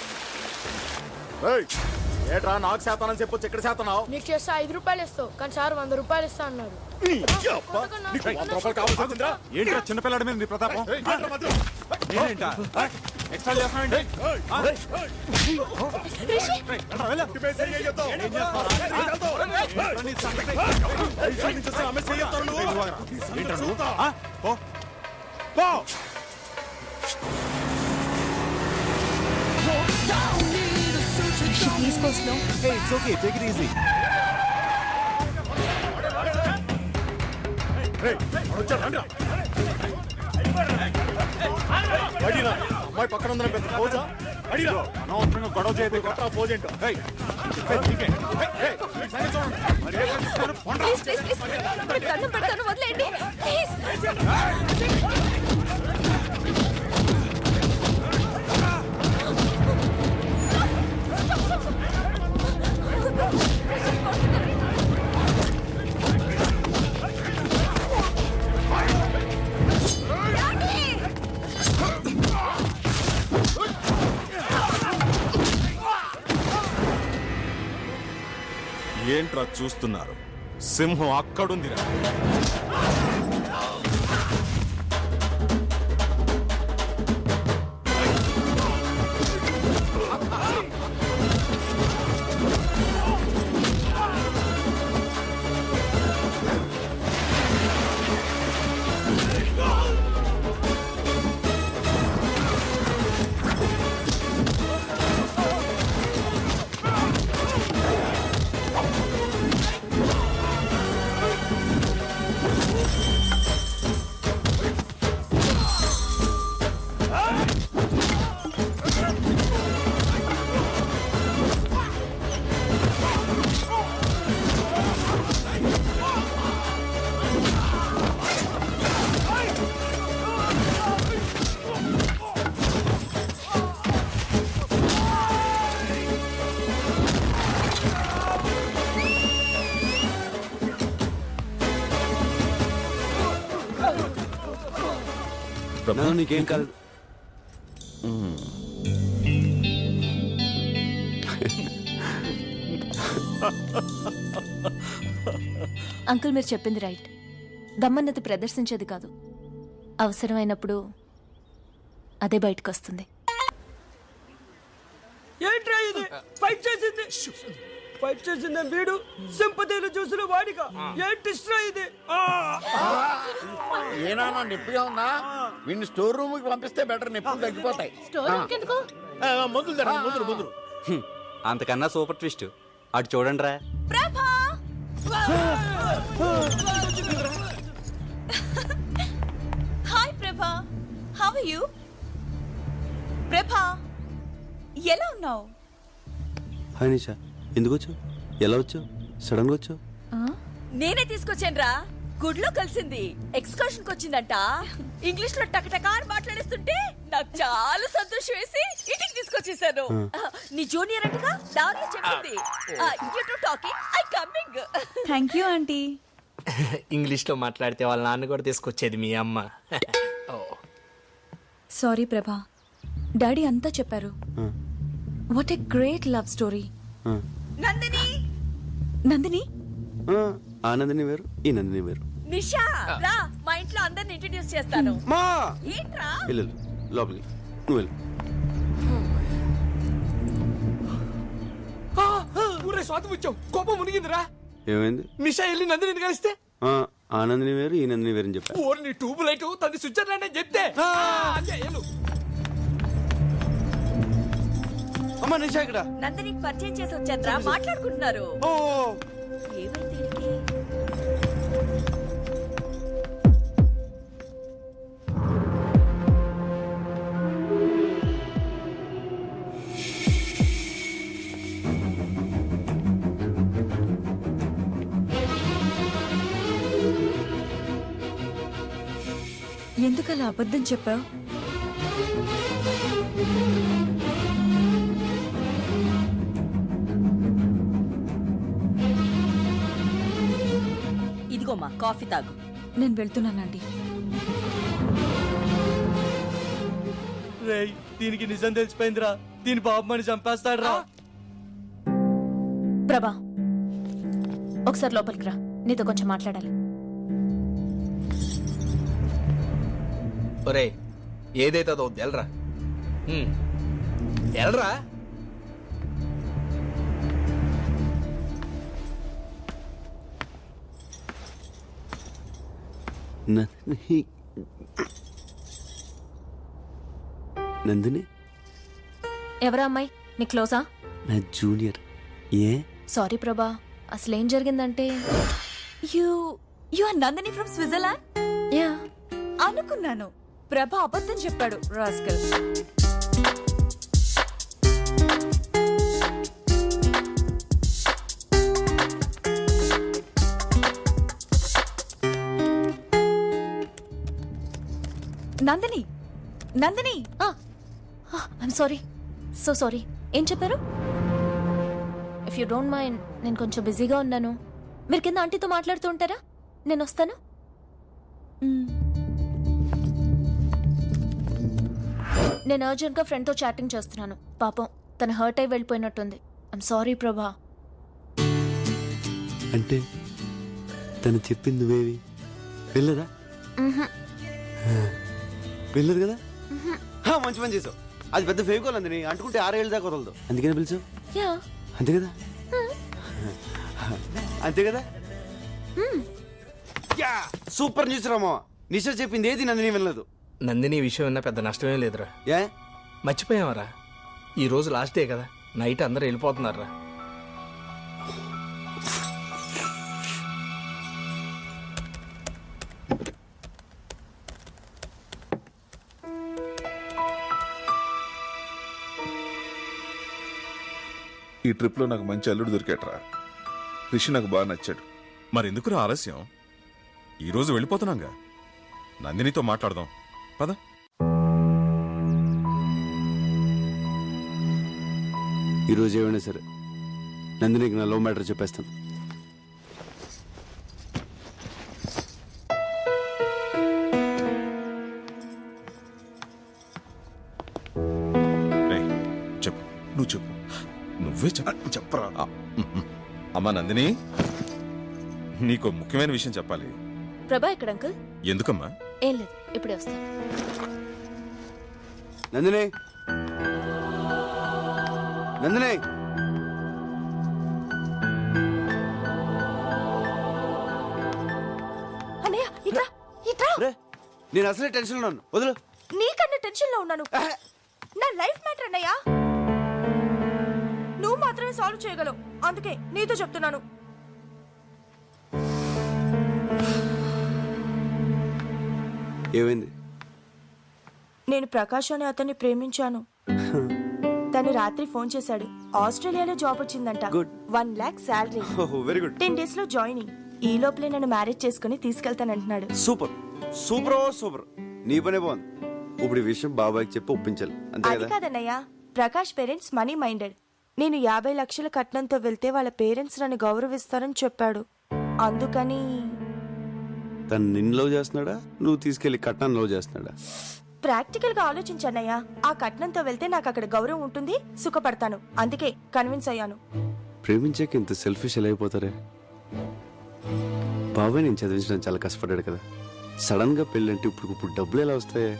S16: ఏట్రా నాకు శాతానని చెప్పొచ్చు, ఎక్కడ శాతనావు?
S2: నీకు చేస్తే 5 రూపాయలు ఇస్తావు, కానీ సార్ 100 రూపాయలు ఇస్తా అన్నారు.
S5: ఏంట్రా చిన్నపిల్లాడి మీద నీ ప్రతాపం? నేనేంటా ఎక్స్ట్రా చేస్తానండి? Hey, it's okay. Take it easy.
S16: అమ్మాయి పక్కన ఉందని పెద్ద పోజా.
S5: అనవసరంగా గొడవ చేయదు.
S16: పోజేంటో
S11: దండం పెడతాను, వదిలేండి ప్లీజ్.
S9: ఏంట్రా చూస్తున్నారు? సింహం అక్కడుందిరా.
S1: నీకేం కాదు.
S11: అంకుల్ మీరు చెప్పింది రైట్. దమ్మన్నది ప్రదర్శించేది కాదు, అవసరమైనప్పుడు అదే బయటకు వస్తుంది.
S2: ఏంట్రా ఇది? ఫైట్ చేసింది వీడు, సింపతిలు చూసిన వాడిగా. ఏంటి ఇది?
S21: ఏనా నొప్పిగా ఉందా? వీడిని స్టోర్ రూమ్ కి పంపిస్తే బెటర్, నొప్పులు తగ్గిపోతాయి. మందులు
S17: అంతకన్నా సూపర్ ట్విస్ట్ అటు చూడండి రా.
S20: Are you? ప్రభా, ఎలా ఉన్నావు?
S1: హాయ్ నిషా, ఎందుకు వచ్చావు? ఎలా వచ్చావు? సడన్ గా వచ్చావు?
S20: నేనే తీసుకొచ్చానురా. గుడ్లో కలిసింది, ఎక్స్కర్షన్ కి వచ్చిందంట. ఇంగ్లీష్ లో టకటకా అని మాట్లాడేస్తుంటే నాకు చాలా సంతోషం వేసి ఇంటికి తీసుకొచ్చేసాను. నీ జూనియర్ అంటగా దారిలో చెప్పింది. You to talking, I coming.
S6: Thank you aunty.
S8: English లో మాట్లాడితే వాళ్ళ నాన్న కూడా తీసుకొచ్చేది మీ అమ్మ.
S6: సారీ ప్రభా, డాడీ అంతా చెప్పారు. What a great love story.
S20: Nandini,
S6: Nandini,
S1: ఆ నందిని వేరు, ఈ నందిని వేరు.
S20: నిషా రా, మా ఇంట్లో అందరిని ఇంట్రడ్యూస్ చేస్తాను.
S1: మా
S20: ఏంట్రా?
S1: వెళ్ళు లోపలికి, నువ్వు వెళ్ళు.
S8: ఊరే స్వాతం వచ్చావు, కోపం మునిగిందిరా.
S1: ఏమైంది?
S8: నిషా వెళ్ళి నందిని కలిస్తే
S1: ఆ నందిని వేరు, ఈ నందిని వేరు అని చెప్పా.
S8: ఓర్ నీ ట్యూబ్ లైట్ తది స్విట్జర్లాండ్ అని చెప్తే
S1: అమ్మా నిషా ఇక్కడ.
S20: నందినికి పరిచయం చేసి వచ్చారా, మాట్లాడుకుంటున్నారు. ఏమైంది దీనికి?
S6: ఎందుకలా అబద్ధం చెప్పావు?
S20: ఇదిగోమ్మా, కాఫీ తాగు.
S6: నేను వెళ్తున్నానండి.
S18: రేయ్, దీనికి నిజం తెలిసిపోయిందిరా. దీని బాబుమని చంపేస్తాడు రా.
S11: ప్రభా, ఒకసారి లోపలికి రా, నీతో కొంచెం మాట్లాడాలి.
S8: ఒరే, ఏదైతే అదో ఎల్రా, ఎల్రా.
S1: నందిని
S11: ఎవరా అమ్మాయి? నీ క్లోజా?
S1: నా జూనియర్. ఏ?
S11: సారీ ప్రభా, అసలేం జరిగిందంటే
S6: you are Nandini from Switzerland?
S11: Yeah,
S6: అనుకున్నాను. ప్రభా అబద్ధం చెప్పాడు, rascal. Nandini, Nandini,
S11: I'm sorry, so sorry. ఏం చెప్పారు? ఇఫ్ యూ డోంట్ మైండ్, నేను కొంచెం బిజీగా ఉన్నాను. మీరు కింద ఆంటీతో మాట్లాడుతూ ఉంటారా? నేను వస్తాను. నేను అర్జెంట్గా ఫ్రెండ్తో చాటింగ్ చేస్తున్నాను. పాపం తను హర్ట్ అయి వెళ్ళిపోయినట్టుంది. ఐమ్ సారీ ప్రభా.
S1: అంటే తను చెప్పింది నువ్వేవి వెళ్ళదా? వెళ్ళదు కదా? మంచి పని చేసావు. అది పెద్ద ఫేవికోల్ అంది, అంటుకుంటే 6 ఏళ్ళ దాకా వదలదు. అందుకని పిలిచావు. అంతే కదా? అంతే కదా? Super news Rama. నిషా చెప్పింది ఏది నందిని వెళ్ళదు.
S8: నందిని విషయం విన్నా పెద్ద నష్టమే లేదురా.
S1: ఏ
S8: మర్చిపోయావరా? ఈ రోజు లాస్ట్ డే కదా, నైట్ అందరూ వెళ్ళిపోతున్నారా.
S9: ఈ ట్రిప్లో నాకు మంచి అల్లుడు దొరికాట్రా. రిషి నాకు బాగా నచ్చాడు. మరెందుకురా ఆలస్యం? ఈరోజు వెళ్ళిపోతున్నాగా. నందినితో మాట్లాడదాం పద.
S1: ఈరోజు ఏమైనా సరే నందినికి నా లవ్ మ్యాటర్ చెప్పేస్తాను.
S9: చెప్పు, నువ్వు చెప్పు, నువ్వే చెప్పరా. అమ్మా నందిని, నీకు ముఖ్యమైన విషయం చెప్పాలి.
S11: ప్రభా ఎక్కడ అంకుల్?
S9: ఎందుకమ్మా?
S11: ఏం లేదు, ఇప్పుడే వస్తాను.
S1: నందిని, నందిని,
S6: అన్నయ్య ఇట్రా, ఇట్రా.
S1: నేను అసలే టెన్షన్ ఉన్నాను, వదులు.
S6: నీకన్నా టెన్షన్ లో ఉన్నాను. నా లైఫ్ మ్యాటర్ అన్నయ్య. నువ్వు మాత్రమే సాల్వ్ చేయగలవు, అందుకే నీతో చెప్తున్నాను.
S1: ఏమైంది?
S3: నేను ప్రకాష్ అనే అతన్ని ప్రేమించాను. తను రాత్రి ఫోన్ చేశాడు. ఆస్ట్రేలియాలో జాబ్ వచ్చిందంట. 1 lakh salary.
S1: Very good.
S3: 10 days లో జాయినింగ్. ఈ లోపలే నన్ను మ్యారేజ్ చేసుకుని తీసుకెళ్తానంటున్నాడు.
S1: Super super super. నీ పనే బాగుంది. ఇప్పుడు ఈ విషయం బాబాయ్కి చెప్పి ఒప్పించాలి, అంతే
S3: అది
S1: కదా?
S3: కాదన్నయ్య, ప్రకాష్ పేరెంట్స్ మనీ మైండెడ్. నేను 50 లక్షల కట్నంతో వెళ్తే వాళ్ళ పేరెంట్స్ నన్ను గౌరవిస్తారని చెప్పాడు. అందుకని
S1: తను నిన్ను లవ్ చేస్తున్నాడా, నువ్వు తీసుకెళ్లి కట్నాన్ని లవ్ చేస్తున్నాడా?
S3: ప్రాక్టికల్ గా ఆలోచించన్నయ్య. ఆ కట్నంతో వెళ్తే నాకు అక్కడ గౌరవం ఉంటుంది, సుఖపడతాను. అందుకే కన్విన్స్ అయ్యాను.
S1: ప్రేమించాక ఇంత సెల్ఫిష్ ఎలా అయిపోతారే? బాబాయ్ నేను చదివించడం చాలా కష్టపడ్డాడు కదా. సడన్ గా పెళ్ళంటే ఇప్పుడు డబ్బులు ఎలా వస్తాయి?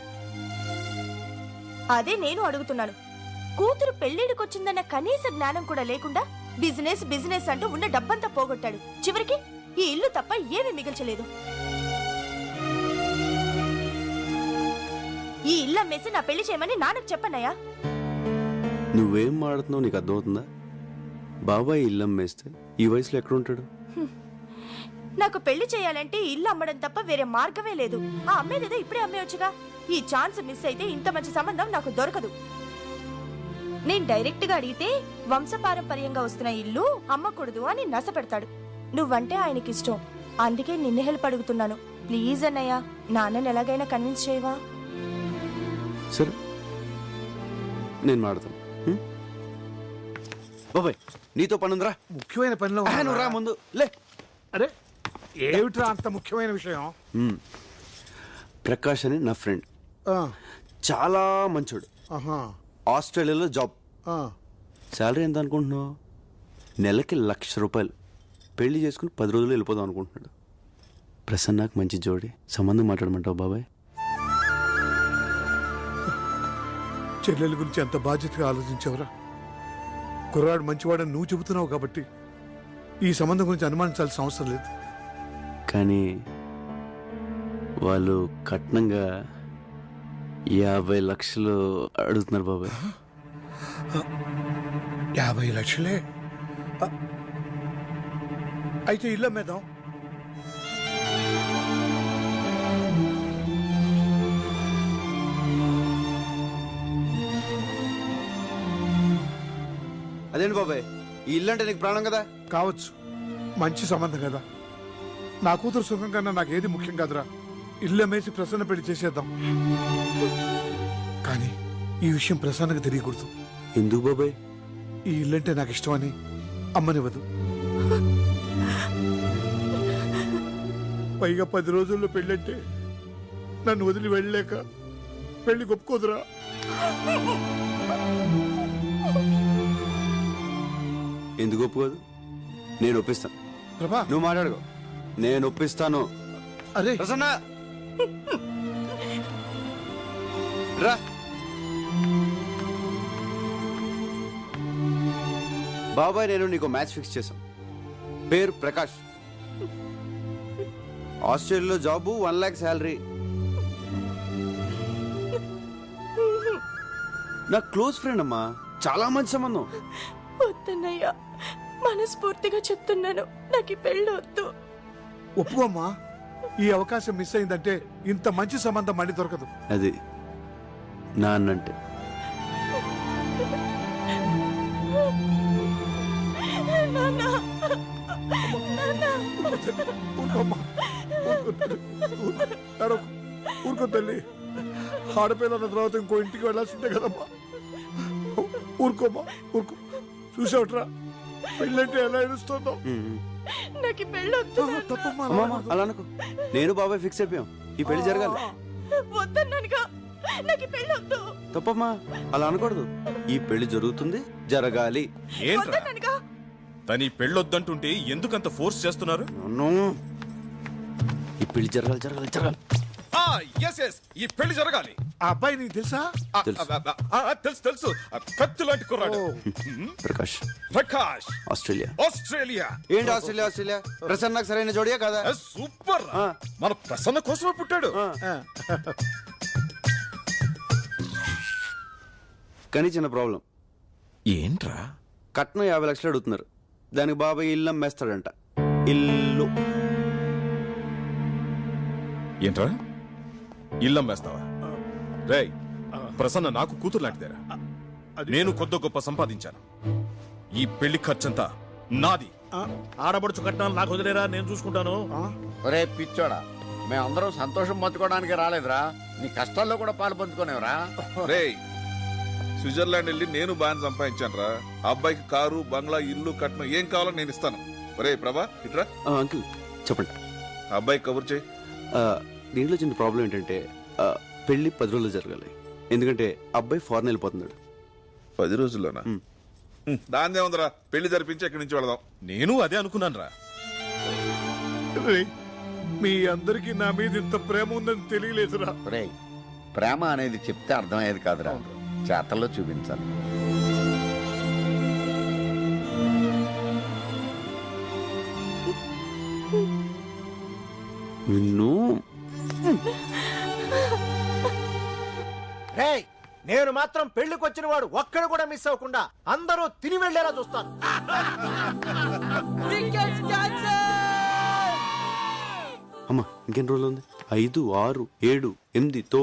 S3: అదే నేను అడుగుతున్నాను. కూతురు పెళ్లిడికొచ్చిందన్న కనీస జ్ఞానం కూడా లేకుండా బిజినెస్ బిజినెస్ అంటూ ఉన్న డబ్బంతా పోగొట్టాడు. చివరికి ఈ ఇల్లు తప్ప ఏమీ మిగిల్చలేదు. ఈ ఇల్లు అమ్మేసి నా పెళ్లి చేయమని నాన్నకు చెప్పన్నయ్యా.
S1: నువ్వేం మాడుతున్నావు నీకు అర్థమవుతుందా? బాబాయ్ ఇల్లు అమ్మేస్తే ఈ వయసులో ఎక్కడ ఉంటాడు?
S3: నాకు పెళ్లి చేయాలంటే ఇల్లు అమ్మడం తప్ప వేరే మార్గమే లేదు. ఆ అమ్మేదేదో ఇప్పుడే అమ్మేయొచ్చుగా. ఈ ఛాన్స్ మిస్ అయితే ఇంత మంచి సంబంధం నాకు దొరకదు. నేను డైరెక్ట్ గా అడిగితే వంశపారంపర్యంగా వస్తున్న ఇల్లు అమ్మకూడదు అని నస పెడతాడు. నువ్వంటే ఆయనకి ఇష్టం, అందుకే నిన్ను హెల్ప్ అడుగుతున్నాను. ప్లీజ్ అన్నయ్య, నాన్నని ఎలాగైనా కన్విన్స్ చేయవా?
S1: సరే నేను మాడతాను. బాబాయ్ నీతో పనుందిరా.
S10: ముఖ్యమైన పనిలో
S1: నువ్వు రా ముందు లే.
S10: అరే ఏమిట్రా అంత ముఖ్యమైన విషయం?
S1: ప్రకాష్ అని నా ఫ్రెండ్, చాలా మంచోడు. ఆస్ట్రేలియాలో జాబ్. శాలరీ ఎంత అనుకుంటున్నావు? నెలకి ₹1,00,000. పెళ్లి చేసుకుని 10 రోజులు వెళ్ళిపోదాం అనుకుంటున్నాడు. ప్రసన్నకు మంచి జోడి, సంబంధం మాట్లాడమంటావు బాబాయ్?
S10: చెల్లెల గురించి అంత బాధ్యతగా ఆలోచించావురా. కుర్రాడు మంచివాడని నువ్వు చెబుతున్నావు కాబట్టి ఈ సంబంధం గురించి అనుమానించాల్సిన అవసరం లేదు.
S1: కానీ వాళ్ళు కట్నంగా 50 లక్షలు అడుగుతున్నారు బాబాయ్.
S10: 50 లక్షలే? అయితే ఇల్లు అమ్మేద్దాం.
S1: అదేంటి బాబాయ్, ఈ ఇల్లు అంటే నీకు ప్రాణం కదా?
S10: కావచ్చు, మంచి సంబంధం కదా. నా కూతురు సుఖం కన్నా నాకు ఏది ముఖ్యం కాదురా. ఇల్లు అమ్మేసి ప్రసన్న పెళ్లి చేసేద్దాం. కానీ ఈ విషయం ప్రసన్నకు తెలియకూడదు.
S1: ఎందుకు బాబాయ్?
S10: ఈ ఇల్లంటే నాకు ఇష్టమని అమ్మనివ్వదు. పైగా 10 రోజుల్లో పెళ్ళంటే నన్ను వదిలి వెళ్ళలేక పెళ్లి ఒప్పుకోదురా.
S1: ఎందుకు ఒప్పుకోదు? నేను ఒప్పిస్తాను.
S10: ప్రభా
S1: నువ్వు మాట్లాడుకో, నేను ఒప్పిస్తాను.
S10: అరే
S1: ప్రసన్న రా. బాబాయ్ నేను నీకు మ్యాచ్ ఫిక్స్ చేశాం. పేరు ప్రకాష్, ఆస్ట్రేలియాలో జాబు, 1 lakh శాలరీ. నా క్లోజ్ ఫ్రెండ్ అమ్మా, చాలా మంచి సంబంధం.
S3: వద్దన్నయ్య, మనస్ఫూర్తిగా చెప్తున్నాను, నాకు ఈ పెళ్ళి వద్దు.
S10: ఒప్పుకోమ్మా. ఈ అవకాశం మిస్ అయిందంటే ఇంత మంచి సంబంధం మళ్ళీ దొరకదు.
S1: అది నాన్నంటే.
S10: ఊరుకో తల్లి, ఆడపిల్లల తర్వాత ఇంకో ఇంటికి వెళ్ళాల్సిందే కదమ్మా. ఊరుకోమ్మా, ఊరుకో. చూసావుట్రా పెళ్ళంటే ఎలా ఏడుస్తుందో.
S3: నాకు పెళ్ళి వద్దు.
S1: అలా అనుకో, నేను బాబాయ్ ఫిక్స్ అయిపోయాం. ఈ పెళ్లి జరగాలి.
S3: వద్దన్నానుగా, నాకు పెళ్ళి వద్దు.
S1: తప్పమ్మా, అలా అనకూడదు. ఈ పెళ్లి జరుగుతుంది, జరగాలి.
S9: ఏంట్రా తని పెళ్ళొద్దంటుంటే ఎందుకంత ఫోర్స్ చేస్తున్నారు?
S1: ఈ పెళ్లి జరగాలి జరగాలి జరగాలి.
S9: ఈ పెళ్లి జరగాలి.
S10: ఆ అబ్బాయి నీకు తెలుసా?
S9: తెలుసు తెలుసు, కత్తి లాంటి కుర్రాడు.
S1: ప్రకాష్.
S9: ప్రకాష్
S1: ఆస్ట్రేలియా.
S9: ఆస్ట్రేలియా
S1: ఏంటి ఆస్ట్రేలియా? ఆస్ట్రేలియా ప్రసన్నకు సరైన జోడియా కదా?
S9: సూపర్. మన ప్రసన్న కోసమే పుట్టాడు.
S1: కానీ చిన్న ప్రాబ్లం.
S9: ఏంట్రా?
S1: కట్నం 50 లక్షలు అడుగుతున్నారు. దానికి బాబాయ్ ఇల్లు అమ్మేస్తాడంట. ఇల్లు
S9: ఏంట్రా? ఇల్లు అమ్మేస్తావా? రేయ్, ప్రసన్న నాకు కూతురు లాంటిదేరా. నేను కొద్ది గొప్ప సంపాదించాను. ఈ పెళ్లి ఖర్చంతా నాది.
S14: ఆడబడుచు కట్నాలు నాకు వదిలేరా, నేను చూసుకుంటాను.
S13: ఒరే పిచ్చోడా, మేమందరం సంతోషం పంచుకోవడానికి రాలేదురా, నీ కష్టాల్లో కూడా పాలు పంచుకోనేవరా.
S7: రే, స్విట్జర్లాండ్ వెళ్ళి నేను బాగా సంపాదించాను రా. అబ్బాయికి కారు, బంగ్లా, ఇల్లు, కట్నం ఏం కావాలో నేను ఇస్తాను. ఒరే ప్రభా, ఇట్రా.
S1: అంకుల్ చెప్పండి.
S7: అబ్బాయికి కబుర్ చేయి.
S1: దీంట్లో చిన్న ప్రాబ్లం ఏంటంటే పెళ్లి 10 రోజులు జరగాలి. ఎందుకంటే అబ్బాయి ఫారెన్ వెళ్ళిపోతున్నాడు.
S7: 10 రోజుల్లోనా? దాన్నే ఉందిరా, పెళ్లి జరిపించి ఎక్కడి నుంచి వెళదాం.
S9: నేను అదే అనుకున్నాను రా.
S10: మీ అందరికి నా మీద ఇంత ప్రేమ ఉందని తెలియలేదురా.
S13: రే, ప్రేమ అనేది చెప్తే అర్థమయ్యేది కాదురా, చేతల్లో చూపించాలి.
S1: నిన్ను
S16: రేయ్, నేను మాత్రం పెళ్లికి వచ్చిన వాడు ఒక్కడు కూడా మిస్ అవ్వకుండా అందరూ తిని వెళ్లేలా చూస్తాను.
S1: అమ్మా ఇంకెన్ని రోజులు ఉంది? 5, 6, 7, 8తో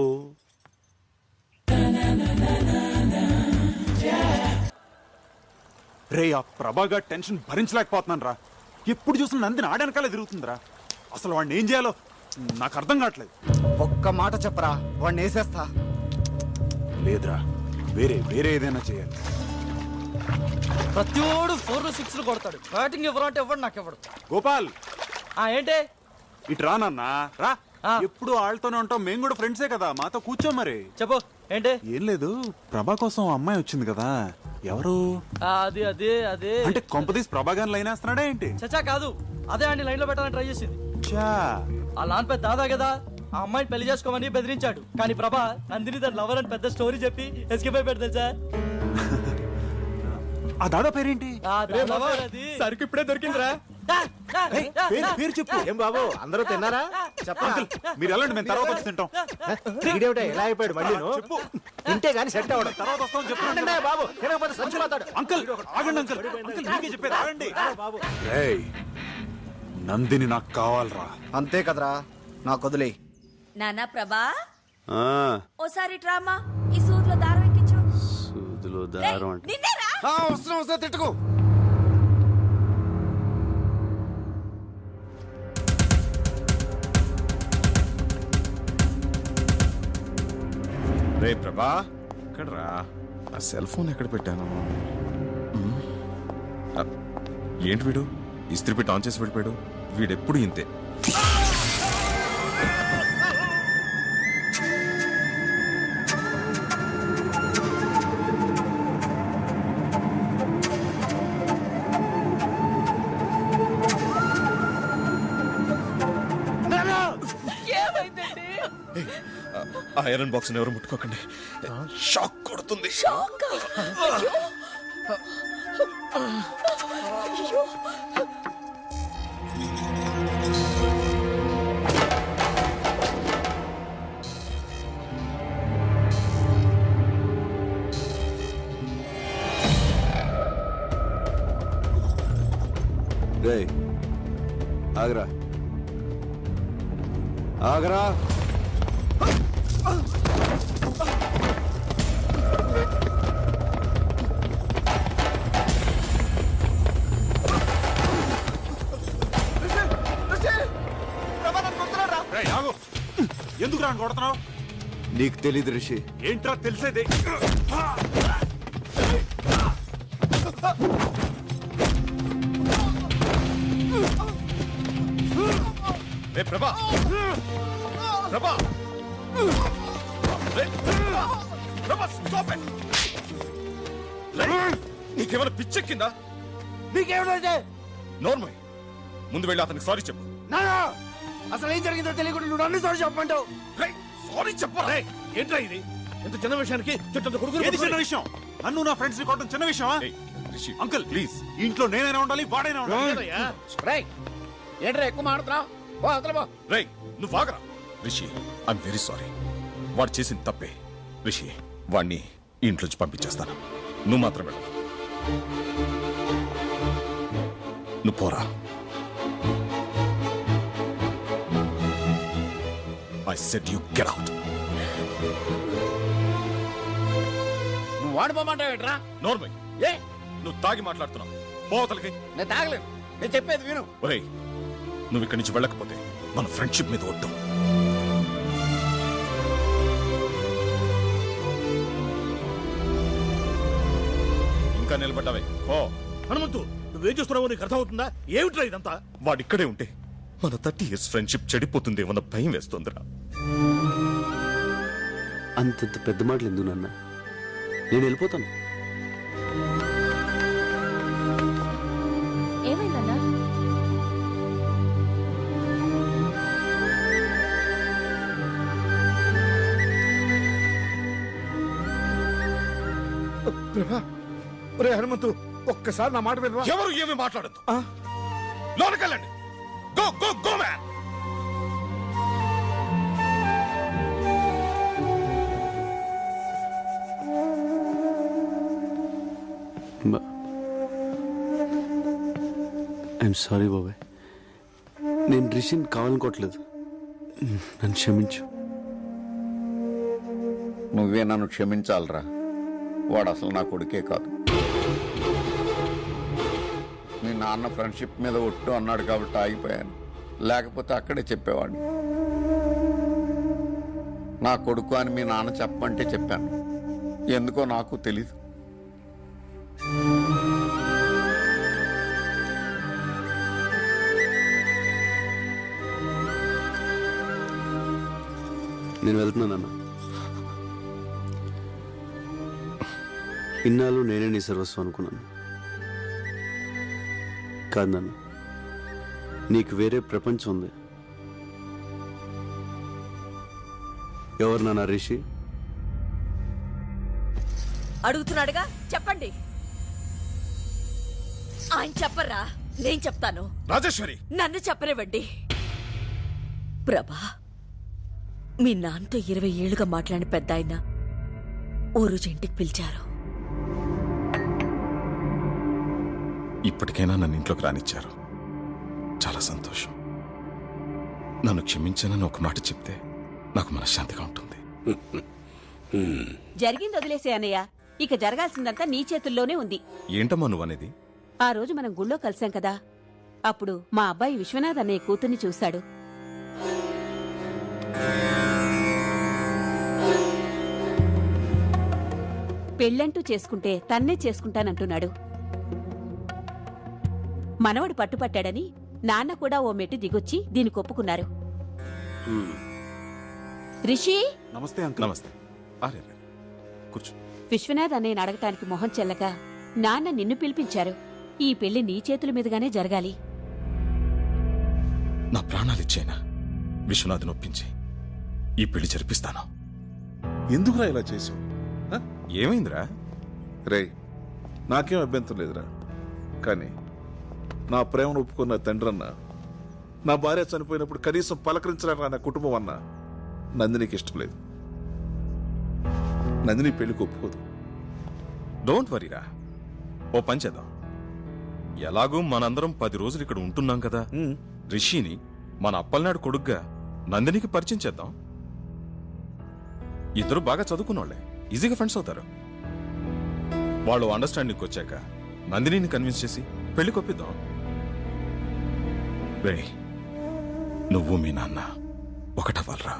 S5: రే, ఆ ప్రభాగా టెన్షన్ భరించలేకపోతున్నాను రా. ఎప్పుడు చూసిన నందిని ఆడనకాలే తిరుగుతుందిరా. అసలు వాడిని ఏం చేయాలో నాకు అర్థం కావట్లేదు.
S16: ఒక్క మాట చెప్పరా, వాడిని వేసేస్తా.
S5: లేదురా, వేరే ఏదైనా చేయాలి.
S18: ప్రతివాడు 4 6 కొడతాడు. బ్యాటింగ్ ఎవరు అంటే ఎవడు నాకు ఎవడు.
S5: గోపాల్,
S18: ఏంటి
S5: ఇటు రా నాన్న రా. ఎప్పుడు వాళ్ళతోనే ఉంటాం, మేము కూడా ఫ్రెండ్సే కదా, మాతో కూర్చో. మరి
S18: చెప్పు ఏంటి?
S5: ఏం లేదు, ప్రభా కోసం అమ్మాయి వచ్చింది కదా. ఎవరు?
S18: అదే
S5: అంటే కొంపదీస్ ప్రభాగాన్ని లైన్ వేస్తున్నాడా ఏంటి?
S18: చచ్చా కాదు, అదే అండి లైన్ లో పెట్టాలని ట్రై చేసింది. ఆ లాన్ పెద్ద దాదా కదా, ఆ అమ్మాయిని పెళ్లి చేసుకోమని బెదిరించాడు. కానీ ప్రభా నందిని తన లవర్ అని పెద్ద స్టోరీ చెప్పి ఎస్కేప్ అయిపోయాడు తెలుసా.
S5: ఆ దాదా పేరేంటి?
S18: సరుకు ఇప్పుడే దొరికిందిరా.
S5: పేరు చెప్పు.
S16: ఏం బాబు, అందరూ తిన్నారా?
S5: అంకుల్ మీరు వెళ్ళండి, మేము తర్వాత వచ్చి తింటాం.
S16: ఇదేమిటా ఎలా అయిపోయాడు మళ్ళీ?
S5: చెప్పు.
S16: తింటే గానీ సెట్ అవ్వడం.
S5: తర్వాత వస్తామని చెప్పండి
S16: బాబు, తినకపోతే సంచులవుతాడు.
S5: అంకుల్ ఆగండి. అంకుల్ మీకే చెప్పేది ఆగండి. నందిని నాకు కావాలరా.
S16: అంతే కదరా, నాకు వదిలే.
S20: నానా ప్రభా, ఓసారి డ్రామా ఈ సూదిలో దారం ఎక్కించు.
S1: సూదిలో దారం అంటే
S20: నిన్నేరా?
S16: వస్తున్నా తిట్టుకో.
S9: రే ప్రభా, ఎక్కడ రా? ఆ సెల్ ఫోన్ ఎక్కడ పెట్టాను? ఏంటి వీడు ఇస్త్రీ పెట్టి ఆన్ చేసి వెళ్ళిపోయాడు? వీడెప్పుడు ఇంతే. ఆ ఐరన్ బాక్స్ ఎవరు ముట్టుకోకండి, షాక్ కొడుతుంది.
S1: రే ఆగరా, ఆగరా.
S5: ఎందుకు రాను కొడుతున్నావు?
S1: నీకు తెలీదు రిషి.
S5: ఏంట్రా తెలిసేది?
S9: ప్రభా, ప్రభా, నీకేమైనా పిచ్చెక్కిందా?
S16: నీకేమైనా
S9: నోర్మల్, ముందు వెళ్ళి అతనికి సారీ చెప్పు.
S16: అసలు ఏం జరిగిందో తెలియకుండా నువ్వు అన్ని సారీ చెప్పమంటావు.
S9: సారీ చెప్పరా?
S14: ఏంట్రా ఇది? ఇంత చిన్న విషయానికి చుట్టూ కొడుకు.
S5: ఏది చిన్న విషయం? నన్ను నా ఫ్రెండ్స్ ని కొట్టడం చిన్న విషయమా? అంకుల్ ప్లీజ్, ఇంట్లో నేనైనా ఉండాలి, వాడైనా ఉండాలి.
S21: ఏంట్రా ఎక్కువ మాడుతున్నావు?
S9: రేయ్ నువ్వు ఆగరా. Rishi, I'm very sorry. వాడు చేసిన తప్పే. రిషి, వాడిని ఇంట్లోంచి పంపించేస్తాను. నువ్వు మాత్రం వెళ్ళు. నువ్వు పోరా. I said you get out.
S21: వాడిపోమంటావేట్రా?
S9: నోర్మై
S21: ఏ
S9: నువ్వు తాగి మాట్లాడుతున్నావు. పోతలకి
S21: నేను తాగలేదు, నేను చెప్పేది విను.
S9: ఒరేయ్, నువ్వు ఇక్కడి నుంచి వెళ్ళకపోతే మన ఫ్రెండ్షిప్ మీద వద్దు. ఇంకా నిలబడ్డావే ఓ
S14: హనుమంతు, నువ్వేం చేస్తున్నావో నీకు అర్థమవుతుందా? ఏమిట్రా ఇదంతా?
S9: వాడిక్కడే ఉంటే మన 30 years ఫ్రెండ్షిప్ చెడిపోతుందేమన్న భయం వేస్తుందిరా.
S1: అంతంత పెద్ద మాటలు ఎందుకు నాన్న? నేను వెళ్ళిపోతాను.
S11: ఏమైందన్నా?
S10: ప్రభా, ఒరే హనుమంతు, ఒక్కసారి నా మాట వినరా?
S9: ఎవరు ఏమి మాట్లాడద్దు. లోనకెళ్ళండి. Go go go man.
S1: I'm sorry బాబాయ్, నేను రిషిని కావాలనుకోవట్లేదు. నన్ను క్షమించు.
S21: నువ్వే నన్ను క్షమించాలరా. వాడు అసలు నా కొడుకే కాదు. మీ నాన్న ఫ్రెండ్షిప్ మీద ఒట్టు అన్నాడు కాబట్టి ఆగిపోయాను, లేకపోతే అక్కడే చెప్పేవాడిని. నా కొడుకు అని మీ నాన్న చెప్పమంటే చెప్పాను. ఎందుకో నాకు తెలీదు.
S1: నేను వెళ్తున్నానన్నా. ఇన్నాళ్ళు నేనే నీ సర్వస్వం అనుకున్నాను. కాదు నాన్న, నీకు వేరే ప్రపంచం ఉంది. ఎవరు నాన్న రిషి?
S20: అడుగుతున్నాడుగా, చెప్పండి. ఆయన చెప్పరా, నేను చెప్తాను.
S9: రాజేశ్వరి,
S20: నన్ను చెప్పనివ్వండి. ప్రభా, మీ నాన్నతో 20 ఏళ్లుగా మాట్లాడిన పెద్ద ఆయన ఓ రోజు ఇంటికి పిలిచారు.
S9: ఇప్పటికైనా నన్ను ఇంట్లోకి రానిచ్చారు. చాలా సంతోషం. నన్ను క్షమించానని ఒక మాట చెప్తే నాకు మనశ్శాంతిగా ఉంటుంది.
S4: జరిగింది వదిలేసే అన్నయ్య, ఇక జరగాల్సిందంతా నీ చేతుల్లోనే ఉంది.
S9: ఏంటమ్మా నువ్వు అనేది?
S4: ఆ రోజు మనం గుళ్ళో కలిసాం కదా, అప్పుడు మా అబ్బాయి విశ్వనాథ్ అన్నయ్య కూతుర్ని చూశాడు. పెళ్ళంటూ చేసుకుంటే తన్నే చేసుకుంటానంటున్నాడు. మనవడు పట్టుపట్టాడని నాన్న కూడా ఓ మెట్టు దిగొచ్చి దీనికి ఒప్పుకున్నారు. రిషి,
S5: నమస్తే అంకుల్.
S9: నమస్తే. కూర్చో.
S4: విశ్వనాథ్ అన్నయ్యని అడగటానికి మొహం చెల్లక నాన్న నిన్ను పిలిపించారు. ఈ పెళ్లి నీ చేతుల మీదుగానే జరగాలి.
S9: నా ప్రాణాలిచ్చేనా విశ్వనాథ్ నొప్పించి ఈ పెళ్లి జరిపిస్తాను.
S7: ఎందుకురా ఇలా చేసావు?
S9: ఏమైందిరా?
S7: రే, నాకేం అభ్యంతరం లేదురా, కానీ నా ప్రేమను ఒప్పుకున్న తండ్రన్న, నా భార్య చనిపోయినప్పుడు కనీసం పలకరించడానికి నా కుటుంబం అన్న నందినికి ఇష్టం లేదు. నందిని పెళ్లికి ఒప్పుకోదు.
S9: డోంట్ వరీరా, ఓ పని చేద్దాం. ఎలాగూ మనందరం 10 రోజులు ఇక్కడ ఉంటున్నాం కదా, రిషిని మన అప్పలనాడు కొడుగ్గా నందినికి పరిచయం చేద్దాం. ఇద్దరు బాగా చదువుకున్నోళ్లే, ఈజీగా ఫ్రెండ్స్ అవుతారు. వాళ్ళు అండర్స్టాండింగ్కి వచ్చాక నందినిని కన్విన్స్ చేసి పెళ్లి కొప్పిద్దాం. రే, నువ్వు మీ నాన్న ఒకటవ్వాలరా.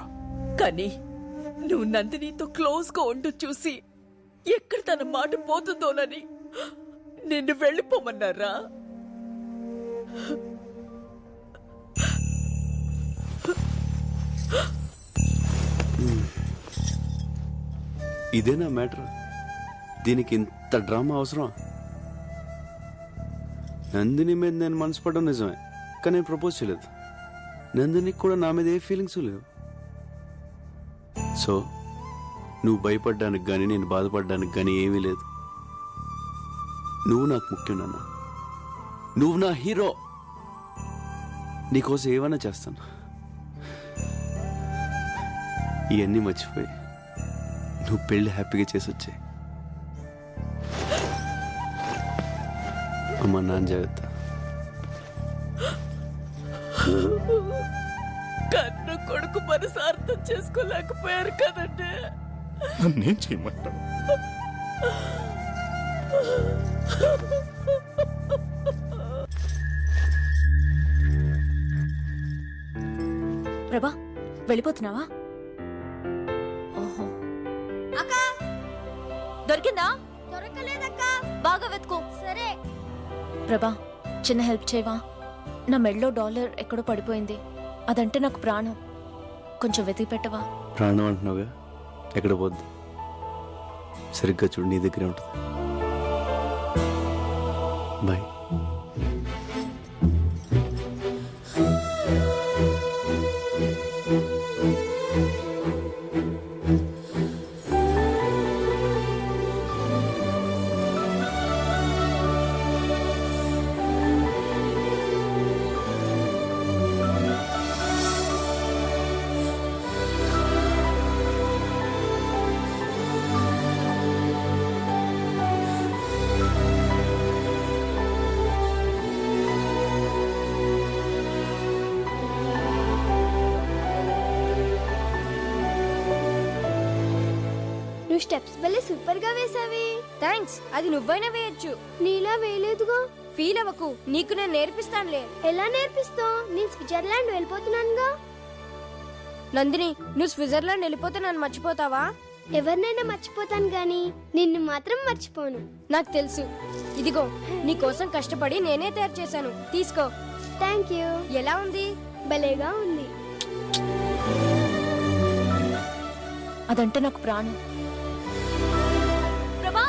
S20: కానీ నువ్వు నందినితో క్లోజ్ గా ఉంటూ చూసి ఎక్కడ తన మాట పోతుందోనని నిన్ను వెళ్ళిపోమన్నారా?
S1: ఇదేనా మ్యాటర్? దీనికి ఇంత డ్రామా అవసరం? నందిని మీద నేను మనసు పడడం నిజమే, కానీ నేను ప్రపోజ్ చేయలేదు. నందినికి కూడా నా మీద ఏ ఫీలింగ్స్ లేవు. సో నువ్వు భయపడ్డానికి కానీ నేను బాధపడడానికి కానీ ఏమీ లేదు. నువ్వు నాకు ముఖ్యం నాన్న, నువ్వు నా హీరో. నీకోసం ఏమైనా చేస్తాను. ఇవన్నీ మర్చిపోయి నువ్వు పెళ్లి హ్యాపీగా చేసి వచ్చాయి. అమ్మా, నాన్న జాగ్రత్త.
S20: కన్న కొడుకు మనసు అర్థం చేసుకోలేకపోయారు కదండి.
S9: నన్నేం చేయమంటావు?
S6: ప్రభా వెళ్ళిపోతున్నావా? దొరికిందా?
S22: దొరకలేదక్కా.
S6: బాగా వెతుకో.
S22: సరే.
S6: ప్రభా చిన్న హెల్ప్ చేయవా? నా మెడలో డాలర్ ఎక్కడో పడిపోయింది. అదంటే నాకు ప్రాణం. కొంచెం వెతికి పెట్టవా?
S1: ప్రాణం అంటున్నావుగా, ఎక్కడ పోద్ది? సరిగ్గా చూడు, నీ దగ్గరే ఉంటుంది. బాయ్.
S22: నువ్వు స్టెప్స్ భలే సూపర్ గా వేసావి. థ్యాంక్స్. అది నువ్వైనా వేయొచ్చు, నీలా వేయలేదుగా. ఫీల్ అవ్వకు, నీకు నేను నేర్పిస్తానులే. ఎలా నేర్పిస్తావు? నేను స్విట్జర్లాండ్ వెళ్ళిపోతున్నానుగా. నందిని, నువ్వు స్విట్జర్లాండ్ వెళ్ళిపోతే నన్ను మర్చిపోతావా? ఎవరినైనా మర్చిపోతాను గాని నిన్ను మాత్రం మర్చిపోను. నాకు తెలుసు. ఇదిగో నీ కోసం కష్టపడి నేనే తయారు చేశాను, తీసుకో. Thank you. ఎలా ఉంది? భలేగా ఉంది.
S6: అదంటే నాకు ప్రాణం.
S20: ప్రభా,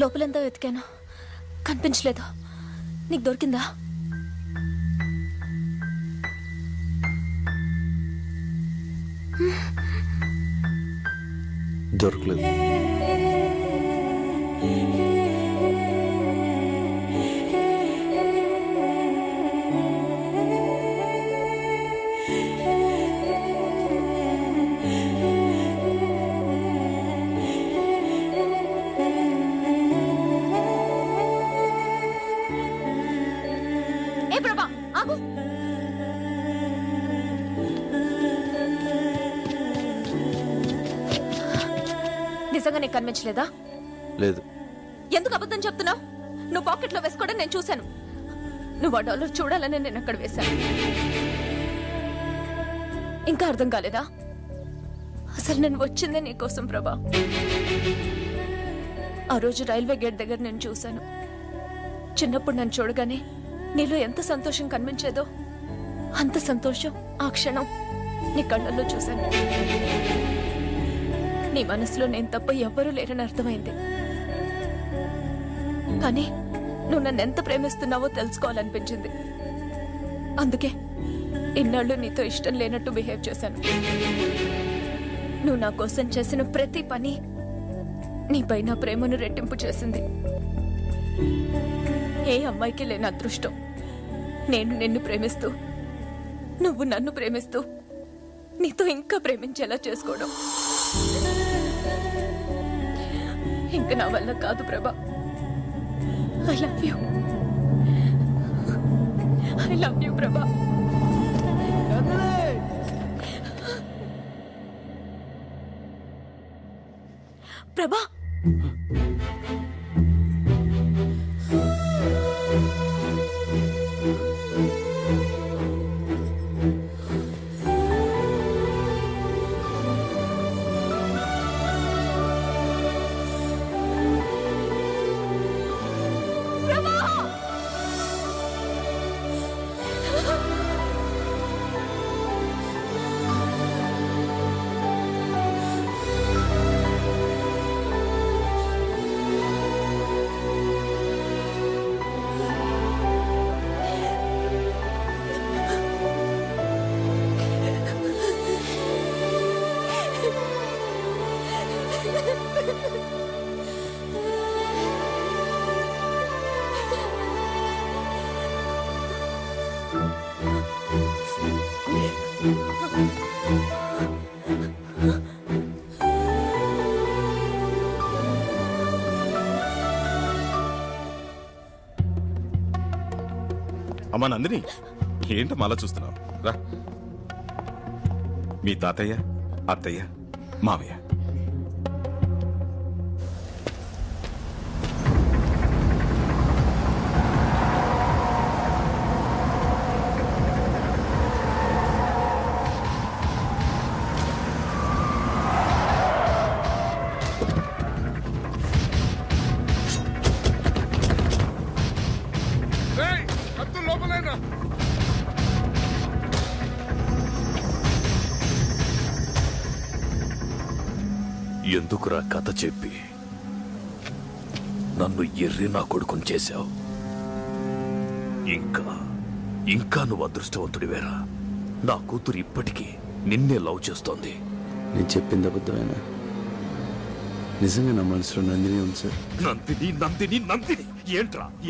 S6: లోపలంతా వెతికాను, కనిపించలేదు. నీకు దొరికిందా?
S1: దొరకలేదు.
S6: ఏ ప్రభా ఆగు. నిజంగా నీకు కనిపించలేదా?
S1: లేదు.
S6: ఎందుకు అబద్ధం చెప్తున్నావు? నువ్వు పాకెట్లో వేసుకోవడం నేను చూశాను. నువ్వు ఆ డాలర్ చూడాలని నేను అక్కడ వేశాను. ఇంకా అర్థం కాలేదా? అసలు నేను వచ్చిందే నీకోసం ప్రభా. ఆ రోజు రైల్వే గేట్ దగ్గర నేను చూశాను. చిన్నప్పుడు నన్ను చూడగానే నీలో ఎంత సంతోషం కనిపించేదో అంత సంతోషం ఆ క్షణం నీ కళ్ళల్లో చూశాను. నీ మనసులో నేను తప్ప ఎవ్వరూ లేరని అర్థమైంది. కానీ నువ్వు నన్ను ఎంత ప్రేమిస్తున్నావో తెలుసుకోవాలనిపించింది. అందుకే ఇన్నాళ్ళు నీతో ఇష్టం లేనట్టు బిహేవ్ చేశాను. నువ్వు నా కోసం చేసిన ప్రతి పని నీపై నా ప్రేమను రెట్టింపు చేసింది. ఏ అమ్మాయికి లేని అదృష్టం నేను నిన్ను ప్రేమిస్తూ నువ్వు నన్ను ప్రేమిస్తూ నీతో ఇంకా ప్రేమించేలా చేసుకోవడం. ఇంకా నా వల్ల కాదు ప్రభా. I love you. I love you ప్రభా. ప్రభా,
S12: అమ్మా నందిని,
S9: ఏంటమ్మా అలా చూస్తున్నావు? రా. మీ తాతయ్య, అత్తయ్య, మామయ్య.
S10: లోపలైనా
S12: ఎందుకురా కథ చెప్పి నన్ను ఎర్రి నా కొడుకుని చేశావు? ఇంకా నువ్వు అదృష్టవంతుడివేరా. నా కూతురు ఇప్పటికీ నిన్నే లవ్ చేస్తోంది.
S1: నేను చెప్పింది అబద్ధమేనా? నిజంగా నా మనసులో నందిని ఉంది సార్.
S12: నందిని నందిని నందిని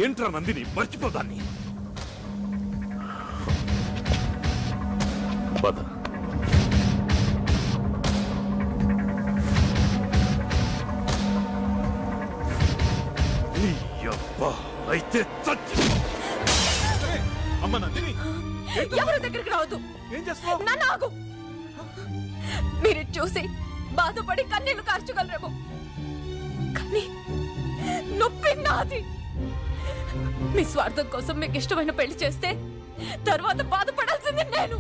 S12: ఏంట్రా నందిని? మర్చిపోదాన్ని. పద. అయితే
S14: అమ్మ నందిని,
S6: ఎవరి దగ్గరికి రావద్దు.
S14: ఏం చేస్తున్నావు?
S6: నన్ను ఆగు. మీరు చూసి బాధపడి కన్నీళ్లు కార్చగలరేమో, కానీ నొప్పి నాది. మీ స్వార్థం కోసం మీకు ఇష్టమైన పెళ్లి చేస్తే తర్వాత బాధపడాల్సింది నేను.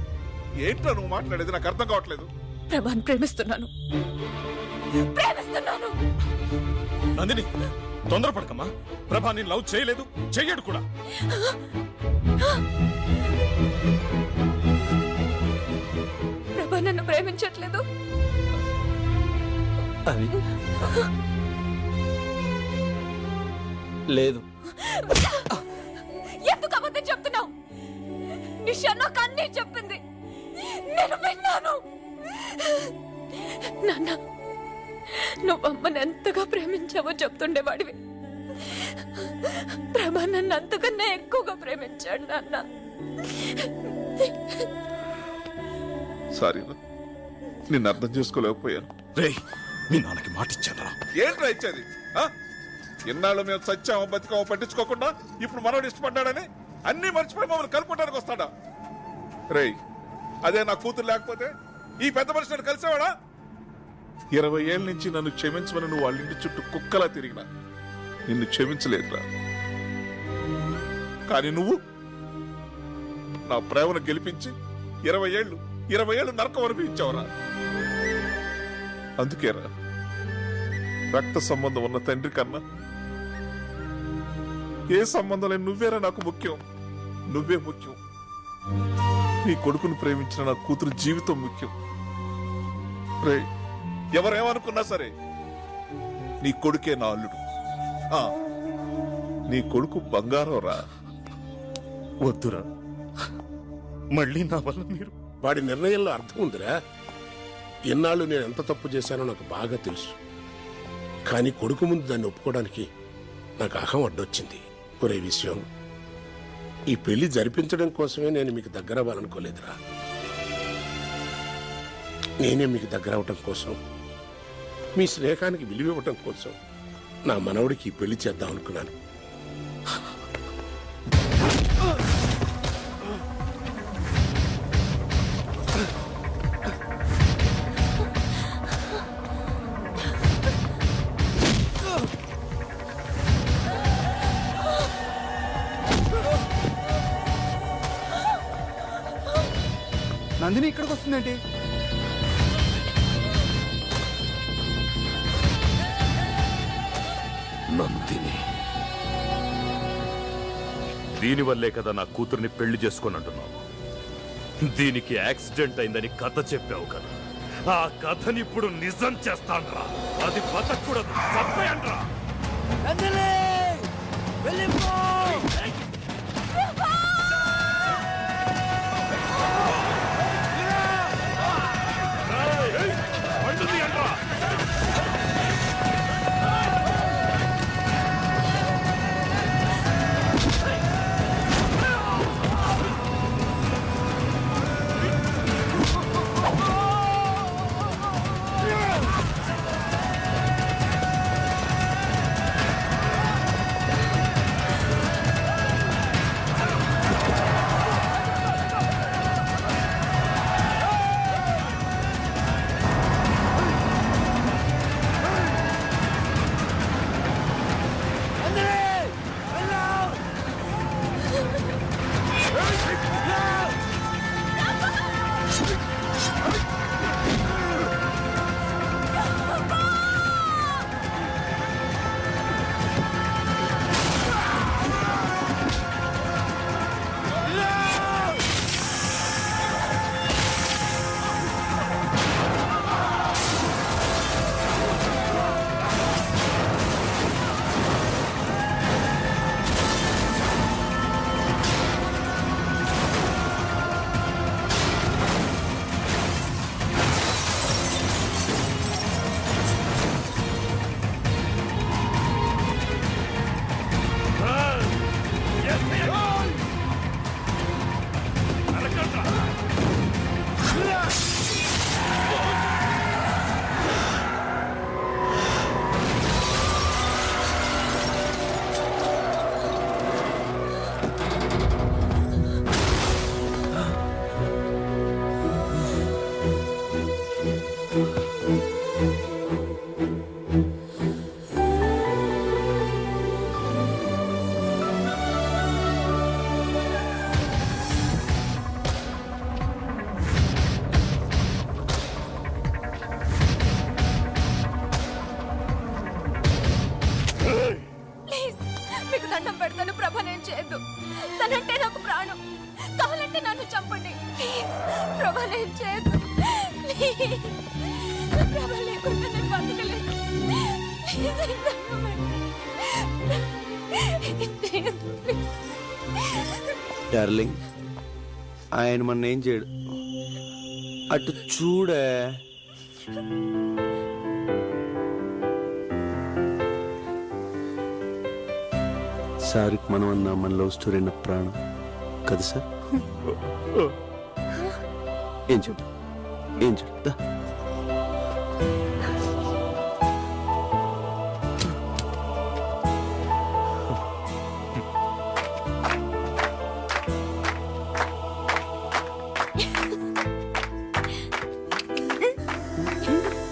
S7: ఏంటో నువ్వు మాట్లాడేది నాకు అర్థం కావట్లేదు.
S6: ప్రభాని ప్రేమిస్తున్నాను.
S14: నందిని, తొందరపడకమ్మా. ప్రభా నేను లవ్ చేయలేదు, చెయ్యడు కూడా.
S6: ప్రభా నన్ను ప్రేమించట్లేదు.
S8: అది లేదు.
S6: ఎందుకు అబద్ధం చెప్తున్నావు? నిషా నాకు అన్నీ చెప్పింది, నేను విన్నాను. నాన్న, నువ్వు అమ్మని ఎంతగా ప్రేమించావో చెప్తుండేవాడివి. ప్రభా నన్ను అంతకన్నా ఎక్కువగా ప్రేమించాడు నాన్న.
S7: సారీ, నిన్ను అర్థం చేసుకోలేకపోయాను.
S14: రేయ్, మీ నాన్నకి మాట ఇచ్చాను.
S7: ఏంట్రా ఇచ్చేది? ఎన్నాళ్ళు మేము సత్యామో బతికామో పట్టించుకోకుండా ఇప్పుడు మనోడు ఇష్టపడ్డాడని అన్ని మర్చిపోయి మమ్మల్ని కలుపుకోవడానికి వస్తాడా? రేయ్, అదే నా కూతురు లేకపోతే ఈ పెద్ద మనిషి నన్ను కలిసేవాడా? 20 ఏళ్ళ నుంచి నన్ను క్షమించమని నువ్వు వాళ్ళ ఇంటి చుట్టూ కుక్కలా తిరిగినా నిన్ను క్షమించలేదురా. కానీ నువ్వు నా ప్రేమను గెలిపించి 20 ఏళ్ళు నరకం అనిపించావురా. అందుకేరా రక్త సంబంధం ఉన్న తండ్రి కన్నా ఏ సంబంధం లేని నువ్వేరా నాకు ముఖ్యం. నువ్వే ముఖ్యం. నీ కొడుకును ప్రేమించిన నా కూతురు జీవితం ముఖ్యం. రే, ఎవరేమనుకున్నా సరే నీ కొడుకే నా అల్లుడు. నీ కొడుకు బంగారం రా.
S14: వద్దురా, మళ్ళీ నా వల్ల మీరు.
S15: వాడి నిర్ణయంలో అర్థం ఉందిరా. ఎన్నాళ్ళు నేను ఎంత తప్పు చేశానో నాకు బాగా తెలుసు. కానీ కొడుకు ముందు దాన్ని ఒప్పుకోవడానికి నాకు అహం అడ్డొచ్చింది. ఒరే విషయం, ఈ పెళ్లి జరిపించడం కోసమే నేను మీకు దగ్గర అవ్వాలనుకోలేదురా. నేనే మీకు దగ్గర అవటం కోసం, మీ స్నేహానికి విలువివ్వటం కోసం నా మనవడికి ఈ పెళ్లి చేద్దాం అనుకున్నాను.
S19: నందిని ఇక్కడికి వస్తుందేంటి?
S12: నందిని, దీనివల్లే కదా నా కూతుర్ని పెళ్లి చేసుకొని అంటున్నావు. దీనికి యాక్సిడెంట్ అయిందని కథ చెప్పావు కదా, ఆ కథని ఇప్పుడు నిజం చేస్తాన్రా. అది బతకూడదు, చంపేయండ్రా.
S6: మీకు దండం పెడతాను, ప్రభా నేను చేయొద్దు. తనంటే నాకు ప్రాణం. కావాలంటే నన్ను చంపండి ప్లీజ్. ప్రభా నేను చేయొద్దు ప్లీజ్. ప్రభా లేకుండా నేను బతకలేను. ప్లీజ్, నాకు దండం పెట్టండి.
S1: డార్లింగ్, ఆయన మన ఏం చేయడు. అటు చూడే. సార్కి మనం అన్నా మన లవ్ స్టోరీ అన్న ప్రాణం కదా సార్? ఏం చూడు, ఏం చూడు.